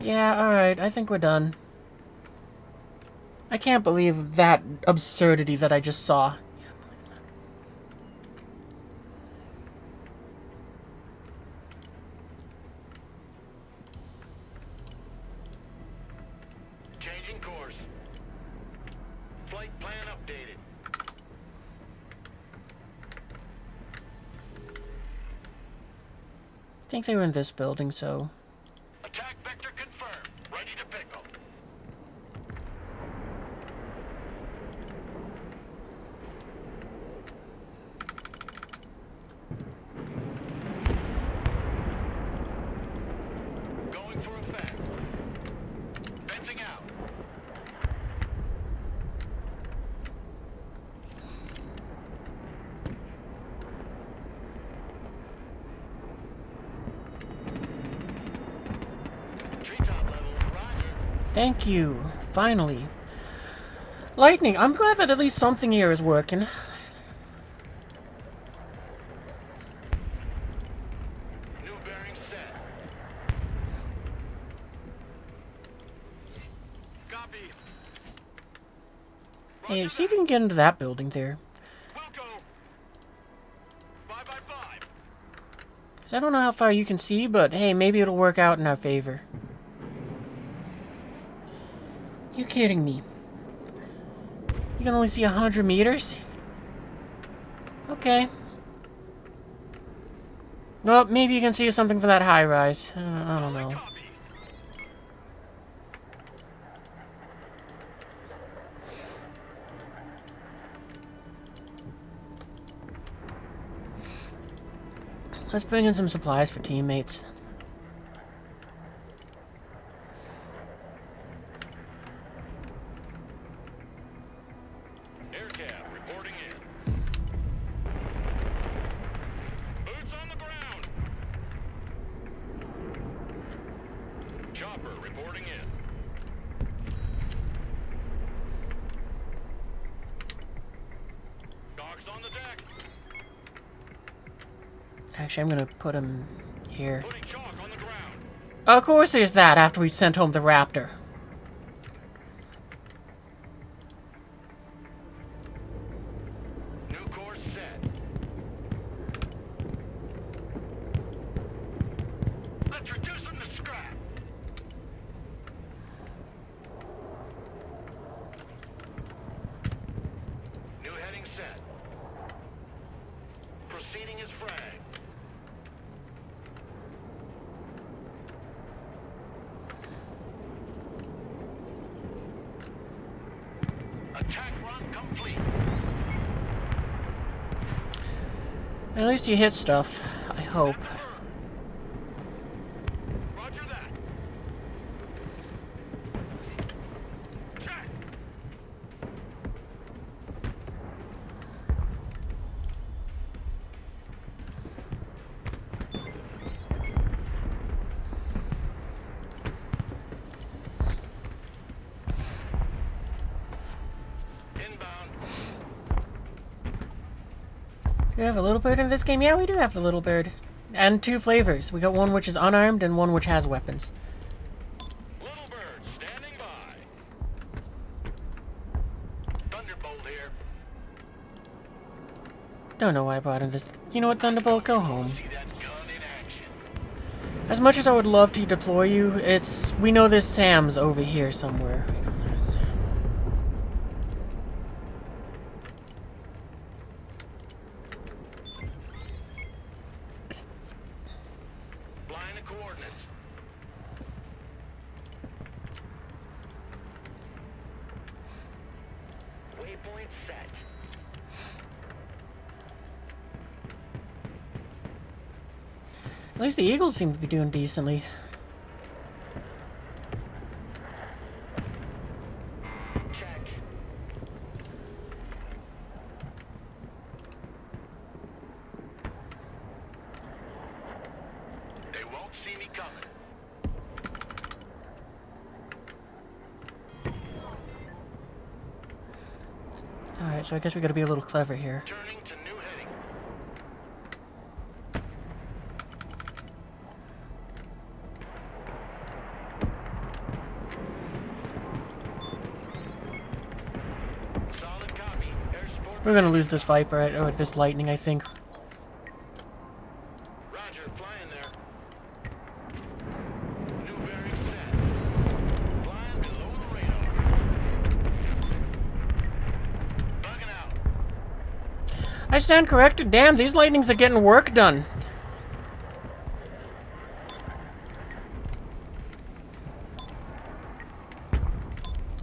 Yeah, alright, I think we're done. I can't believe that absurdity that I just saw. Changing course. Flight plan updated. I think they were in this building, so... Attack vector confirmed. Ready to pick 'em. Going for effect. Fencing out. Treetop level. Roger. Thank you. Finally. Lightning, I'm glad that at least something here is working. New bearing set. Copy. Hey, see if you can get into that building there. We'll go. 5 by 5. 'Cause I don't know how far you can see, but hey, maybe it'll work out in our favor. You kidding me? You can only see 100 meters? Okay. Well, maybe you can see something for that high rise. I don't know. Copy. Let's bring in some supplies for teammates. Air cab reporting in. Boots on the ground. Chopper reporting in. Dogs on the deck. Actually, I'm gonna put him here. Putting chalk on the ground. Of course there's that after we sent home the Raptor. New course set. Let's reduce them to scrap. New heading set. Proceeding as frag. Attack run complete. At least you hit stuff. I hope. Roger that. Check. Inbound. Do we have a little bird in this game? Yeah, we do have the little bird. And 2 flavors. We got one which is unarmed and one which has weapons. Little bird standing by. Thunderbolt here. Don't know why I brought in this. You know what, Thunderbolt? Go home. See that gun in action. As much as I would love to deploy you, we know there's Sam's over here somewhere. Line of coordinates. Waypoint set. At least the Eagles seem to be doing decently. Check. They won't see me coming. Alright, so I guess we gotta be a little clever here. Turning to new heading. Solid copy. Air support. We're gonna lose this Viper, or this Lightning, I think. Roger, flying there. New bearing set. Flying below the radar. Bugging out. I stand corrected. Damn, these Lightnings are getting work done.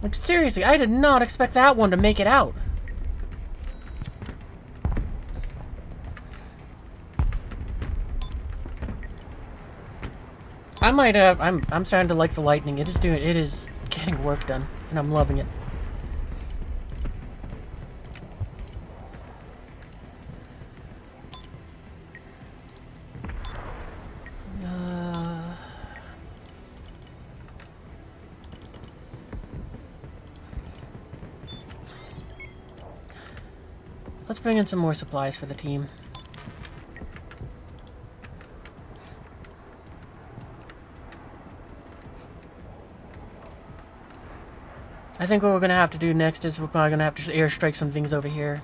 Like, seriously, I did not expect that one to make it out. I might have. I'm starting to like the Lightning. It is getting work done, and I'm loving it. Let's bring in some more supplies for the team. I think what we're going to have to do next is we're probably going to have to airstrike some things over here.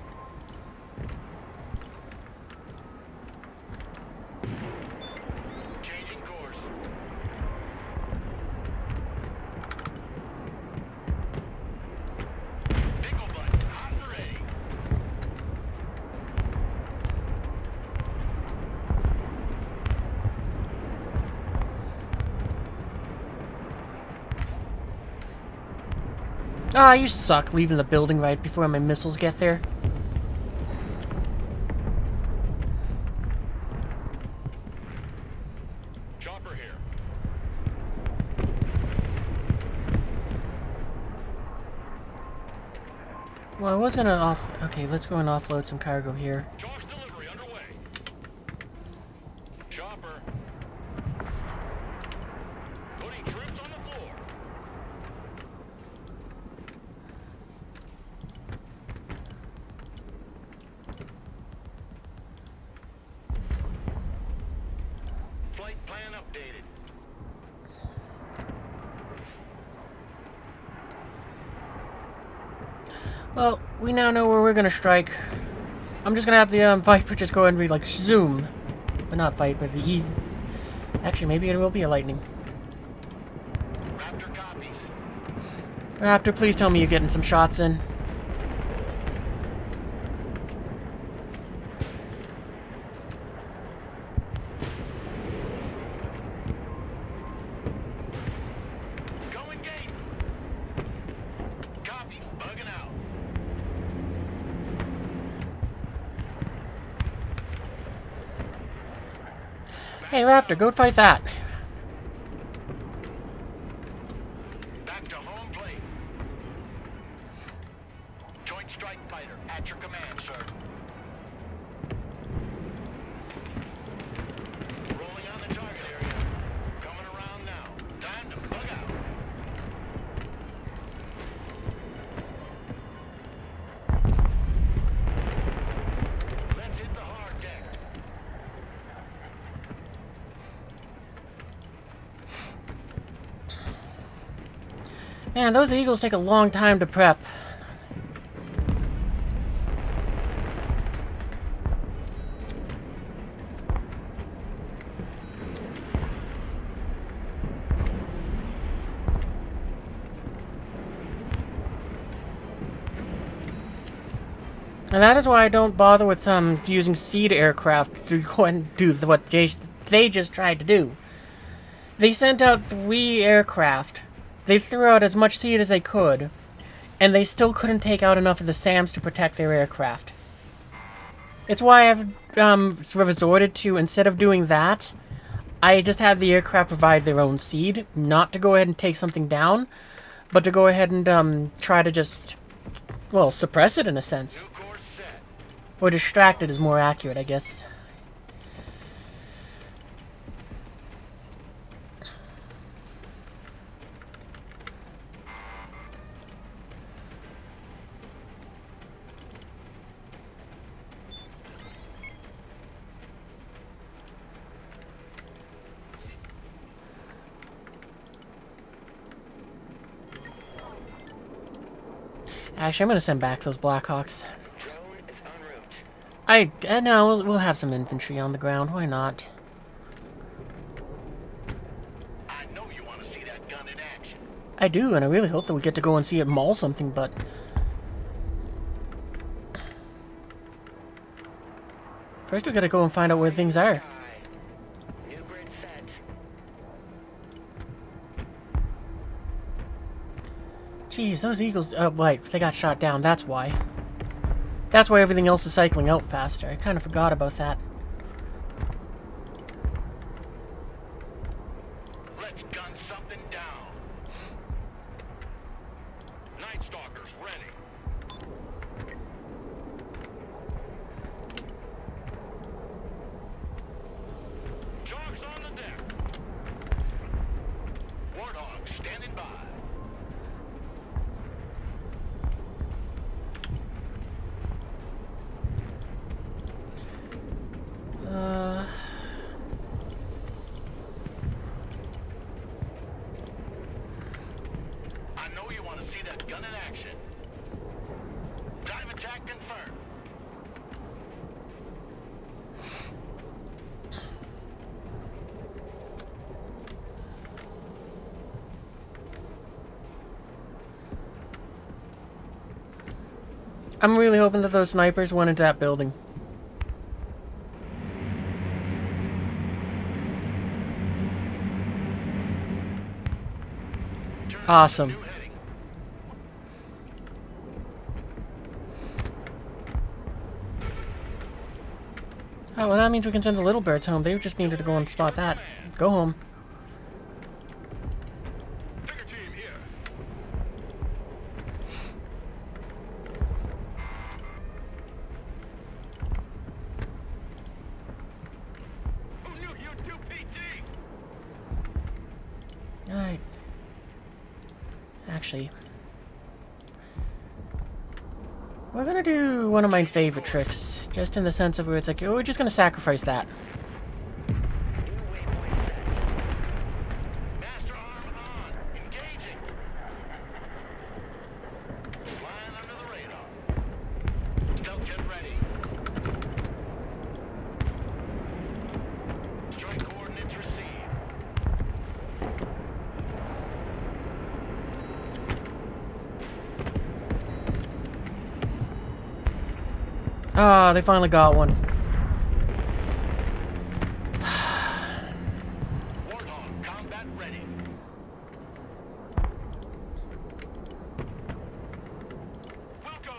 Changing course. Nickel button. Hot and ready. Ah, you suck, leaving the building right before my missiles get there. Chopper here. Well, I was gonna Okay, let's go and offload some cargo here. Charge delivery underway. Chopper. Putting troops on the floor. Flight plan updated. Well, we now know where we're gonna strike. I'm just gonna have the Viper just go ahead and be like zoom, but not Viper, the E. Actually, maybe it will be a Lightning. Raptor copies. Raptor, please tell me you're getting some shots in. Going gates. Copy. Bugging out. Hey, Raptor, go fight that. Back to home plate. Joint strike fighter at your command, sir. Rolling on the target area. Coming around now. Time to bug out. Let's hit the hard deck. Man, those Eagles take a long time to prep. And that is why I don't bother with using seed aircraft to go and do what they just tried to do. They sent out 3 aircraft. They threw out as much seed as they could, and they still couldn't take out enough of the SAMs to protect their aircraft. It's why I've resorted to, instead of doing that, I just have the aircraft provide their own seed, not to go ahead and take something down, but to go ahead and try to just, well, suppress it in a sense. New course set. Or distract it is more accurate, I guess. Actually, I'm gonna send back those Blackhawks. Drone is en route. No, we'll have some infantry on the ground. Why not? I know you want to see that gun in action. I do, and I really hope that we get to go and see it maul something, but... First we gotta go and find out where things are. New grid set. Jeez, those eagles... Oh, right, they got shot down, that's why. That's why everything else is cycling out faster. I kind of forgot about that. Let's gun something down. Night Stalkers ready. Jogs on the deck. Warthog standing by. I know you want to see that gun in action. Dive attack confirmed. I'm really hoping that those snipers went into that building. Awesome. New heading. Oh, well, that means we can send the little birds home. They just needed to go and spot that. Go home. Bigger team here. Who knew you'd do PT? Alright. Actually... We're gonna do one of my favorite tricks. Just in the sense of where it's like, oh, we're just gonna sacrifice that. New waypoint set. Master arm on. Engaging. Flying under the radar. Stealth kit ready. Strike coordinates received. Ah, they finally got one. Warthog combat ready. We'll go.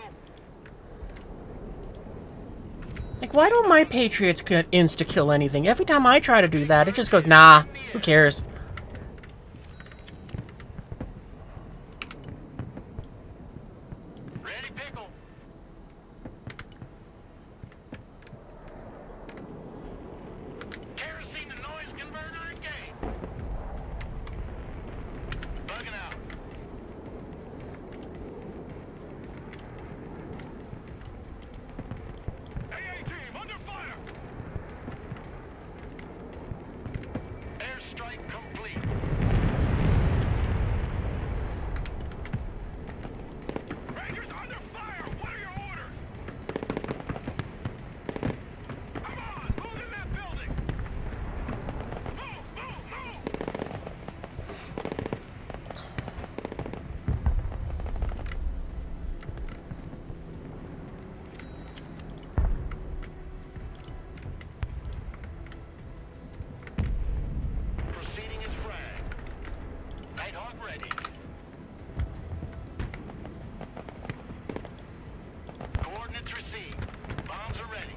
Like, why don't my Patriots insta-kill anything? Every time I try to do that, it just goes, nah, who cares? Ready, pickle. Kerosene to noise converter engaged. Bugging out. AA team under fire. Airstrike complete. Rangers under fire. What are your orders? Come on, move in that building. Move, move, move. Proceeding is frag. Nighthawk ready. Coordinates received. Bombs are ready.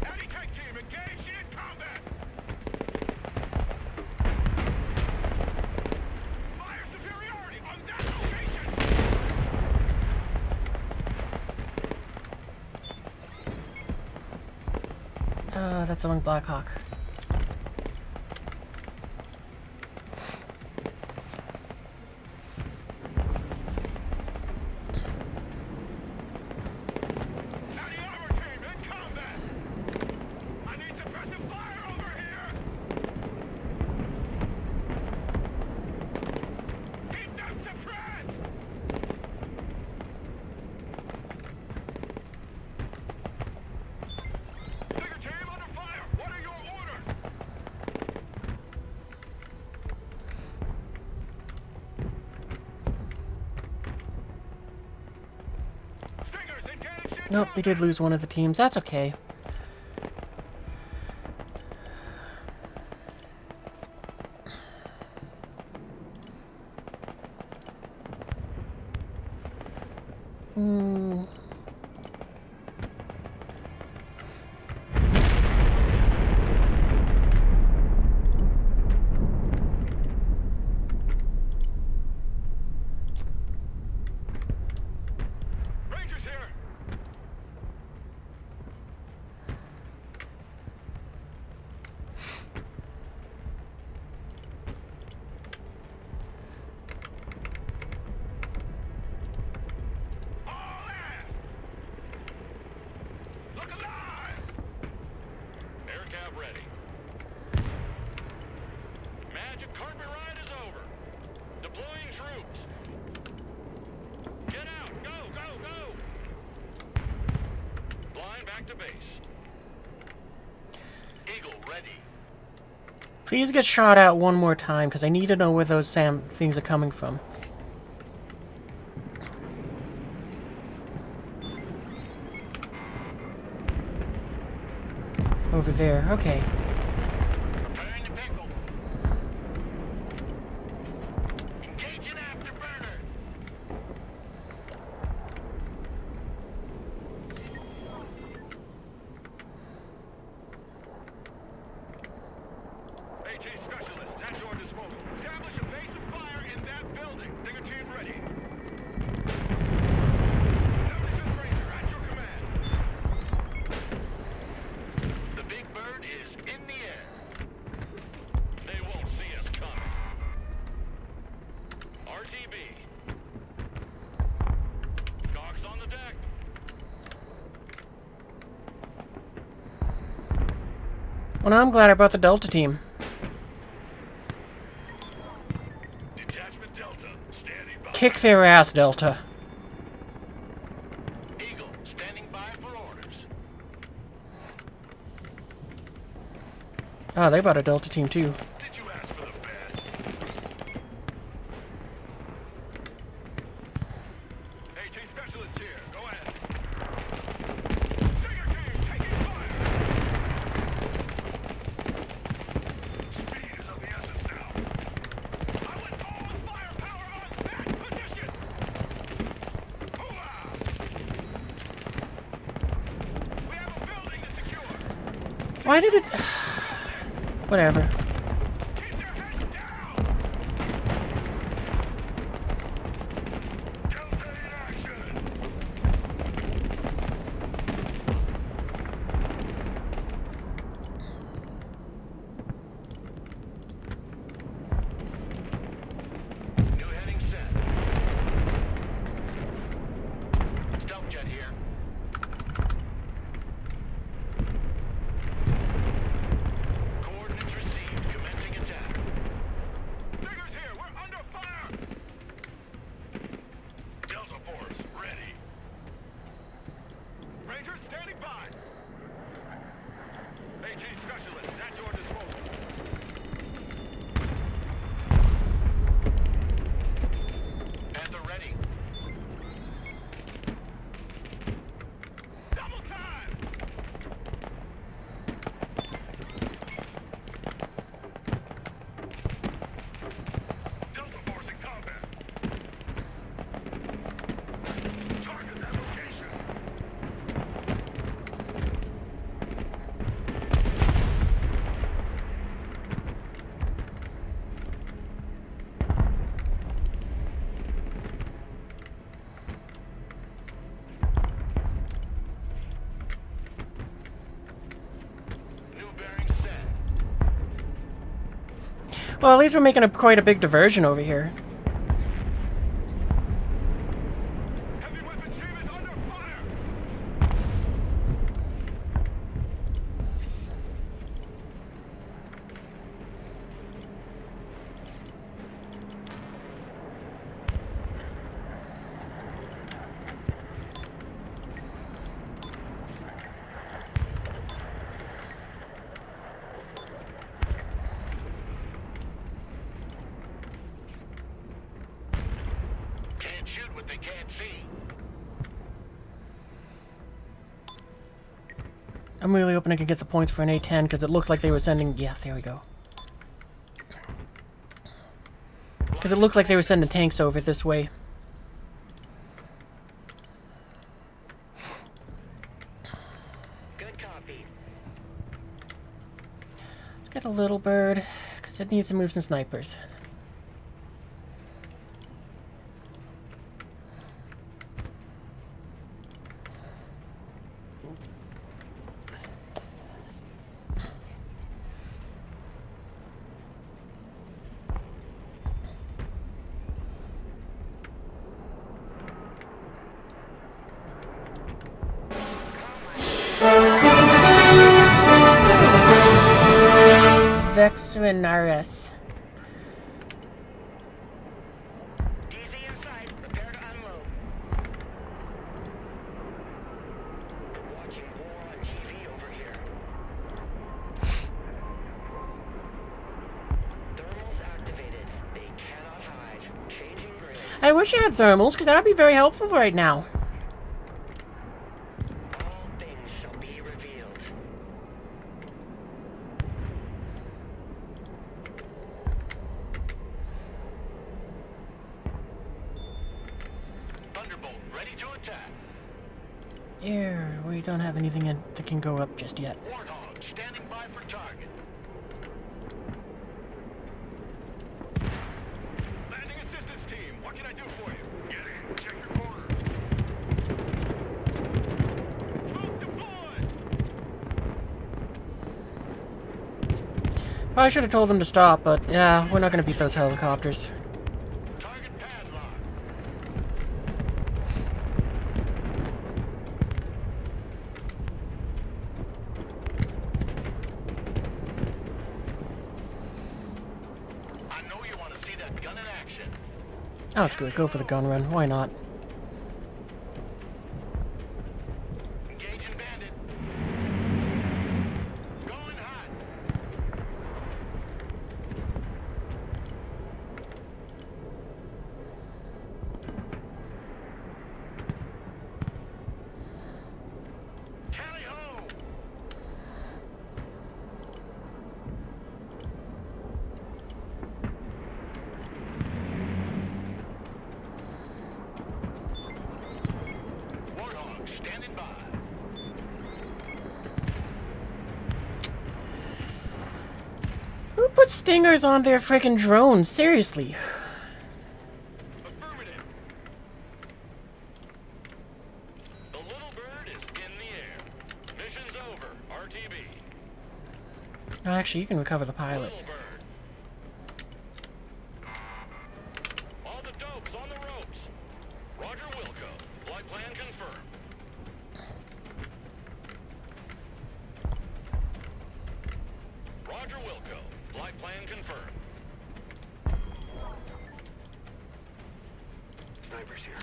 Anti-tank team engaged in combat. Fire superiority on that location. That's among Blackhawk. Nope, they did lose one of the teams. That's okay. Rangers here. All ass. Look alive. Air cab ready. Magic carpet ride is over. Deploying troops. Get out! Go! Go! Go! Flying back to base. Eagle ready. Please get shot at one more time, because I need to know where those things are coming from. Over there, okay. Preparing to pickle. Engaging afterburner. AT specialist at your disposal. Establish a base of fire in that building. Digger team ready. 75th Ranger at your command. The big bird is in the air. They won't see us coming. RTB. Cogs on the deck. Well, now I'm glad I brought the Delta team. Detachment Delta standing by. Kick their ass, Delta. Eagle standing by for orders. Oh, they brought a Delta team too. Did you ask for the best? AT specialist here. Go ahead. Stinger team taking fire. Speed is of the essence now. I want all firepower on that position. Hoo-ah! We have a building to secure. Why did it... Whatever. Keep your heads down. Delta in action. New heading set. Stealth jet here. Coordinates received. Commencing attack. Diggers here. We're under fire. Delta Force ready. Rangers standing by. AG specialist at your disposal. Panther ready. Double time. Delta Force in combat. Target that location. New bearing set. Well, at least we're making quite a big diversion over here. Heavy weapon stream is under fire. Can't shoot what they can't see. I'm really hoping I can get the points for an A10 because it looked like they were sending... Yeah, there we go. Because it looked like they were sending tanks over this way. Good copy. Let's get a little bird because it needs to move some snipers. Veteran RS. DZ inside. Prepare to unload. We're watching war on TV over here. Thermals activated. They cannot hide. Changing grid. I wish I had thermals because that would be very helpful right now. All things shall be revealed. Thunderbolt, ready to attack. Here, we don't have anything that can go up just yet. Warthog, standing by for target. Landing assistance team, what can I do for you? Get in, check your corners. Smoke deployed! Probably should have told them to stop, but yeah, we're not going to beat those helicopters. Target padlock. I know you want to see that gun in action. Oh, screw it. Go for the gun run. Why not? Engaging bandit. Going hot. Tally ho! Warthog, standing by. Who put stingers on their freaking drones? Seriously. Affirmative. The little bird is in the air. Mission's over. RTB. Oh, actually, you can recover the pilot. Little bird. All the dopes on the ropes. Roger Wilco. Flight plan confirmed. Roger Wilco. Flight plan confirmed. Snipers here.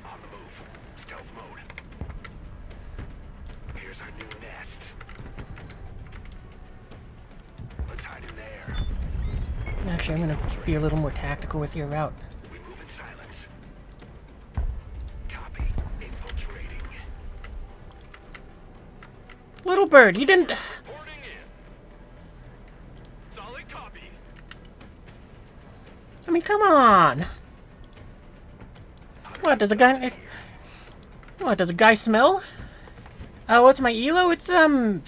On the move. Stealth mode. Here's our new nest. Let's hide in there. Actually, I'm going to be a little more tactical with your route. We move in silence. Copy. Infiltrating. Little bird, you didn't... Reporting in. Solid copy. I mean, come on. What, does a guy... What, does a guy smell? What's my elo? It's,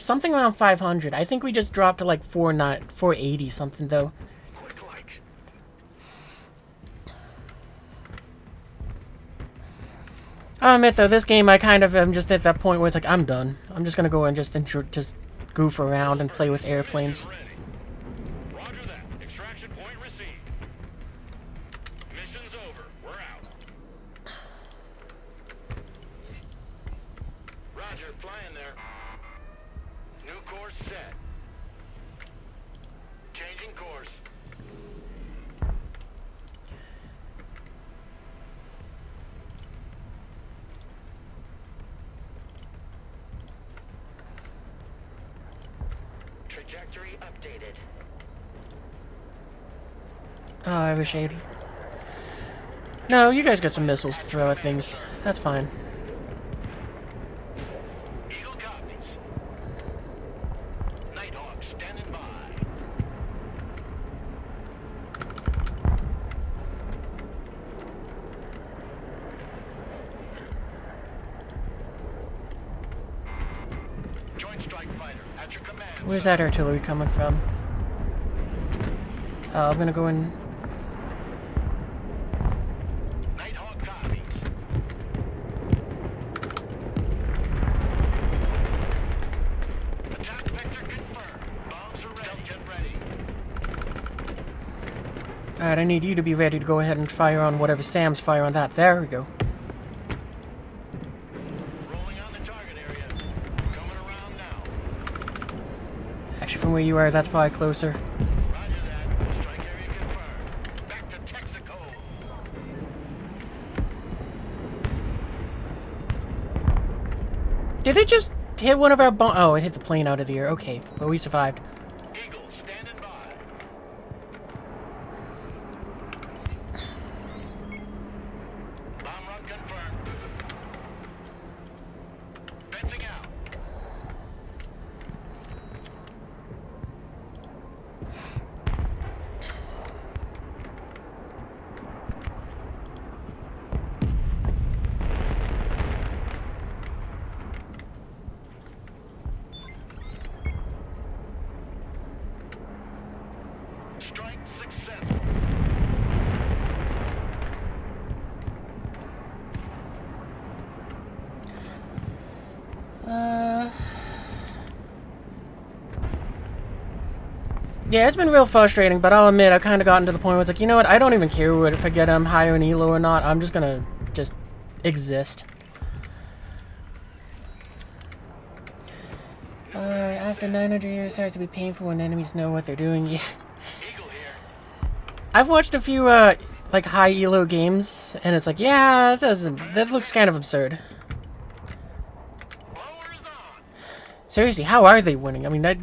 something around 500. I think we just dropped to, like, 480 something, though. Quick like. I'll admit, though, this game, I kind of am just at that point where it's like, I'm done. I'm just gonna go and just goof around and play with airplanes. Ready. Roger that. Extraction point received. Mission's over. We're out. Roger, flying there. New course set. Changing course. Trajectory updated. Oh, I wish I'd... No, you guys got some missiles to throw at things. That's fine. Where's that artillery coming from? I'm gonna go in. Nighthawk copies. Attack vector confirmed. Bombs are ready. Get ready. Alright, I need you to be ready to go ahead and fire on whatever Sam's fire on that. There we go. Rolling on the target area. Coming around now. Actually, from where you are, that's probably closer. Roger that. Strike area confirmed. Back to Texaco. Did it just hit one of our bomb? Oh, it hit the plane out of the air. Okay, well, we survived. Eagle standing by. Bomb run confirmed. Fencing out. Strike successful. Yeah, it's been real frustrating, but I'll admit, I've kind of gotten to the point where it's like, you know what, I don't even care if I get higher in elo or not. I'm just gonna just exist. After 900 years, it starts to be painful when enemies know what they're doing. Yeah. Eagle here. I've watched a few, like, high elo games, and it's like, yeah, that looks kind of absurd. Blowers on. Seriously, how are they winning? I mean, like,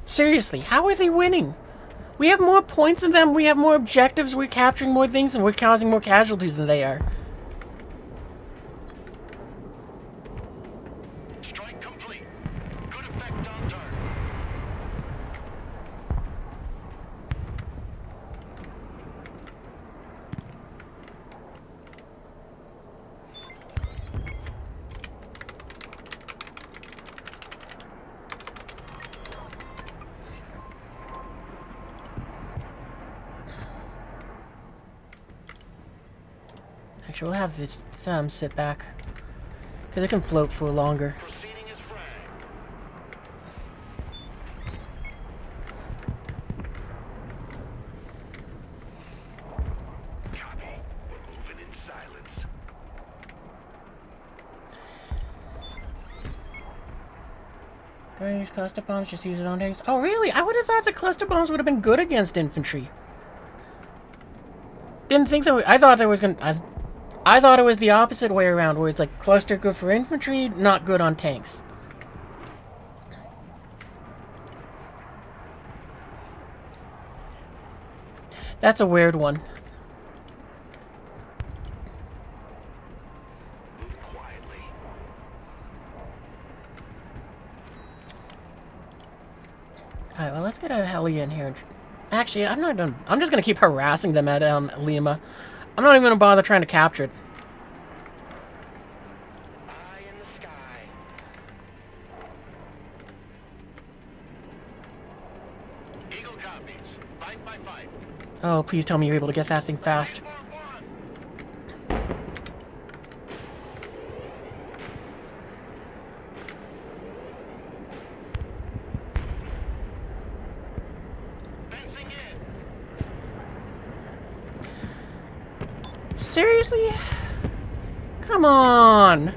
seriously, how are they winning? We have more points than them, we have more objectives, we're capturing more things, and we're causing more casualties than they are. Strike complete. Good effect on target. Actually, we'll have this sit back, because it can float for longer. Proceeding as frag. Copy. We're moving in silence. Don't use cluster bombs, just use it on tanks. Oh, really? I would have thought the cluster bombs would have been good against infantry. Didn't think so. I thought there was gonna. I thought it was the opposite way around, where it's like cluster good for infantry, not good on tanks. That's a weird one. Moving quietly. Alright, well, let's get a heli in here. Actually, I'm not done. I'm just gonna keep harassing them at Lima. I'm not even gonna bother trying to capture it. Eye in the sky. Eagle copies. 5x5. Oh, please tell me you're able to get that thing fast. Fencing in. Seriously? Come on!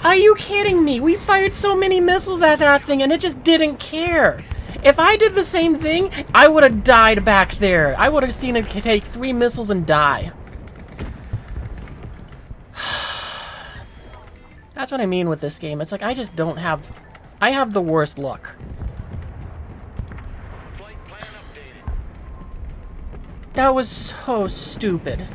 Are you kidding me? We fired so many missiles at that thing and it just didn't care. If I did the same thing, I would have died back there. I would have seen it take 3 missiles and die. That's what I mean with this game. It's like I just don't have... I have the worst luck. Flight plan updated. That was so stupid.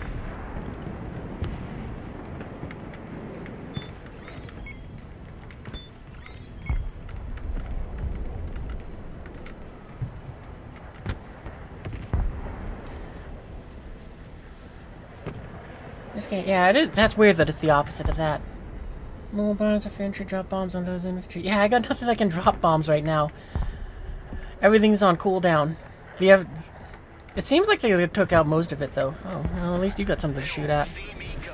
This game, yeah, it is, that's weird that it's the opposite of that. Mobile bombs, infantry, drop bombs on those infantry. Yeah, I got nothing that can drop bombs right now. Everything's on cooldown. It seems like they took out most of it, though. Oh, well, at least you got something to shoot at. See me go.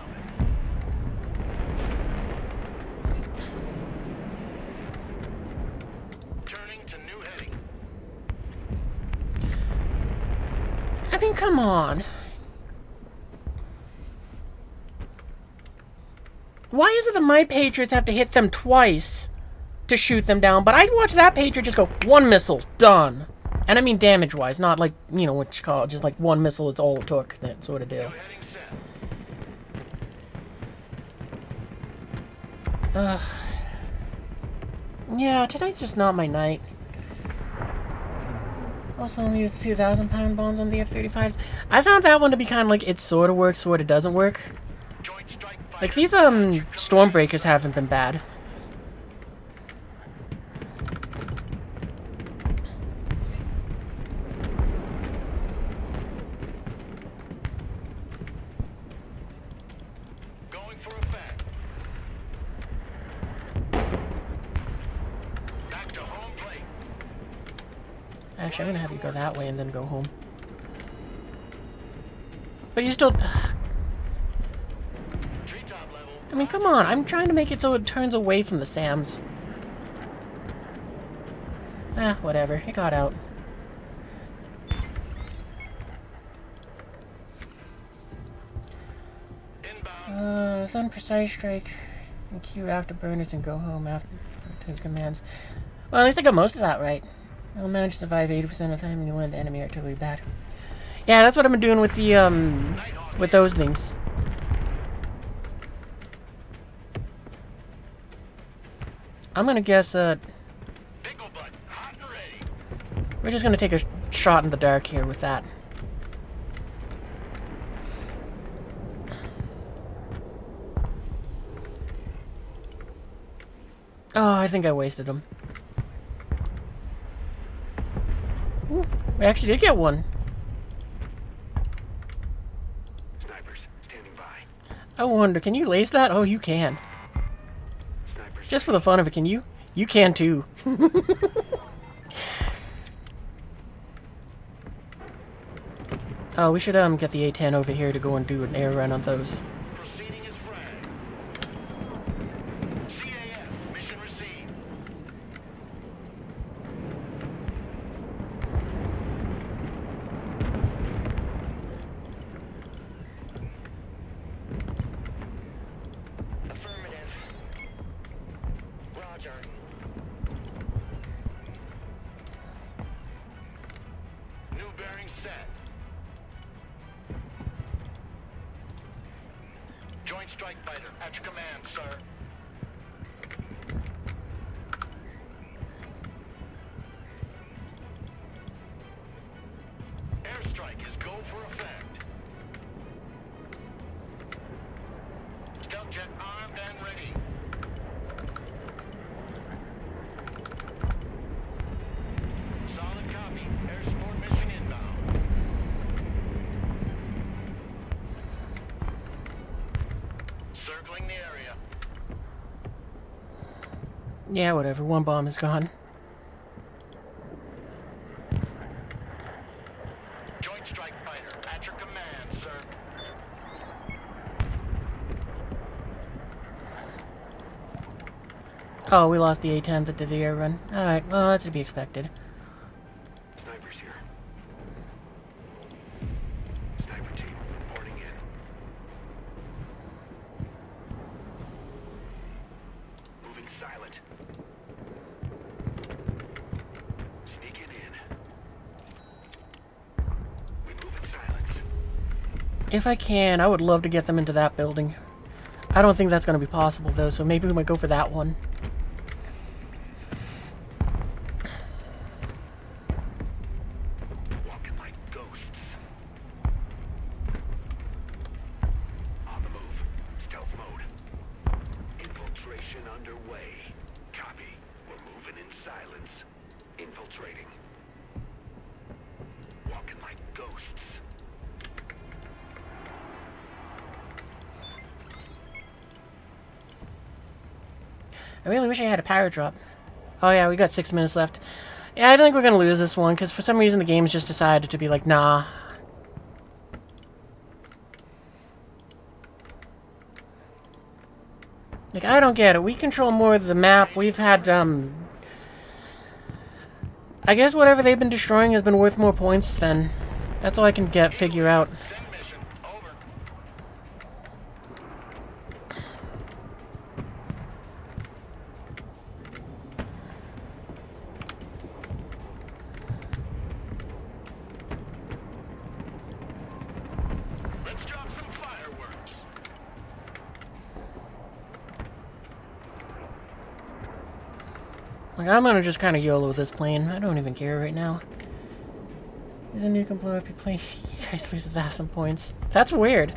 Turning to new heading. I mean, come on. Why is it that my Patriots have to hit them twice to shoot them down, but I'd watch that Patriot just go, one missile, done. And I mean damage-wise, not like, you know, what you call it, just like one missile is all it took, that sort of deal. Heading set. Yeah, tonight's just not my night. Also only use 2,000-pound bombs on the F-35s. I found that one to be kind of like, it sort of works, sort of doesn't work. Joint strike fighter. Like, these, Stormbreakers haven't been bad. Going for effect. Back to home plate. Actually, I'm gonna have you go that way and then go home. But you still... Treetop level. I mean, come on. I'm trying to make it so it turns away from the SAMs. Whatever. It got out. Inbound. Then precise strike and queue afterburners and go home after his commands. Well, at least I got most of that right. I'll manage to survive 80% of the time and you land the enemy artillery battery. Yeah, that's what I've been doing with the, with those things. I'm gonna guess that Pickle butt. Hot and ready. we're just gonna take a shot in the dark here with that. Oh, I think I wasted them. Ooh, we actually did get one. Snipers standing by. I wonder, can you lace that? Oh, you can. Snipers. Just for the fun of it, can you? You can too. Oh, we should get the A-10 over here to go and do an air run on those. Proceeding as flag. CAF. Mission received. Affirmative. Roger. New bearing set. Joint strike fighter. At your command, sir. Airstrike is go for effect. Stealth jet armed and ready. Solid copy. Air support mission inbound. Circling the area. Yeah, whatever. One bomb is gone. Joint strike fighter. At your command, sir. Oh, we lost the A-10 that did the air run. Alright, well, that's to be expected. Snipers here. Sniper team reporting in. Moving silent. Sneaking in. We move in silence. If I can, I would love to get them into that building. I don't think that's going to be possible, though, so maybe we might go for that one. Walking like ghosts. On the move. Stealth mode. Infiltration underway. Copy. We're moving in silence. Infiltrating. Walking like ghosts. I really wish I had a power drop. Oh yeah, we got 6 minutes left. Yeah, I think we're gonna lose this one, because for some reason the game's just decided to be like, nah. Like, I don't get it. We control more of the map. We've had, I guess whatever they've been destroying has been worth more points than... That's all I can figure out. Send mission. Over. Let's drop some fireworks. Like, I'm gonna just kind of YOLO this plane. I don't even care right now. There's a new can blow up your plane. You guys lose 1,000 points. That's weird.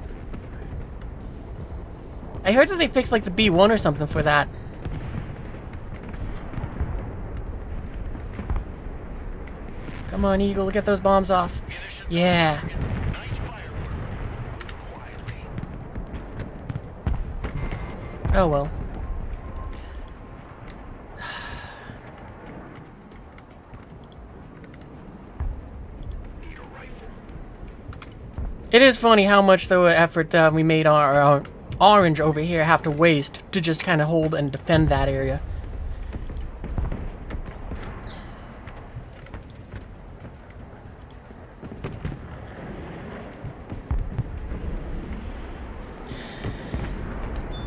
I heard that they fixed, like, the B1 or something for that. Come on, Eagle, get those bombs off. Yeah. Nice firework. Quietly. Oh, well. Need a rifle. It is funny how much the effort we made our orange over here have to waste to just kind of hold and defend that area.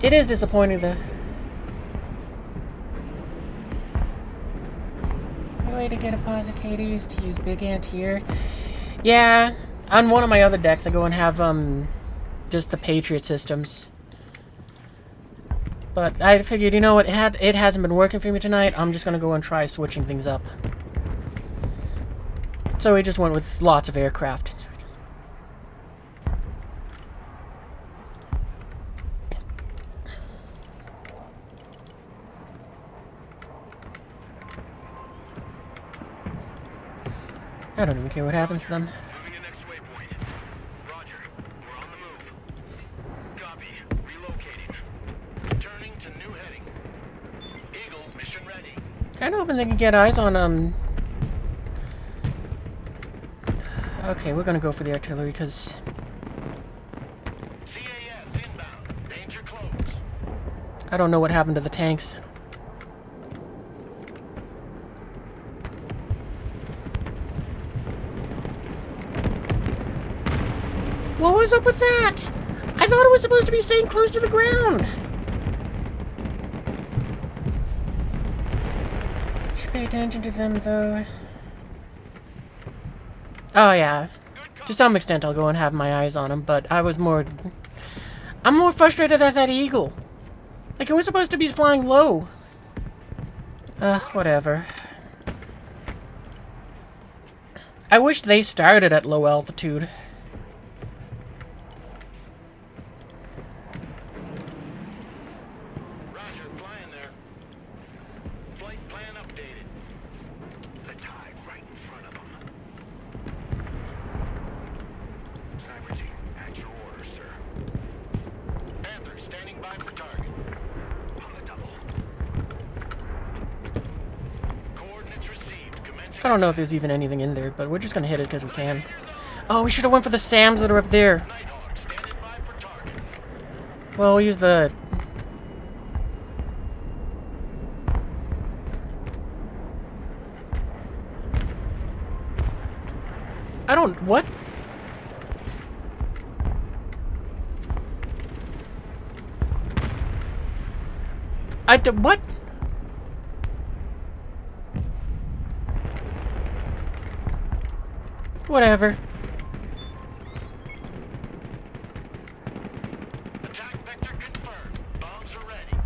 It is disappointing though. The way to get a positive is to use big ant here. Yeah, on one of my other decks I go and have just the Patriot systems. But I figured, you know what, it hasn't been working for me tonight. I'm just gonna go and try switching things up. So we just went with lots of aircraft. I don't even care what happens to them. Moving to next waypoint. Roger. We're on the move. Copy. Relocating. Turning to new heading. Eagle, mission ready. Kinda hoping they can get eyes on, Okay, we're gonna go for the artillery, because... CAS inbound. Danger close. I don't know what happened to the tanks. What was up with that? I thought it was supposed to be staying close to the ground. Should pay attention to them, though. Oh, yeah. To some extent, I'll go and have my eyes on them, but I'm more frustrated at that eagle. Like, it was supposed to be flying low. Whatever. I wish they started at low altitude. Roger, flying there. Flight plan updated. Let's hide right in front of them. Cyber team, at your orders, sir. Panther, standing by for target. On the double. Coordinates received. Commencing. I don't know if there's even anything in there, but we're just gonna hit it because we can. Oh, we should have went for the SAMs that are up there. Nighthawk, standing by for target. Well, we'll use the... I don't... What? What? Whatever. Attack vector confirmed. Bombs are ready.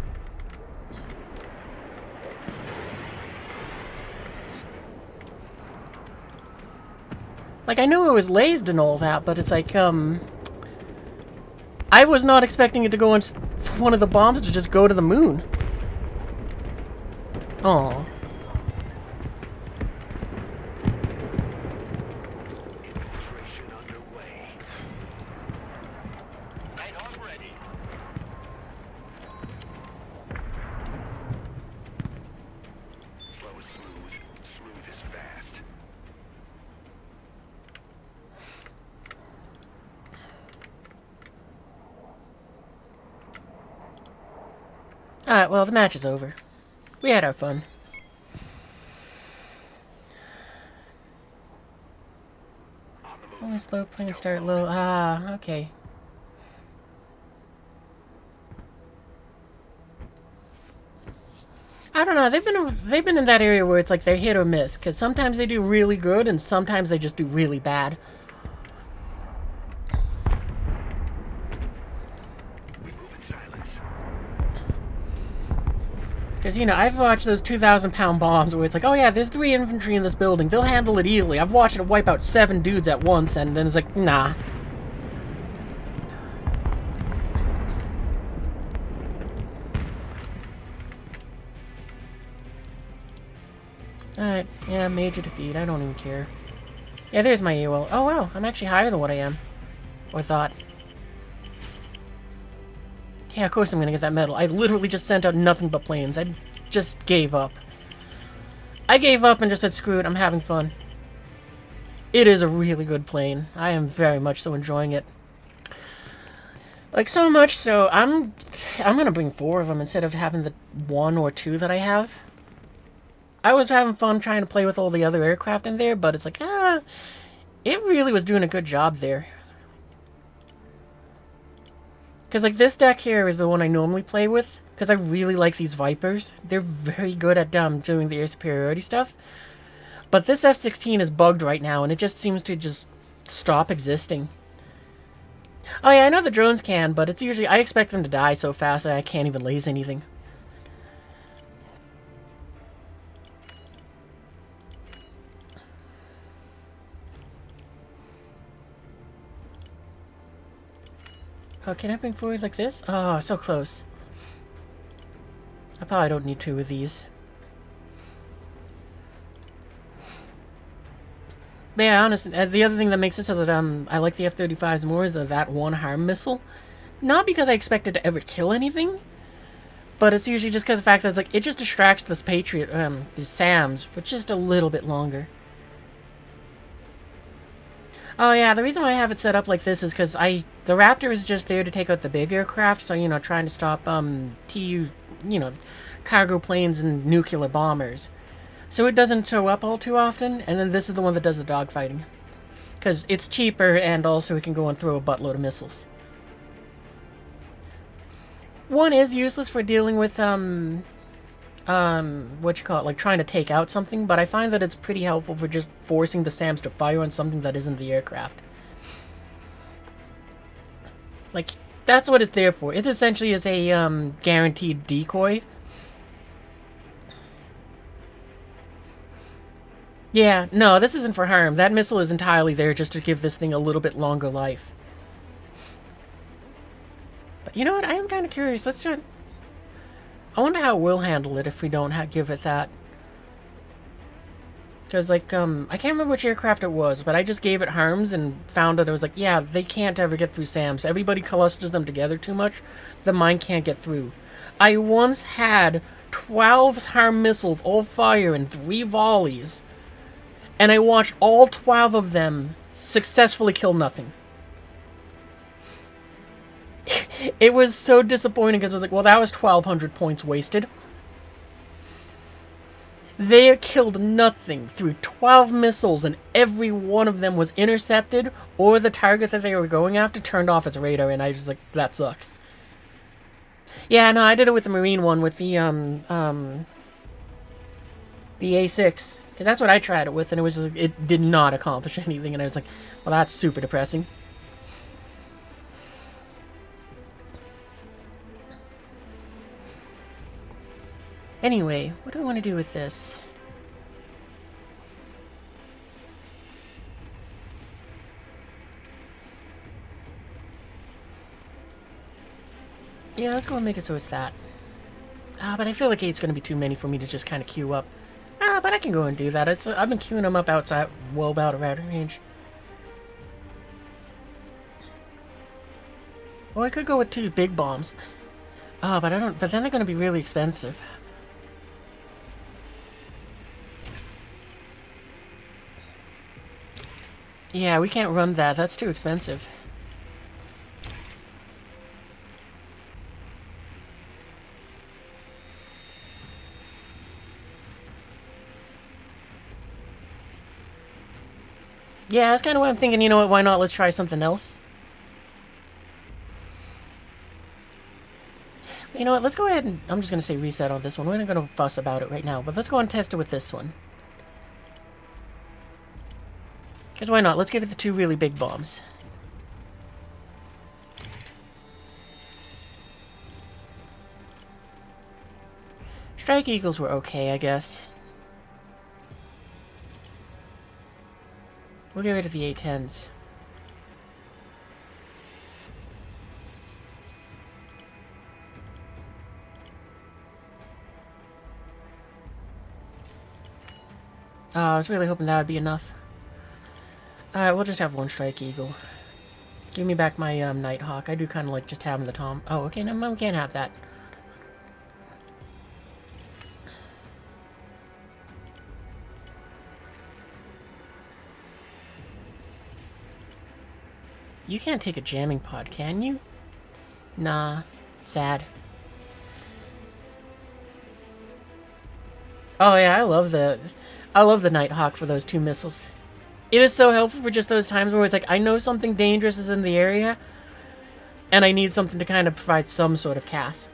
Like, I knew it was lased and all that, but it's like, I was not expecting it to go on one of the bombs to just go to the moon. Oh. Infiltration underway. Nighthawk ready. Slow is smooth. Smooth is fast. Alright, well, the match is over. We had our fun. Only slow plane start low. Ah, okay. I don't know. They've been in that area where it's like they're hit or miss, because sometimes they do really good and sometimes they just do really bad. We move in silence. Because, you know, I've watched those 2,000-pound bombs where it's like, oh yeah, there's 3 infantry in this building. They'll handle it easily. I've watched it wipe out 7 dudes at once, and then it's like, nah. Alright, yeah, major defeat. I don't even care. Yeah, there's my AOL. Oh, wow, I'm actually higher than what I am. Or thought. Yeah, of course I'm gonna get that medal. I literally just sent out nothing but planes. I just gave up. I gave up and just said, screw it, I'm having fun. It is a really good plane. I am very much so enjoying it. Like, so much so, I'm gonna bring 4 of them instead of having the 1 or 2 that I have. I was having fun trying to play with all the other aircraft in there, but it's like, it really was doing a good job there. Because, like, this deck here is the one I normally play with, because I really like these Vipers. They're very good at doing the air superiority stuff. But this F-16 is bugged right now, and it just seems to just stop existing. Oh yeah, I know the drones can, but it's usually, I expect them to die so fast that I can't even laze anything. Oh, can I bring forward like this? Oh, so close. I probably don't need 2 of these. But yeah, honestly, the other thing that makes it so that I like the F-35s more is that 1 harm missile. Not because I expect it to ever kill anything, but it's usually just because of the fact that it's like, it just distracts this Patriot, the SAMs, for just a little bit longer. Oh yeah, the reason why I have it set up like this is because the Raptor is just there to take out the big aircraft, so, you know, trying to stop, cargo planes and nuclear bombers. So it doesn't show up all too often, and then this is the one that does the dogfighting. Because it's cheaper, and also it can go and throw a buttload of missiles. One is useless for dealing with, like trying to take out something, but I find that it's pretty helpful for just forcing the SAMs to fire on something that isn't the aircraft. Like, that's what it's there for. It essentially is a, guaranteed decoy. Yeah, no, this isn't for harm. That missile is entirely there just to give this thing a little bit longer life. But you know what? I am kind of curious. Let's try... I wonder how we'll handle it if we don't give it that. Because, like, I can't remember which aircraft it was, but I just gave it harms and found that it was like, yeah, they can't ever get through SAMs. Everybody clusters them together too much. The mine can't get through. I once had 12 harm missiles all fire in 3 volleys. And I watched all 12 of them successfully kill nothing. It was so disappointing because it was like, well, that was 1,200 points wasted. They killed nothing through 12 missiles, and every one of them was intercepted, or the target that they were going after turned off its radar, and I was just like, that sucks. Yeah, no, I did it with the Marine one, with the A6. Because that's what I tried it with, and it was just, it did not accomplish anything, and I was like, well, that's super depressing. Anyway, what do I want to do with this? Yeah, let's go and make it so it's that. But I feel like 8's going to be too many for me to just kind of queue up. But I can go and do that. I've been queuing them up outside, well out of range. Well, I could go with 2 big bombs. But I don't. But then they're going to be really expensive. Yeah, we can't run that. That's too expensive. Yeah, that's kind of what I'm thinking. You know what? Why not? Let's try something else. You know what? Let's go ahead and... I'm just going to say reset on this one. We're not going to fuss about it right now. But let's go and test it with this one. Because why not? Let's give it the 2 really big bombs. Strike Eagles were okay, I guess. We'll get rid of the A-10s. Oh, I was really hoping that would be enough. Alright, we'll just have 1 Strike Eagle. Give me back my Nighthawk. I do kind of like just having the Tom. Oh, okay, no, we can't have that. You can't take a jamming pod, can you? Nah. Sad. Oh yeah, I love the Nighthawk for those 2 missiles. It is so helpful for just those times where it's like, I know something dangerous is in the area, and I need something to kind of provide some sort of CAS.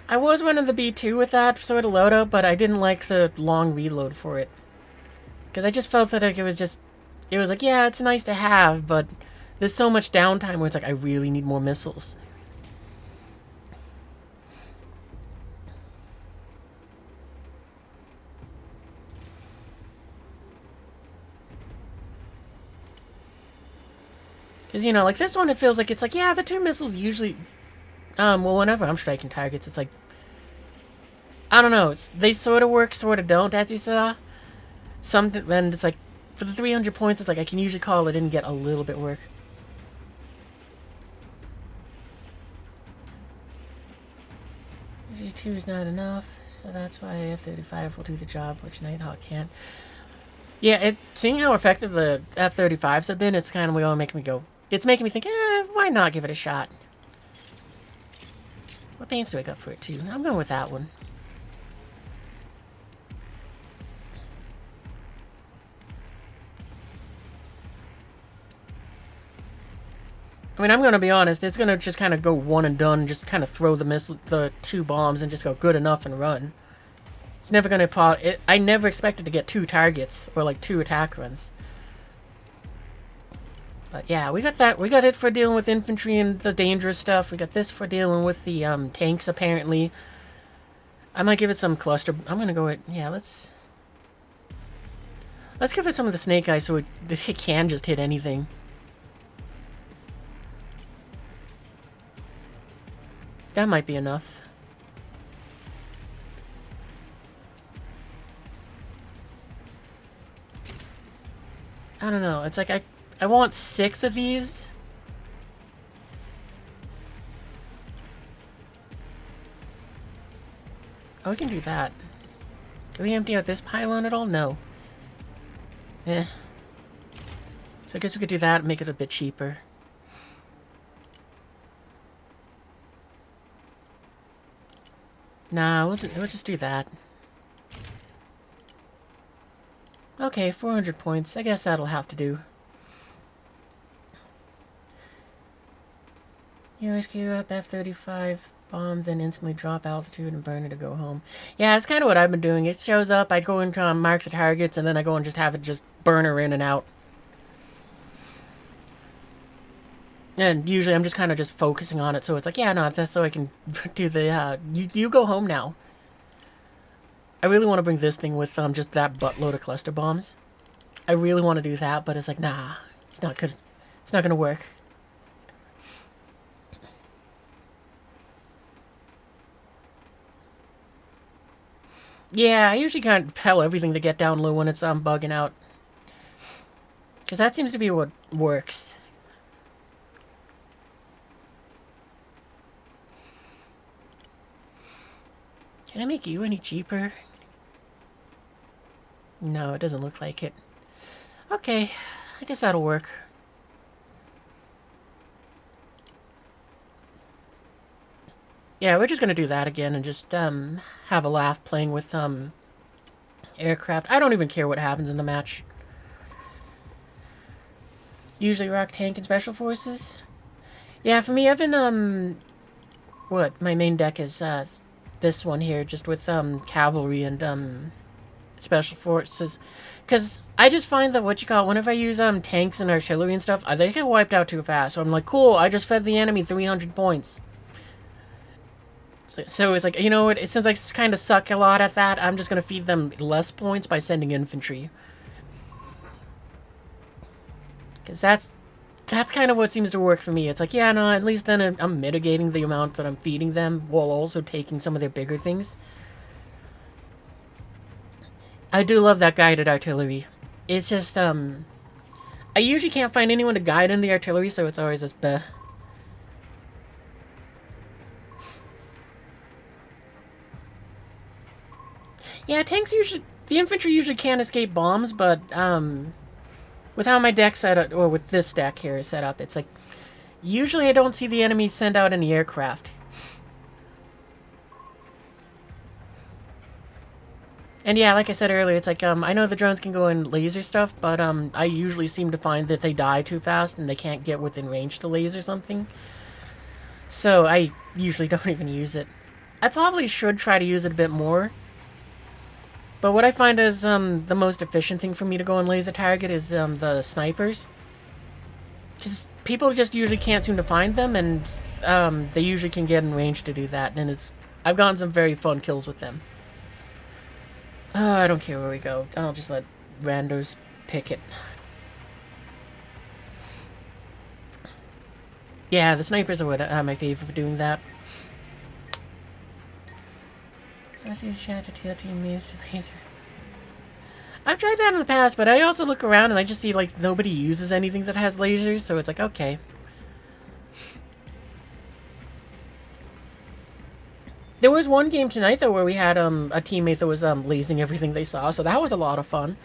I was running the B2 with that sort of loadout, but I didn't like the long reload for it. Because I just felt that it was like, yeah, it's nice to have, but there's so much downtime where it's like, I really need more missiles. Because, you know, like this one, it feels like it's like, yeah, the 2 missiles usually... well, whenever I'm striking targets, it's like... I don't know, they sort of work, sort of don't, as you saw. And it's like, for the 300 points, it's like I can usually call it and get a little bit work. G2 is not enough, so that's why F-35 will do the job, which Nighthawk can't. Yeah, seeing how effective the F-35s have been, it's kind of making me go... It's making me think, why not give it a shot? What paints do I got for it, too? I'm going with that one. I mean, I'm going to be honest, it's going to just kind of go one and done, just kind of throw the 2 bombs and just go good enough and run. It's never going to... I never expected to get 2 targets, or like 2 attack runs. But yeah, we got that. We got it for dealing with infantry and the dangerous stuff. We got this for dealing with the tanks, apparently. I might give it some cluster... I'm going to go with... Yeah, let's give it some of the snake eyes so it can just hit anything. That might be enough. I don't know. It's like I want 6 of these. Oh, we can do that. Can we empty out this pylon at all? No. Eh. So I guess we could do that and make it a bit cheaper. Nah, we'll just do that. Okay, 400 points. I guess that'll have to do. You always queue up F-35 bomb, then instantly drop altitude and burn it to go home. Yeah, that's kind of what I've been doing. It shows up, I go and try and mark the targets, and then I go and just have it just burn her in and out. And usually I'm just kind of just focusing on it, so it's like, yeah, no, that's so I can do the, you go home now. I really want to bring this thing with just that buttload of cluster bombs. I really want to do that, but it's like, nah, it's not good. It's not going to work. Yeah, I usually kind of tell everything to get down low when it's bugging out. Because that seems to be what works. Can I make you any cheaper? No, it doesn't look like it. Okay, I guess that'll work. Yeah, we're just gonna do that again and just, have a laugh playing with aircraft. I don't even care what happens in the match. Usually rock tank and special forces. Yeah, for me, I've been what my main deck is this one here, just with cavalry and special forces, because I just find that whenever I use tanks and artillery and stuff, they get wiped out too fast. So I'm like, cool, I just fed the enemy 300 points. So it's like, you know what, since I kind of suck a lot at that, I'm just gonna feed them less points by sending infantry, because that's kind of what seems to work for me. It's like, yeah, no, at least then I'm mitigating the amount that I'm feeding them while also taking some of their bigger things. I do love that guided artillery. It's just, I usually can't find anyone to guide in the artillery, so it's always just bleh. Yeah, the infantry usually can't escape bombs, but, with how my deck set up, or with this deck here is set up, it's like, usually I don't see the enemy send out any aircraft. And yeah, like I said earlier, it's like, I know the drones can go in laser stuff, but, I usually seem to find that they die too fast and they can't get within range to laser something. So, I usually don't even use it. I probably should try to use it a bit more. But what I find is, the most efficient thing for me to go and laser target is, the snipers. Because people just usually can't seem to find them, and, they usually can get in range to do that, and I've gotten some very fun kills with them. I don't care where we go. I'll just let randos pick it. Yeah, the snipers are what my favorite for doing that. I've tried that in the past, but I also look around and I just see like nobody uses anything that has lasers, so it's like, okay. There was one game tonight, though, where we had a teammate that was lasing everything they saw, so that was a lot of fun.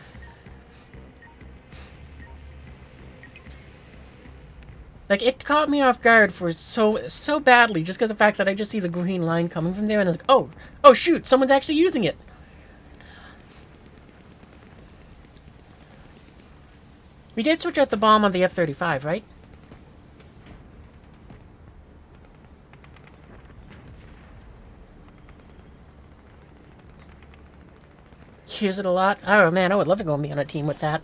Like, it caught me off guard for so badly, just because of the fact that I just see the green line coming from there, and I'm like, oh shoot, someone's actually using it. We did switch out the bomb on the F-35, right? Use it a lot. Oh man, I would love to go and be on a team with that.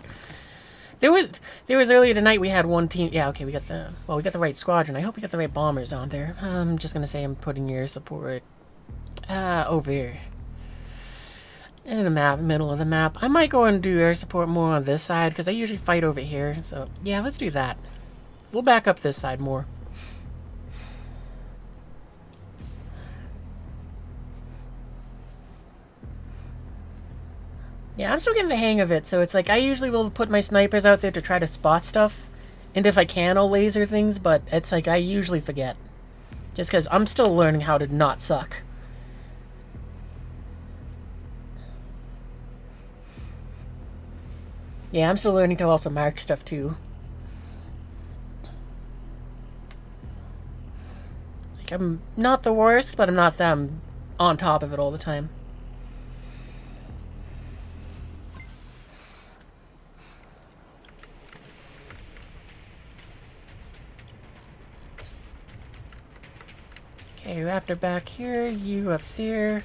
There was earlier tonight we had one team. Yeah, okay, we got the right squadron. I hope we got the right bombers on there. I'm just gonna say I'm putting your support over here in the map, middle of the map. I might go and do air support more on this side because I usually fight over here. So yeah, let's do that. We'll back up this side more. Yeah, I'm still getting the hang of it, so it's like I usually will put my snipers out there to try to spot stuff, and if I can, I'll laser things, but it's like I usually forget. Just because I'm still learning how to not suck. Yeah, I'm still learning to also mark stuff too. Like, I'm not the worst, but I'm not them on top of it all the time. Okay, Raptor back here, you up there.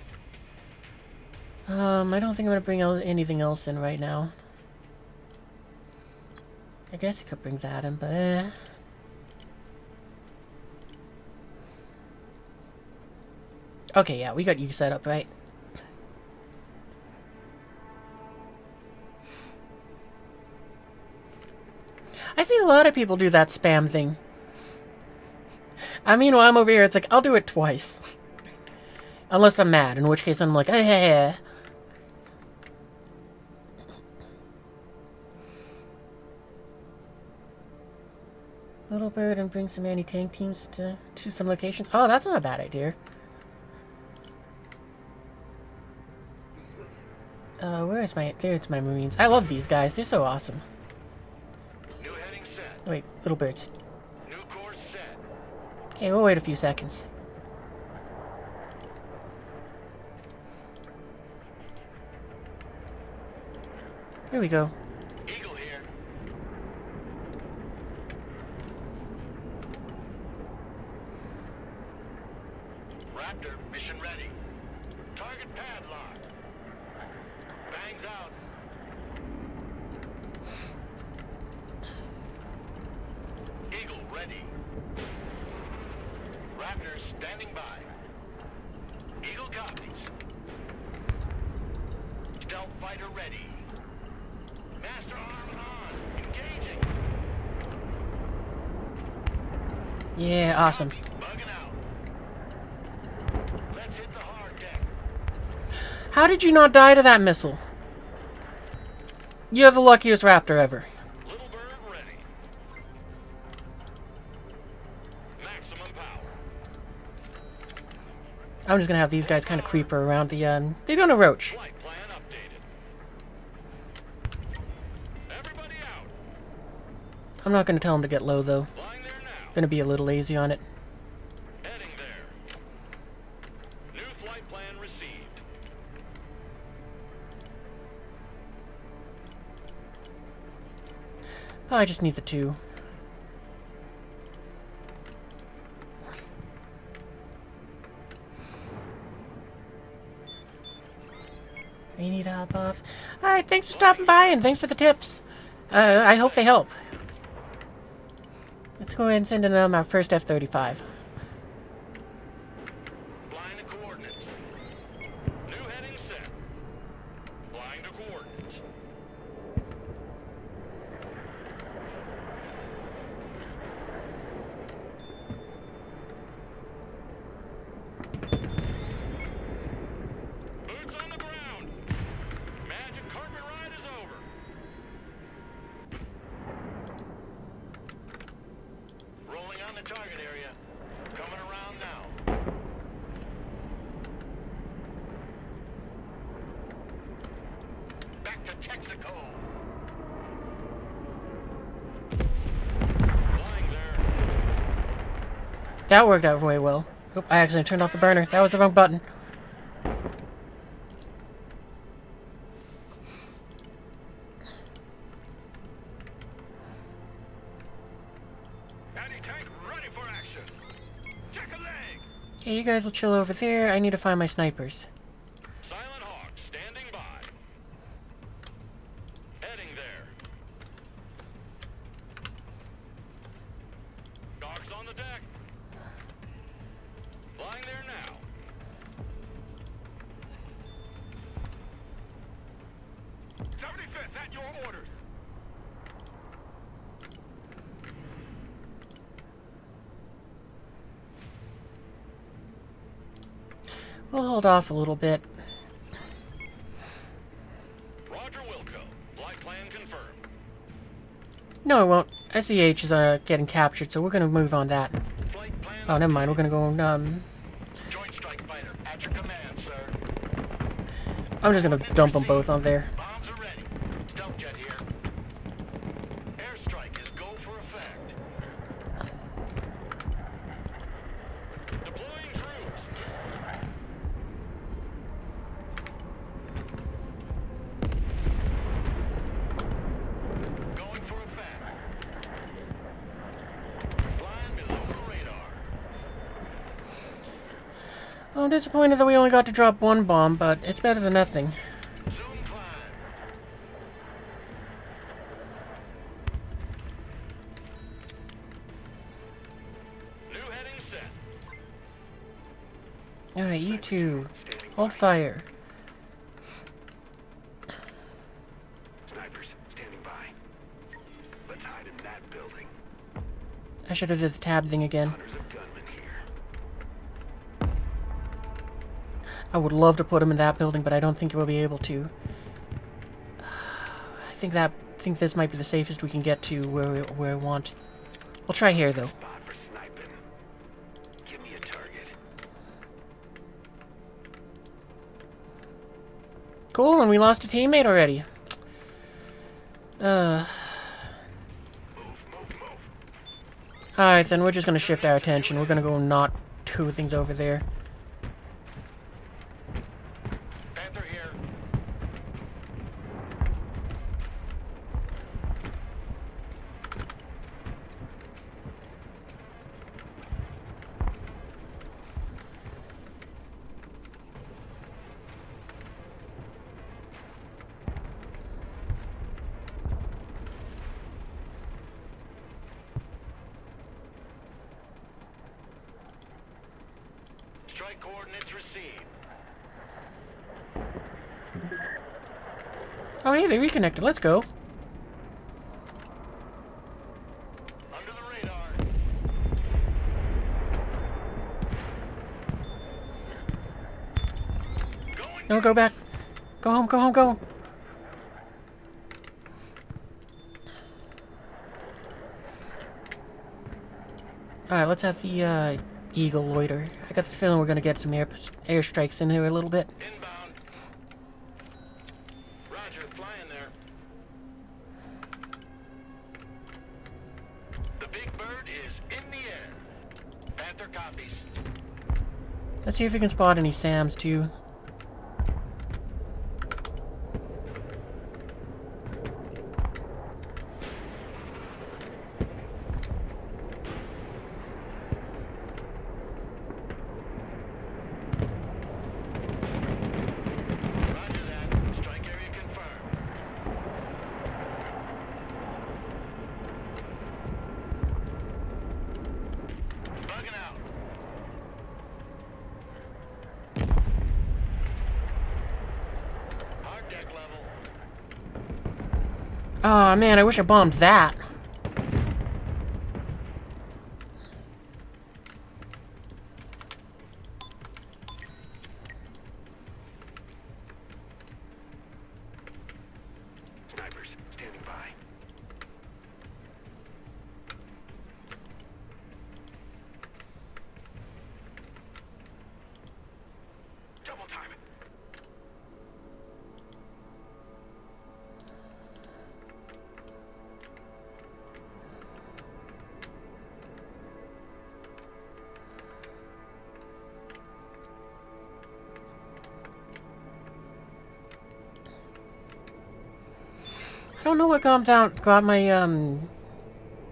I don't think I'm gonna bring anything else in right now. I guess I could bring that in, but okay, yeah, we got you set up, right? I see a lot of people do that spam thing. I mean, while I'm over here, it's like, I'll do it twice. Unless I'm mad, in which case I'm like, hey. Little bird and bring some anti-tank teams to some locations. Oh, that's not a bad idea. There's my Marines. I love these guys. They're so awesome. New heading set. Wait, little birds. New course set. Okay, we'll wait a few seconds. Here we go. Eagle here. Raptor, mission ready. Target padlock. Bangs out. Eagle ready. Raptor standing by. Eagle copies. Stealth fighter ready. Master arm on. Engaging. Yeah, awesome. Bugging out. Let's hit the hard deck. How did you not die to that missile? You're the luckiest raptor ever. Little bird ready. Maximum power. I'm just gonna have these guys kind of creeper around the, they're gonna roach. Flight plan updated. Everybody out. I'm not gonna tell them to get low, though. Flying there now. Gonna be a little lazy on it. Heading there. New flight plan received. Oh, I just need the 2. You need to hop off. Alright, thanks for stopping by and thanks for the tips. I hope they help. Let's go ahead and send in our first F-35. Flying to coordinates. New heading set. Flying to coordinates. Boots on the ground. Magic carpet ride is over. Rolling on the target area. Coming around now. Back to Texaco. Flying there. That worked out very well. Oop, I accidentally turned off the burner. That was the wrong button. Anti-tank ready for action. Check a leg. Okay, you guys will chill over there. I need to find my snipers. Silent Hawk standing by. Heading there. Dogs on the deck. Flying there now. '75th at your orders. We'll hold off a little bit. Roger Wilco. Flight plan confirmed. No, it won't. SEH is getting captured, so we're gonna move on that. Flight plan. Oh, never mind. We're gonna go. Joint strike fighter at your command, sir. I'm just gonna dump them both on there. Bombs are ready. Stealth jet here. Airstrike is go for effect. Deploying troops. Going for effect. Flying below the radar. Well, I'm disappointed that we only got to drop 1 bomb, but it's better than nothing. Zoom climb. New heading set. Alright, you two. Hold fire. Snipers standing by. Let's hide in that building. I should have did the tab thing again. Hunters of gunmen here. I would love to put him in that building, but I don't think we'll be able to. I think this might be the safest we can get to where I want. We'll try here though. Spot for sniping. Give me a target. Cool, and we lost a teammate already. Move. Alright, then we're just gonna shift our attention. We're gonna go knock 2 things over there. Panther here. Strike coordinates received. Oh, hey, they reconnected. Let's go. Under the radar. Going. No, go back. Go home, go home, go home. Alright, let's have the Eagle loiter. I got the feeling we're gonna get some airstrikes in here a little bit. Inbound. Roger, flying there. The big bird is in the air. Panther copies. Let's see if we can spot any SAMs too. Roger that. Strike area confirmed. Bugging out. Hard deck level. Oh man, I wish I bombed that. Snipers, standing by. Double time. I don't know what got my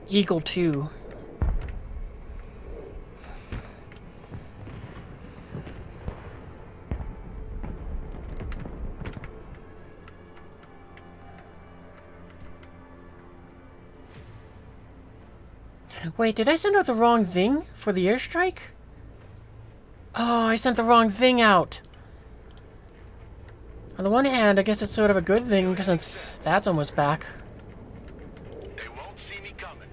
Eagle 2. Wait, did I send out the wrong thing for the airstrike? Oh, I sent the wrong thing out. On the one hand, I guess it's sort of a good thing because that's almost back. They won't see me coming.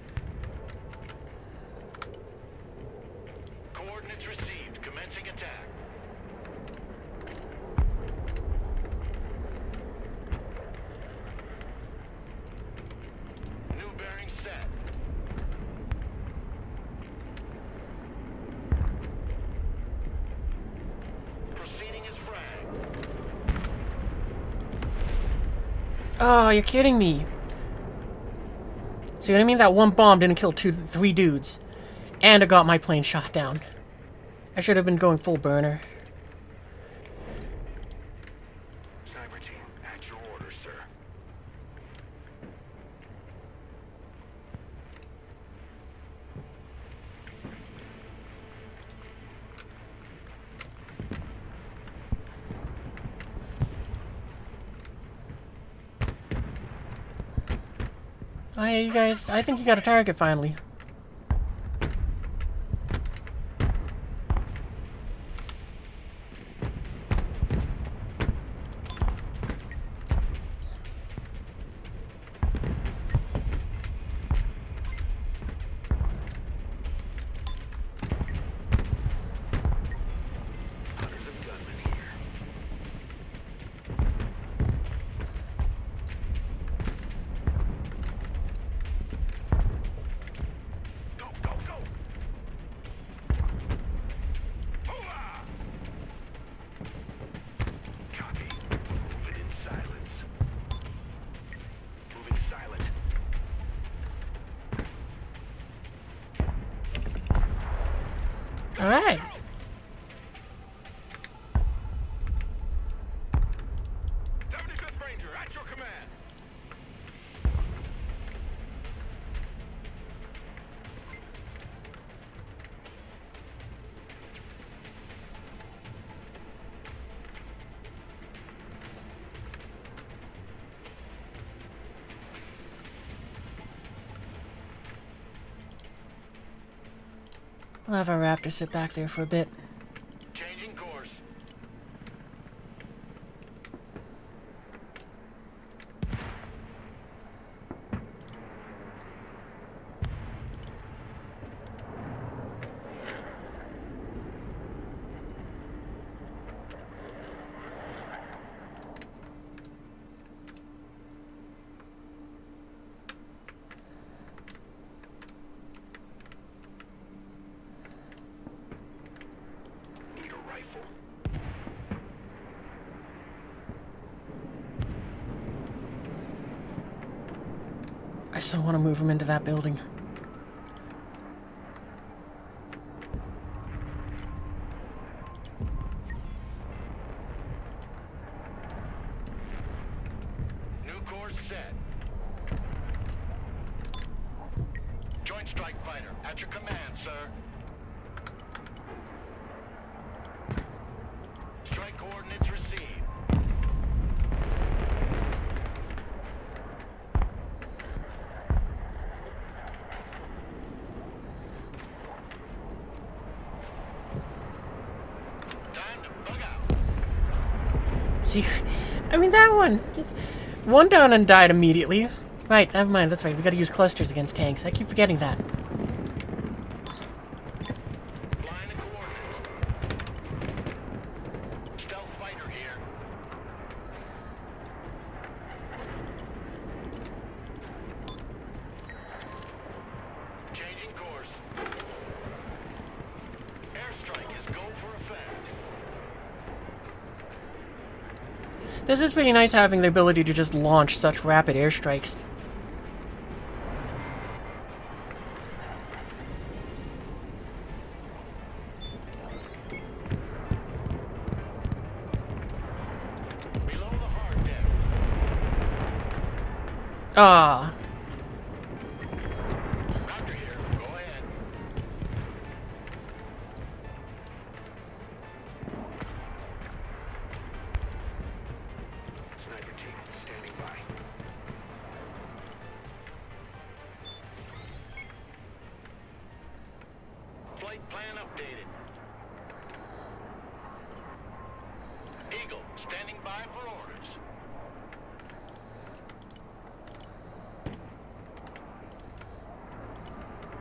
Coordinates received. Commencing attack. New bearing set. Proceeding as frag. Oh, you're kidding me. See what I mean? That one bomb didn't kill three dudes. And it got my plane shot down. I should have been going full burner. Sniper team, at your orders, sir. Oh, yeah, you guys, I think you got a target finally. Hundreds of gunmen here. Go, go, go! Hoorah! Copy. Moving in silence. Moving silent. All right. Ranger, at your command. We'll have our Raptor sit back there for a bit. Changing still want to move him into that building. New course set. Joint Strike Fighter, at your command, sir. Strike coordinates received. Time to bug out. See, I mean that one, just one down and died immediately. Right, never mind, that's right, we gotta use clusters against tanks. I keep forgetting that. Line of coordinates. Stealth fighter here. Changing course. Airstrike is go for effect. This is pretty nice having the ability to just launch such rapid airstrikes. Below the hard deck. Ah, Raptor here. Go ahead. Sniper team, standing by. Flight plan updated. Eagle, standing by for orders.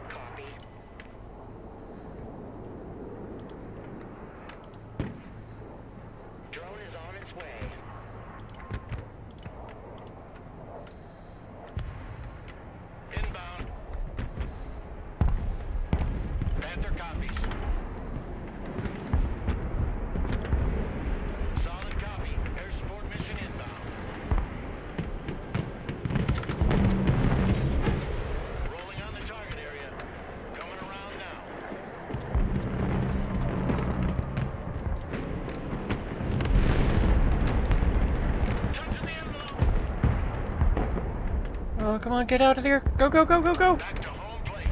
Copy. Drone is on its way. Inbound. Panther copies. Solid copy. Air support mission inbound. Rolling on the target area. Coming around now. Touching the envelope. oh, come on, get out of there. Go, go, go, go, go. Back to home plate.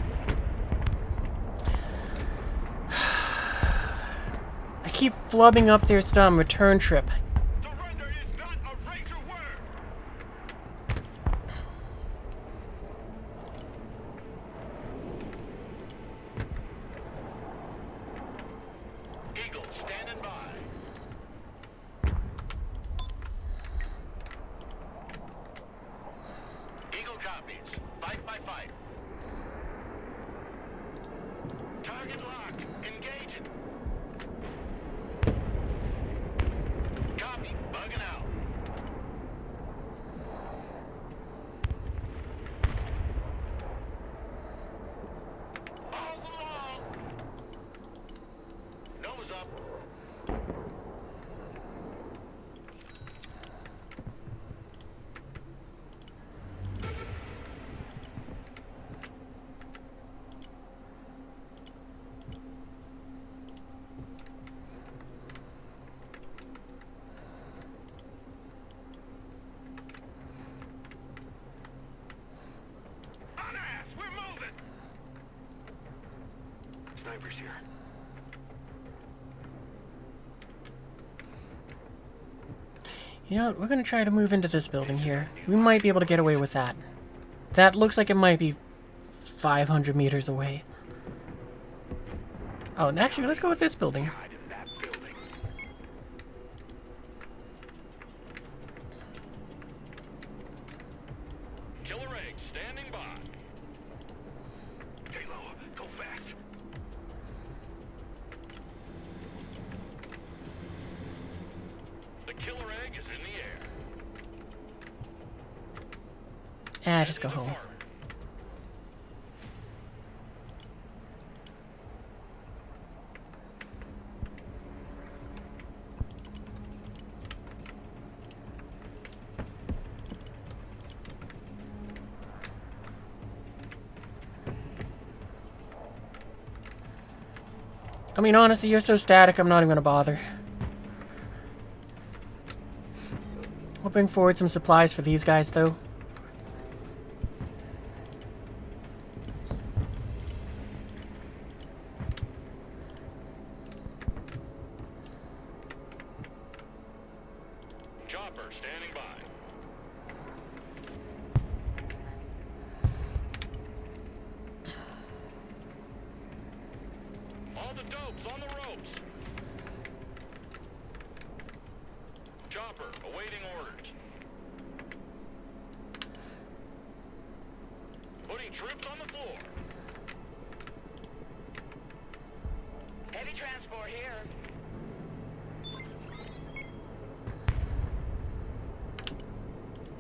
I keep flubbing up their return trip. Surrender is not a Ranger word. Eagle, standing by. Eagle copies. Fight by fight. Target locked. Engaging. Copy. Bugging out. Balls along. Nose up. On ass. We're moving. Snipers here. You know what, we're gonna try to move into this building here. We might be able to get away with that. That looks like it might be 500 meters away. Oh, and actually, let's go with this building. Hide in that building. Killer egg standing by. Stay low. Go fast. The killer egg is in the air. Just go Headed to home. farm. I mean, honestly, you're so static, I'm not even gonna bother. We'll bring forward some supplies for these guys, though. Chopper standing by. All the dopes on the ropes. Chopper awaiting orders. Putting troops on the floor. Heavy transport here.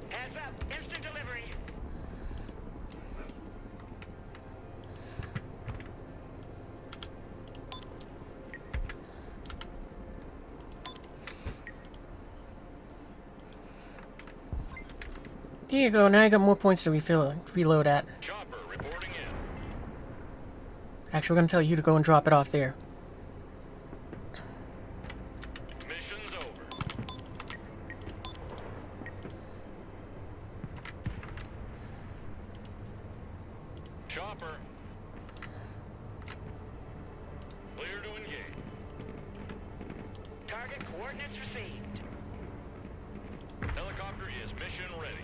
Heads up, instant delivery. There you go, now I got more points to reload at. Chopper reporting in. Actually, we're gonna tell you to go and drop it off there. Mission's over. Chopper. Clear to engage. Target coordinates received. Helicopter is mission ready.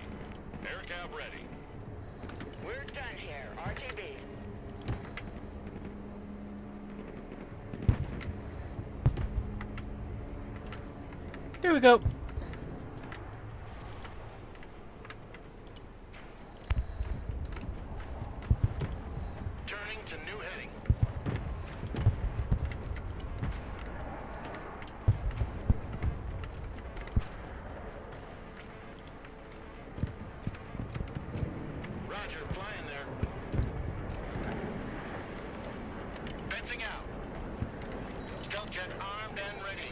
Air cav ready. We're done here. RTB. There we go. Turning to new heading. Roger, flying there. Fencing out. Stealth jet armed and ready.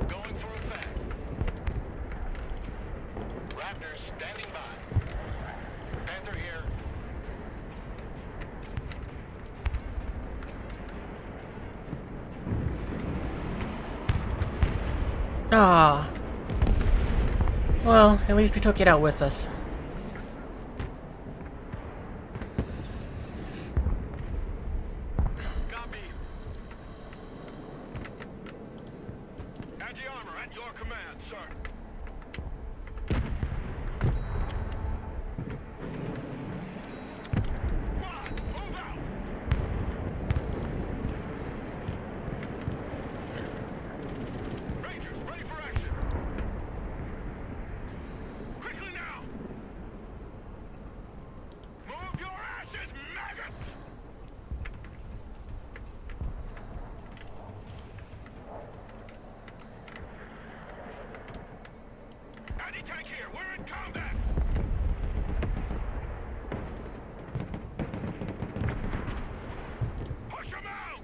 Going for effect. Raptors standing by. Panther here. Ah. Well, at least we took it out with us. Copy. Anti-armor at your command, sir. One, move out. Rangers, ready for action. Quickly now. Move your asses, maggots. Anti-tank here. We're in combat. Push them out.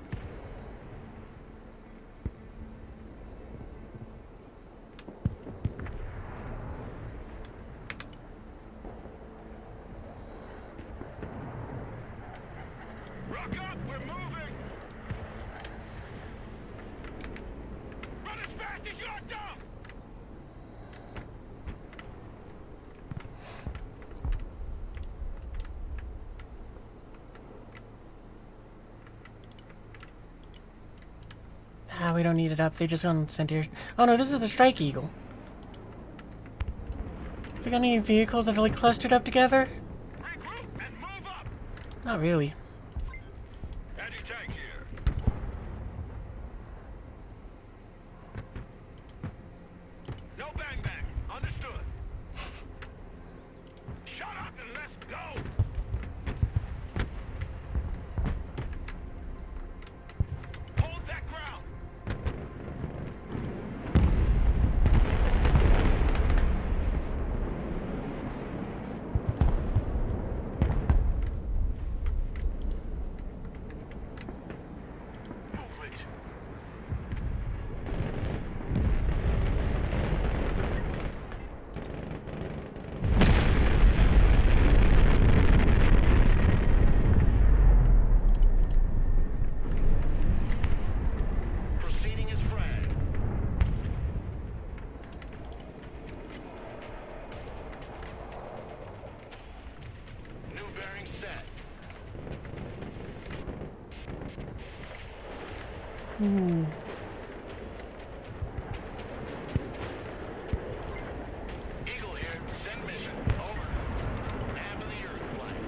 Rock up. We're moving. Run as fast as you're dumb. Ah, we don't need it up. They just gonna send here. Oh no, this is the Strike Eagle. We got any vehicles that are like clustered up together? Regroup and move up. Not really. Anti-tank here. No bang bang. Understood. Shut up and let's go. Hold that ground. Ooh. Eagle here. Send mission. Over. Half of the Earth flight.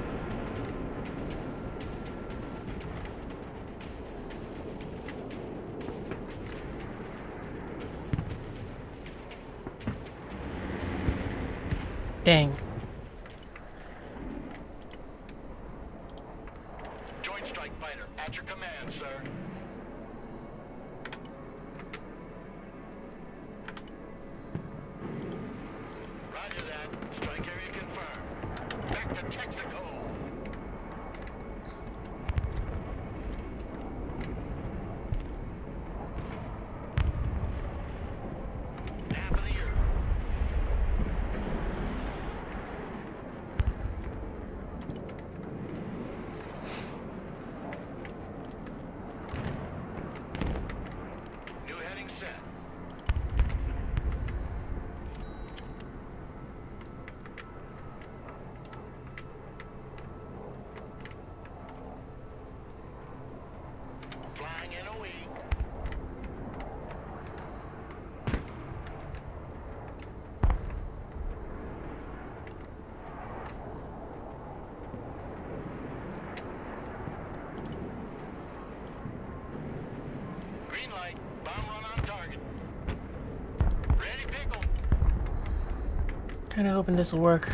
Dang. Joint strike fighter, at your command, sir. Roger that. Strike area confirmed. Back to Texaco. Half of the Earth. New heading set. Flying NOE. Green light. Bomb run on target. Ready, pickle. Kind of hoping this will work.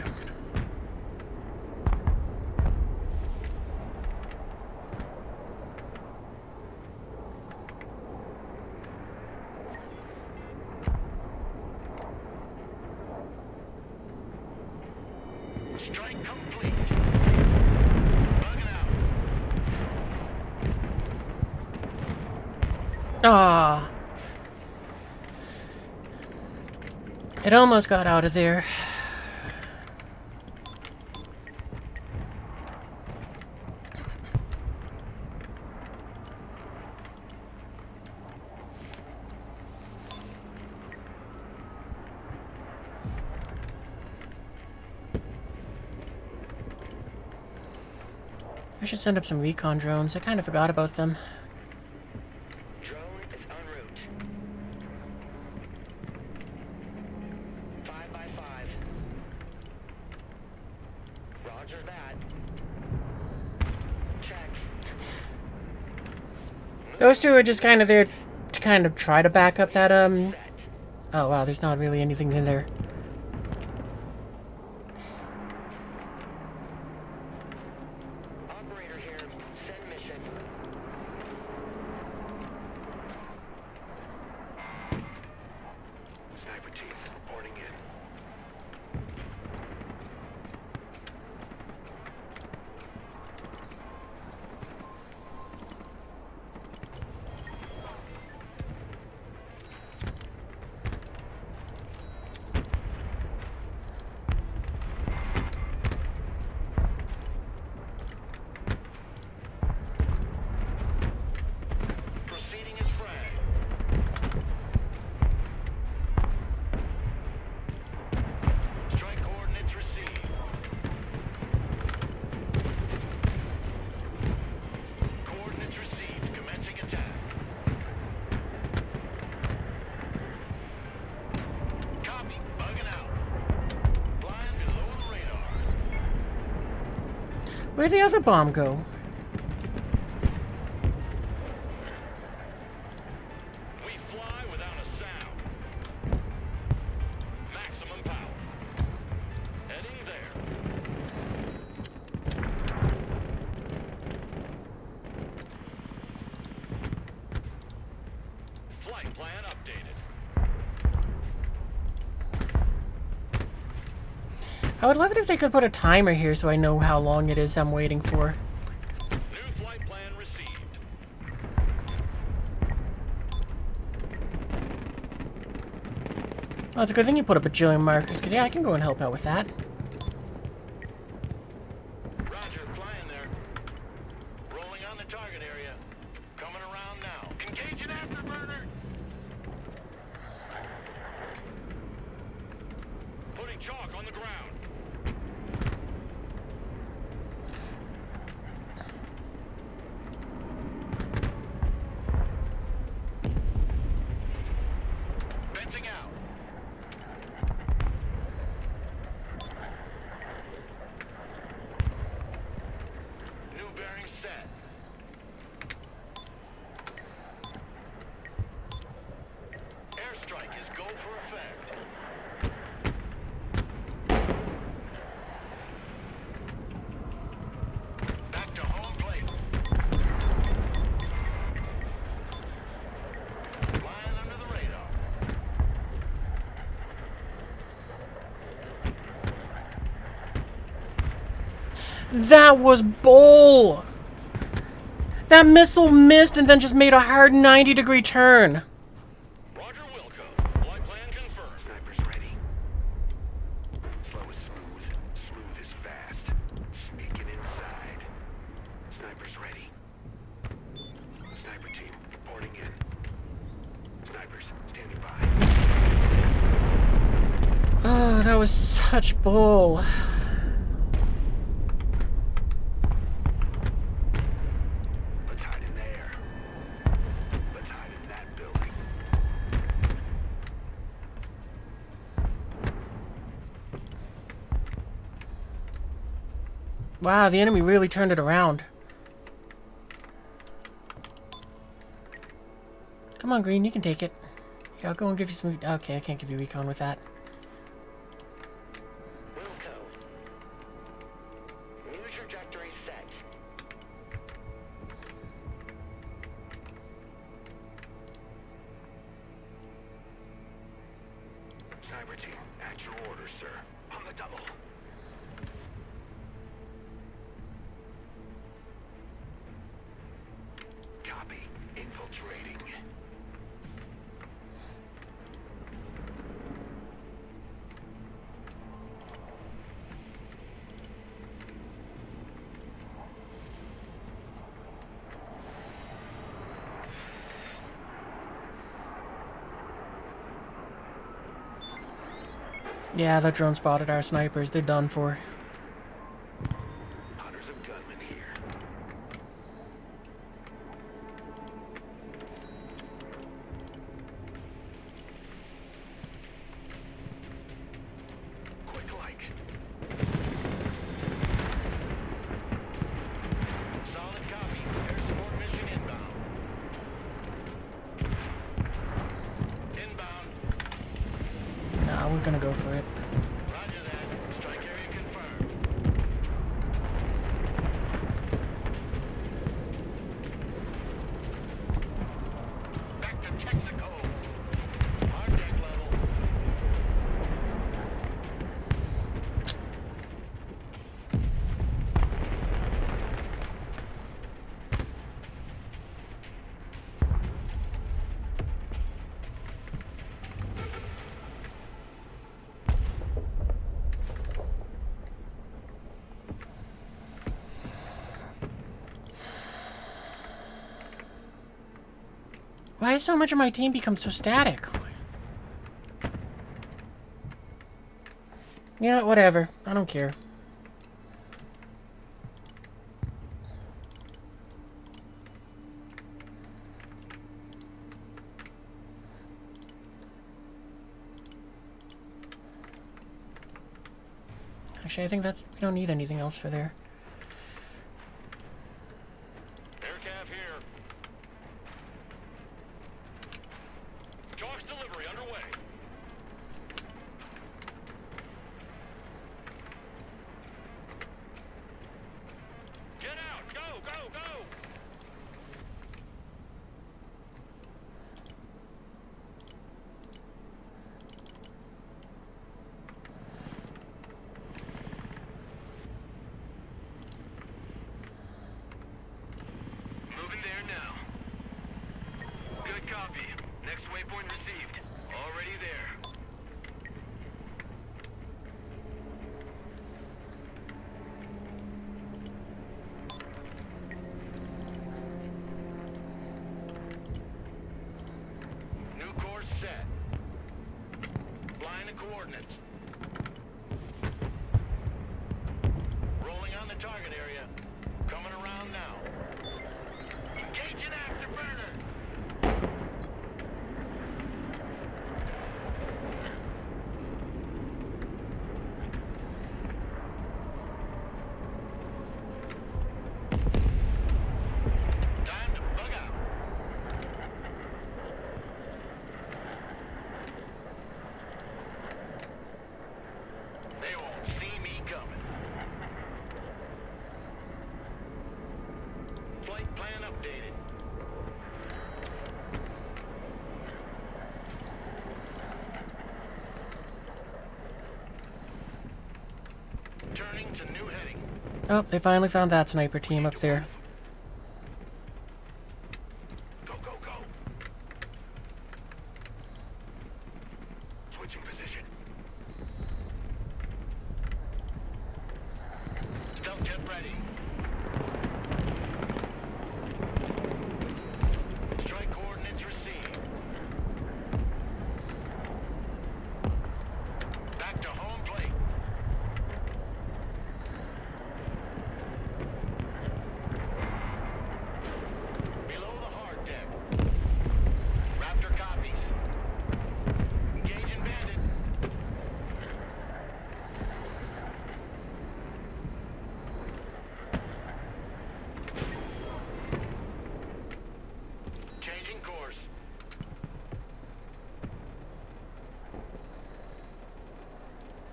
Strike complete. Bugging out. Ah. It almost got out of there. I should send up some recon drones. I kind of forgot about them. Drone is en route. 5 by 5. Roger that. Check. Those two are just kind of there to kind of try to back up that, Set. Oh wow, there's not really anything in there. Operator here. Send mission. Sniper team reporting in. Proceeding as frag. Strike coordinates received. Coordinates received. Commencing attack. Copy. Bugging out. Flying below the radar. Where'd the other bomb go? We fly without a sound. Maximum power. Heading there. Flight plan updated. I would love it if they could put a timer here so I know how long it is I'm waiting for. New flight plan received. Well, it's a good thing you put up bajillion markers, because yeah, I can go and help out with that. Roger, flying there. Rolling on the target area. Coming around now. Engaging afterburner. Putting chalk on the ground. That was bull! That missile missed and then just made a hard 90-degree turn. Roger, Wilco. Flight plan confirmed. Snipers ready. Slow is smooth. Smooth is fast. Sneaking inside. Snipers ready. Sniper team reporting in. Snipers standing by. Oh, that was such bull. Let's hide in there. Let's hide in that building. Wow, the enemy really turned it around. Come on, Green, you can take it. Yeah, I'll go and give you some... Okay, I can't give you recon with that. Wilco. New trajectory set. Sniper team, at your orders, sir. On the double. Copy. Infiltrating. Yeah, that drone spotted our snipers. They're done for. Hunters of gunmen here. Quick like. Solid copy. Air support mission inbound. Inbound. Nah, we're gonna go for it. Roger that. Strike area confirmed. Back to Texaco. Hard deck level. Why has so much of my team become so static? Yeah, whatever. I don't care. Actually, I think we don't need anything else for there. Aircraft here. Charge delivery underway. Get out! Go! Go! Go! Moving there now. Good copy. Next waypoint received. Already there. New course set. Flying the coordinates. Rolling on the target area. Coming around now. Engaging afterburner. Time to bug out. They won't see me coming. Flight plan updated. Turning to new heading. Oh, they finally found that sniper team up there. Go, go, go. Switching position. Stealth jet ready. Strike coordinates received. Back to home plate. Below the hard deck. Raptor copies. Engaging bandit. Changing course.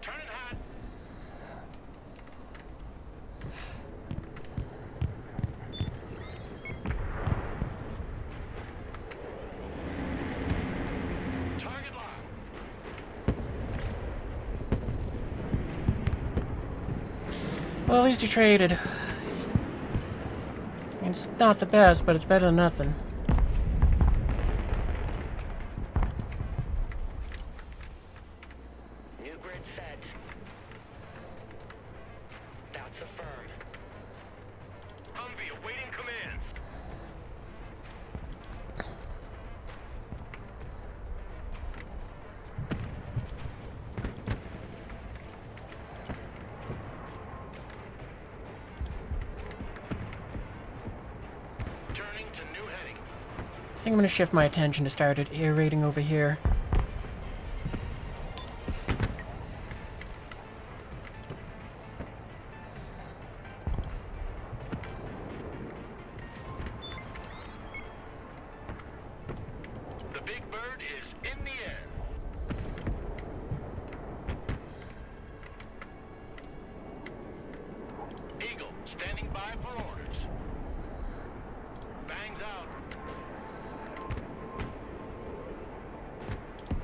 Turning hot. Target locked. Well, at least you traded. It's not the best, but it's better than nothing. New grid set. That's affirmed. Humvee awaiting commands. Turning to new heading. I think I'm gonna shift my attention to start at air raiding over here. The big bird is in the air. Eagle standing by for orders. Bangs out.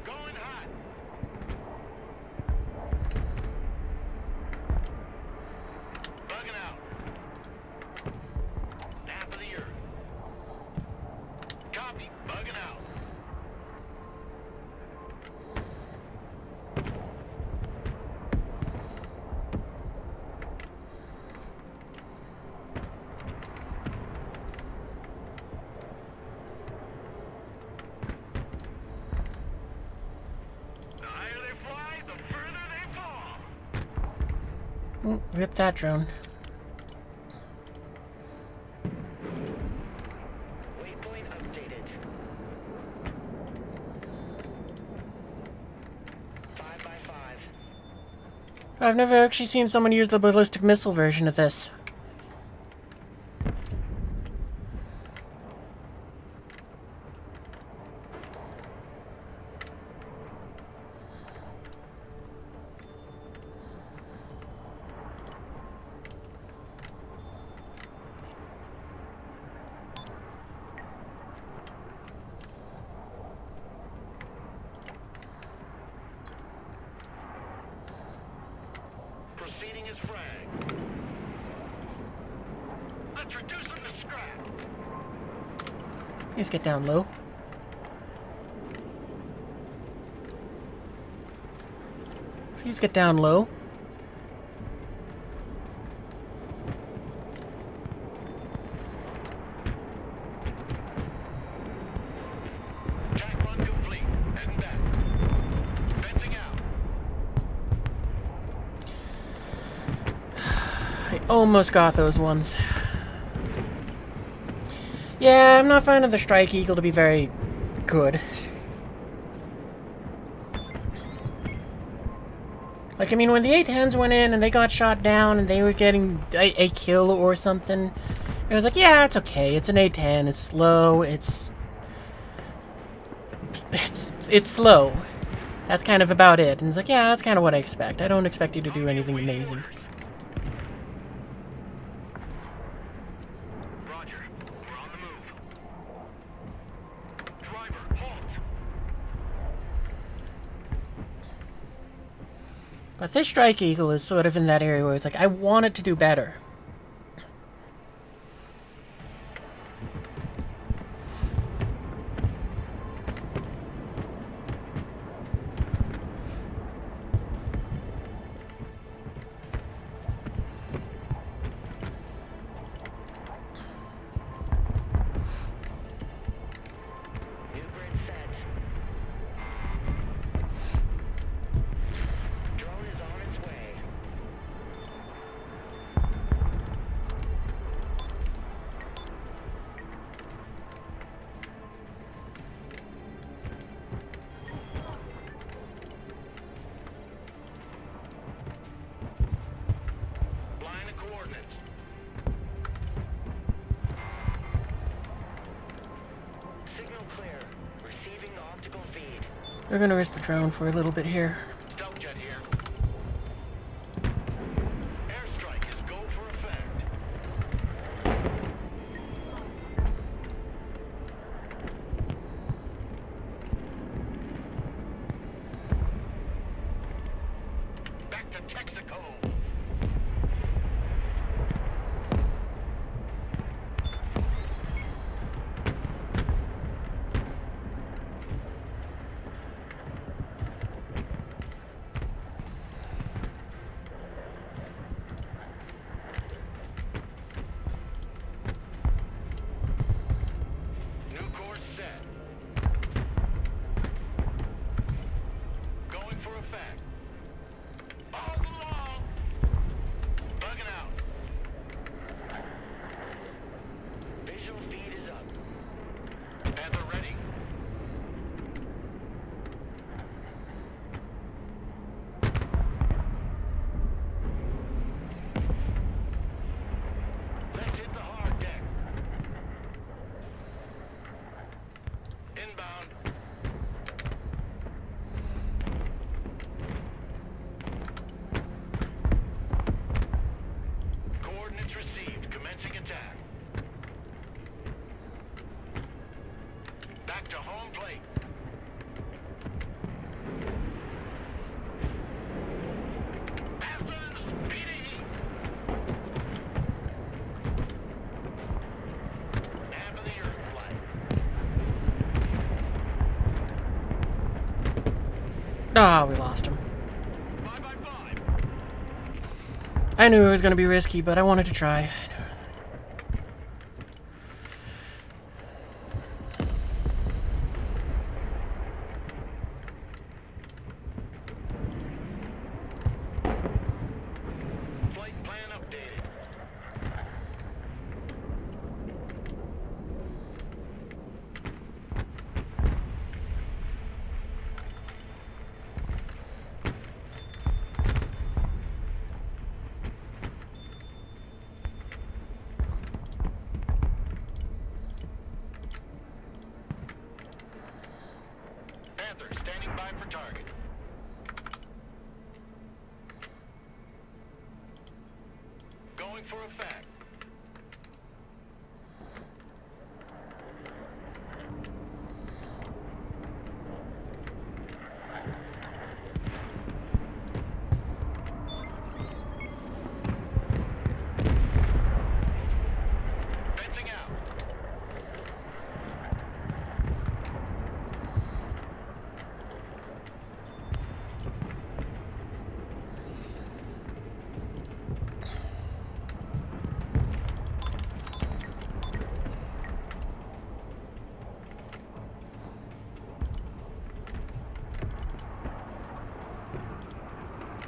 Going hot. Bugging out. Nap of the earth. Copy. Bugging out. The higher they fly, the further they fall. Rip that drone. Waypoint updated. 5 by 5. I've never actually seen someone use the ballistic missile version of this. Proceeding as frag. Let's reduce them to scrap. Please get down low. Please get down low. Tack run complete. Heading back. Fencing out. I almost got those ones. Yeah, I'm not finding the Strike Eagle to be very good. Like, I mean, when the A-10s went in and they got shot down and they were getting a kill or something, it was like, yeah, it's okay. It's an A-10. It's slow. It's slow. That's kind of about it. And it's like, yeah, that's kind of what I expect. I don't expect you to do anything amazing. Roger. We're on the move. Driver, halt. But this Strike Eagle is sort of in that area where it's like, I want it to do better. We're gonna risk the drone for a little bit here. Stealth jet here. Airstrike is go for effect. Back to Texaco. New course set. Going for effect. Balls along. Bugging out. Visual feed is up. Panther ready. Let's hit the hard deck. Inbound. Coordinates received. Commencing attack. Back to home plate. Athens, PD. Half of the earth flight. Ah, we lost him. 5x5. I knew it was gonna be risky, but I wanted to try. Flight plan updated. Panther standing by for target. Going for effect. Fencing out.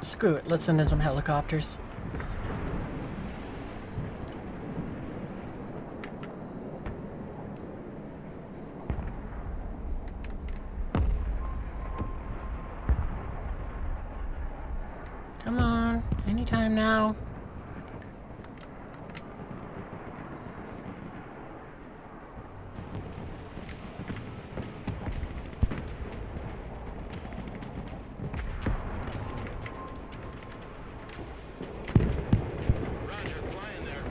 Screw it, let's send in some helicopters. Come on, anytime now. Roger, flying there.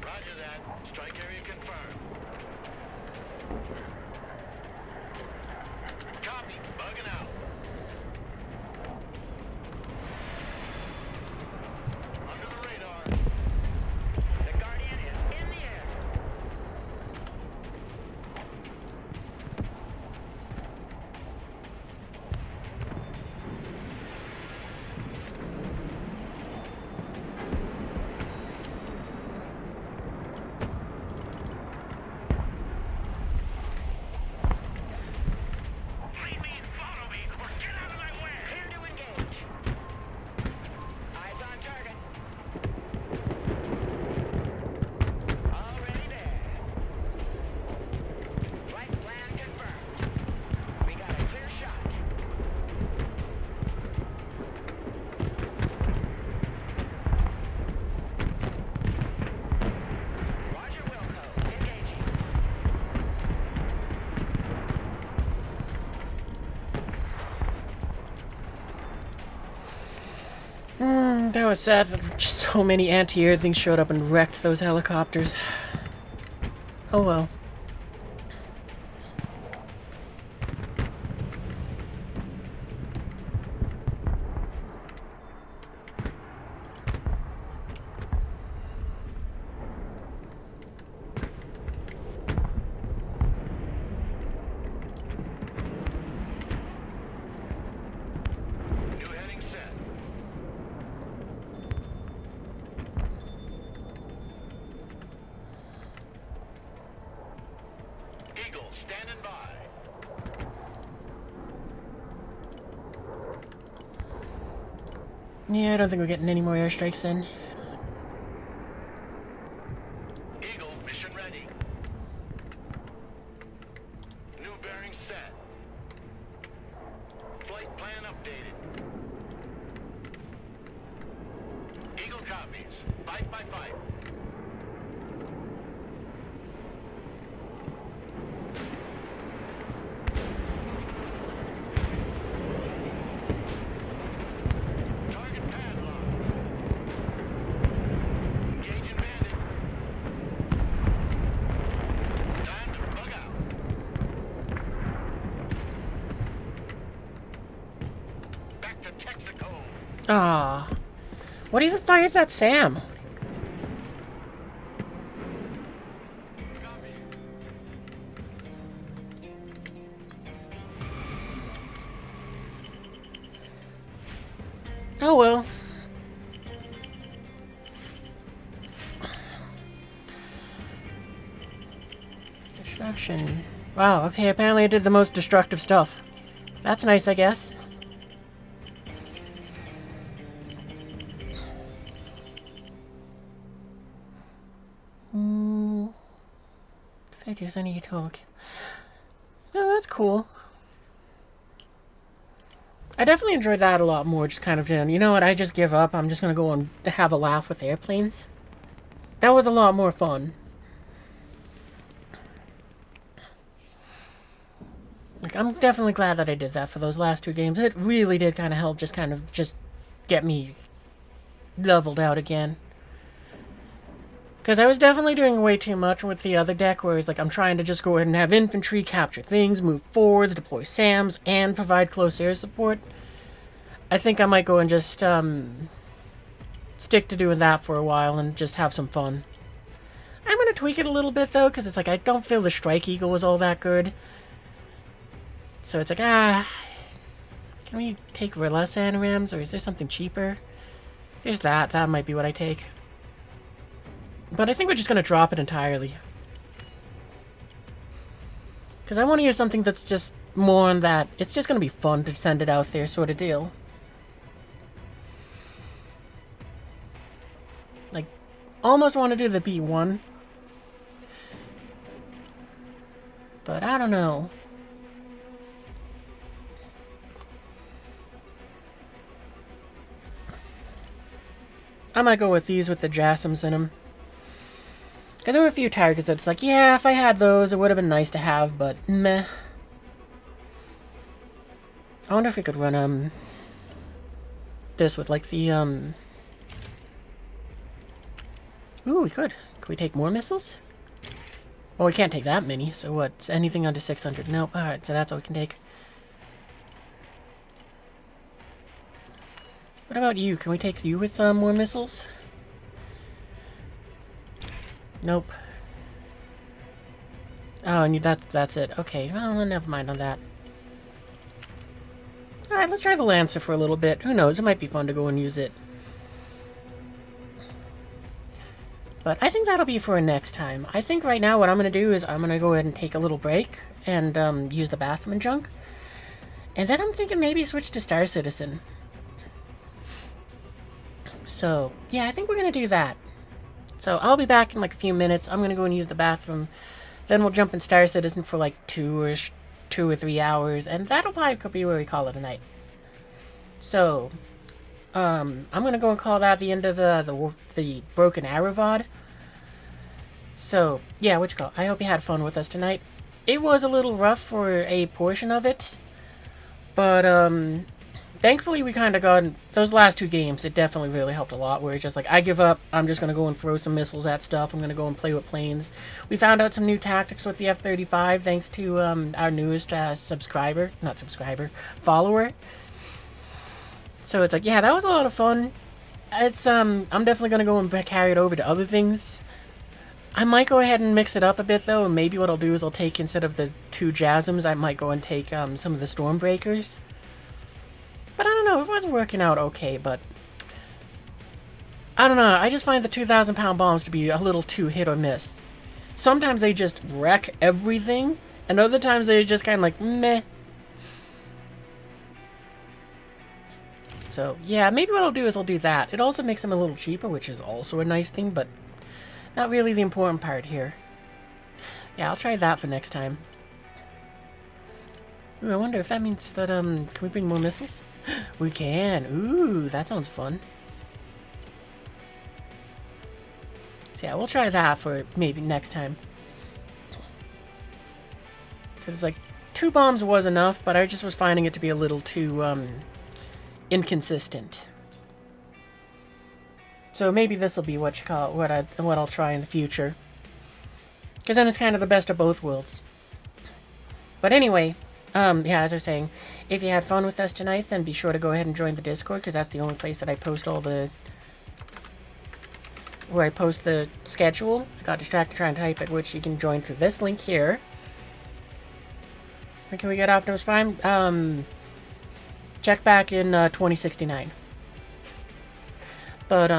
Roger that. Strike area confirmed. That was sad that just so many anti-air things showed up and wrecked those helicopters. Oh well. New heading set. Eagle standing by. Yeah, I don't think we're getting any more airstrikes in. Eagle mission ready. New bearing set. Flight plan updated. Eagle copies. 5 by 5. Target padlock. Engaging bandit. Time to bug out. Back to Texaco. Ah, what even fired that SAM? Oh well. Destruction. Wow, okay, apparently I did the most destructive stuff. That's nice, I guess. Figures I need to talk. Oh, that's cool. I definitely enjoyed that a lot more, just kind of doing, you know what, I just give up, I'm just gonna go and have a laugh with airplanes. That was a lot more fun. Like, I'm definitely glad that I did that for those last 2 games. It really did kind of help just get me leveled out again. Because I was definitely doing way too much with the other deck, where it's like I'm trying to just go ahead and have infantry, capture things, move forwards, deploy SAMs, and provide close air support. I think I might go and just stick to doing that for a while and just have some fun. I'm going to tweak it a little bit, though, because it's like I don't feel the Strike Eagle was all that good. So it's like, can we take less ANRAMs, or is there something cheaper? There's that. That might be what I take. But I think we're just going to drop it entirely. Because I want to use something that's just more on that. It's just going to be fun to send it out there sort of deal. Like, almost want to do the B1. But I don't know. I might go with these with the JASSMs in them. Because there were a few targets that it's like, yeah, if I had those, it would have been nice to have, but meh. I wonder if we could run, this with, like, the, Ooh, we could. Could we take more missiles? Well, we can't take that many, so what? Anything under 600? No. Alright, so that's what we can take. What about you? Can we take you with some more missiles? Nope. Oh, and that's it. Okay, well, never mind on that. Alright, let's try the Lancer for a little bit. Who knows, it might be fun to go and use it. But I think that'll be for next time. I think right now what I'm going to do is I'm going to go ahead and take a little break and use the bathroom and junk. And then I'm thinking maybe switch to Star Citizen. So, yeah, I think we're going to do that. So, I'll be back in like a few minutes. I'm going to go and use the bathroom. Then we'll jump in Star Citizen for like 2 or 3 hours. And that'll probably be where we call it a night. So, I'm going to go and call that the end of the Broken Arrow VOD. So, yeah, what you call? I hope you had fun with us tonight. It was a little rough for a portion of it. But, thankfully we kind of got those last 2 games. It definitely really helped a lot. Where it's just like, I give up. I'm just gonna go and throw some missiles at stuff. I'm gonna go and play with planes. We found out some new tactics with the F-35 thanks to our newest follower. So it's like, yeah, that was a lot of fun. It's I'm definitely gonna go and carry it over to other things. I might go ahead and mix it up a bit though, and maybe what I'll do is I'll take, instead of the 2 JASMs, I might go and take some of the Stormbreakers. But I don't know, it was working out okay, but I don't know, I just find the 2,000-pound bombs to be a little too hit or miss. Sometimes they just wreck everything, and other times they're just kind of like, meh. So, yeah, maybe what I'll do is I'll do that. It also makes them a little cheaper, which is also a nice thing, but not really the important part here. Yeah, I'll try that for next time. Ooh, I wonder if that means that, can we bring more missiles? We can. Ooh, that sounds fun. So yeah, we'll try that for maybe next time. Because it's like, 2 bombs was enough, but I just was finding it to be a little too, inconsistent. So maybe this will be what you call it, what I'll try in the future. Because then it's kind of the best of both worlds. But anyway, yeah, as I was saying, if you had fun with us tonight, then be sure to go ahead and join the Discord, because that's the only place that I post all the... where I post the schedule. I got distracted trying to type it, which you can join through this link here. Where can we get Optimus Prime? Check back in 2069. But,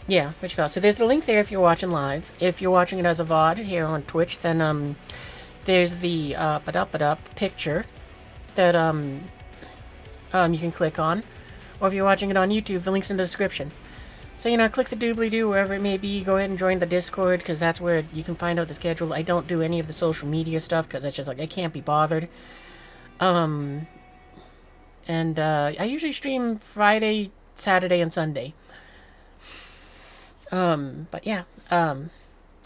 yeah, what you call it. So there's the link there if you're watching live. If you're watching it as a VOD here on Twitch, then, there's the, picture that, you can click on. Or if you're watching it on YouTube, the link's in the description. So, you know, click the doobly-doo wherever it may be. Go ahead and join the Discord, because that's where you can find out the schedule. I don't do any of the social media stuff, because it's just like, I can't be bothered. And, I usually stream Friday, Saturday, and Sunday. But yeah,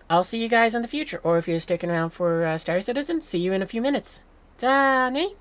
I'll see you guys in the future, or if you're sticking around for Star Citizen, see you in a few minutes. Ta-ne!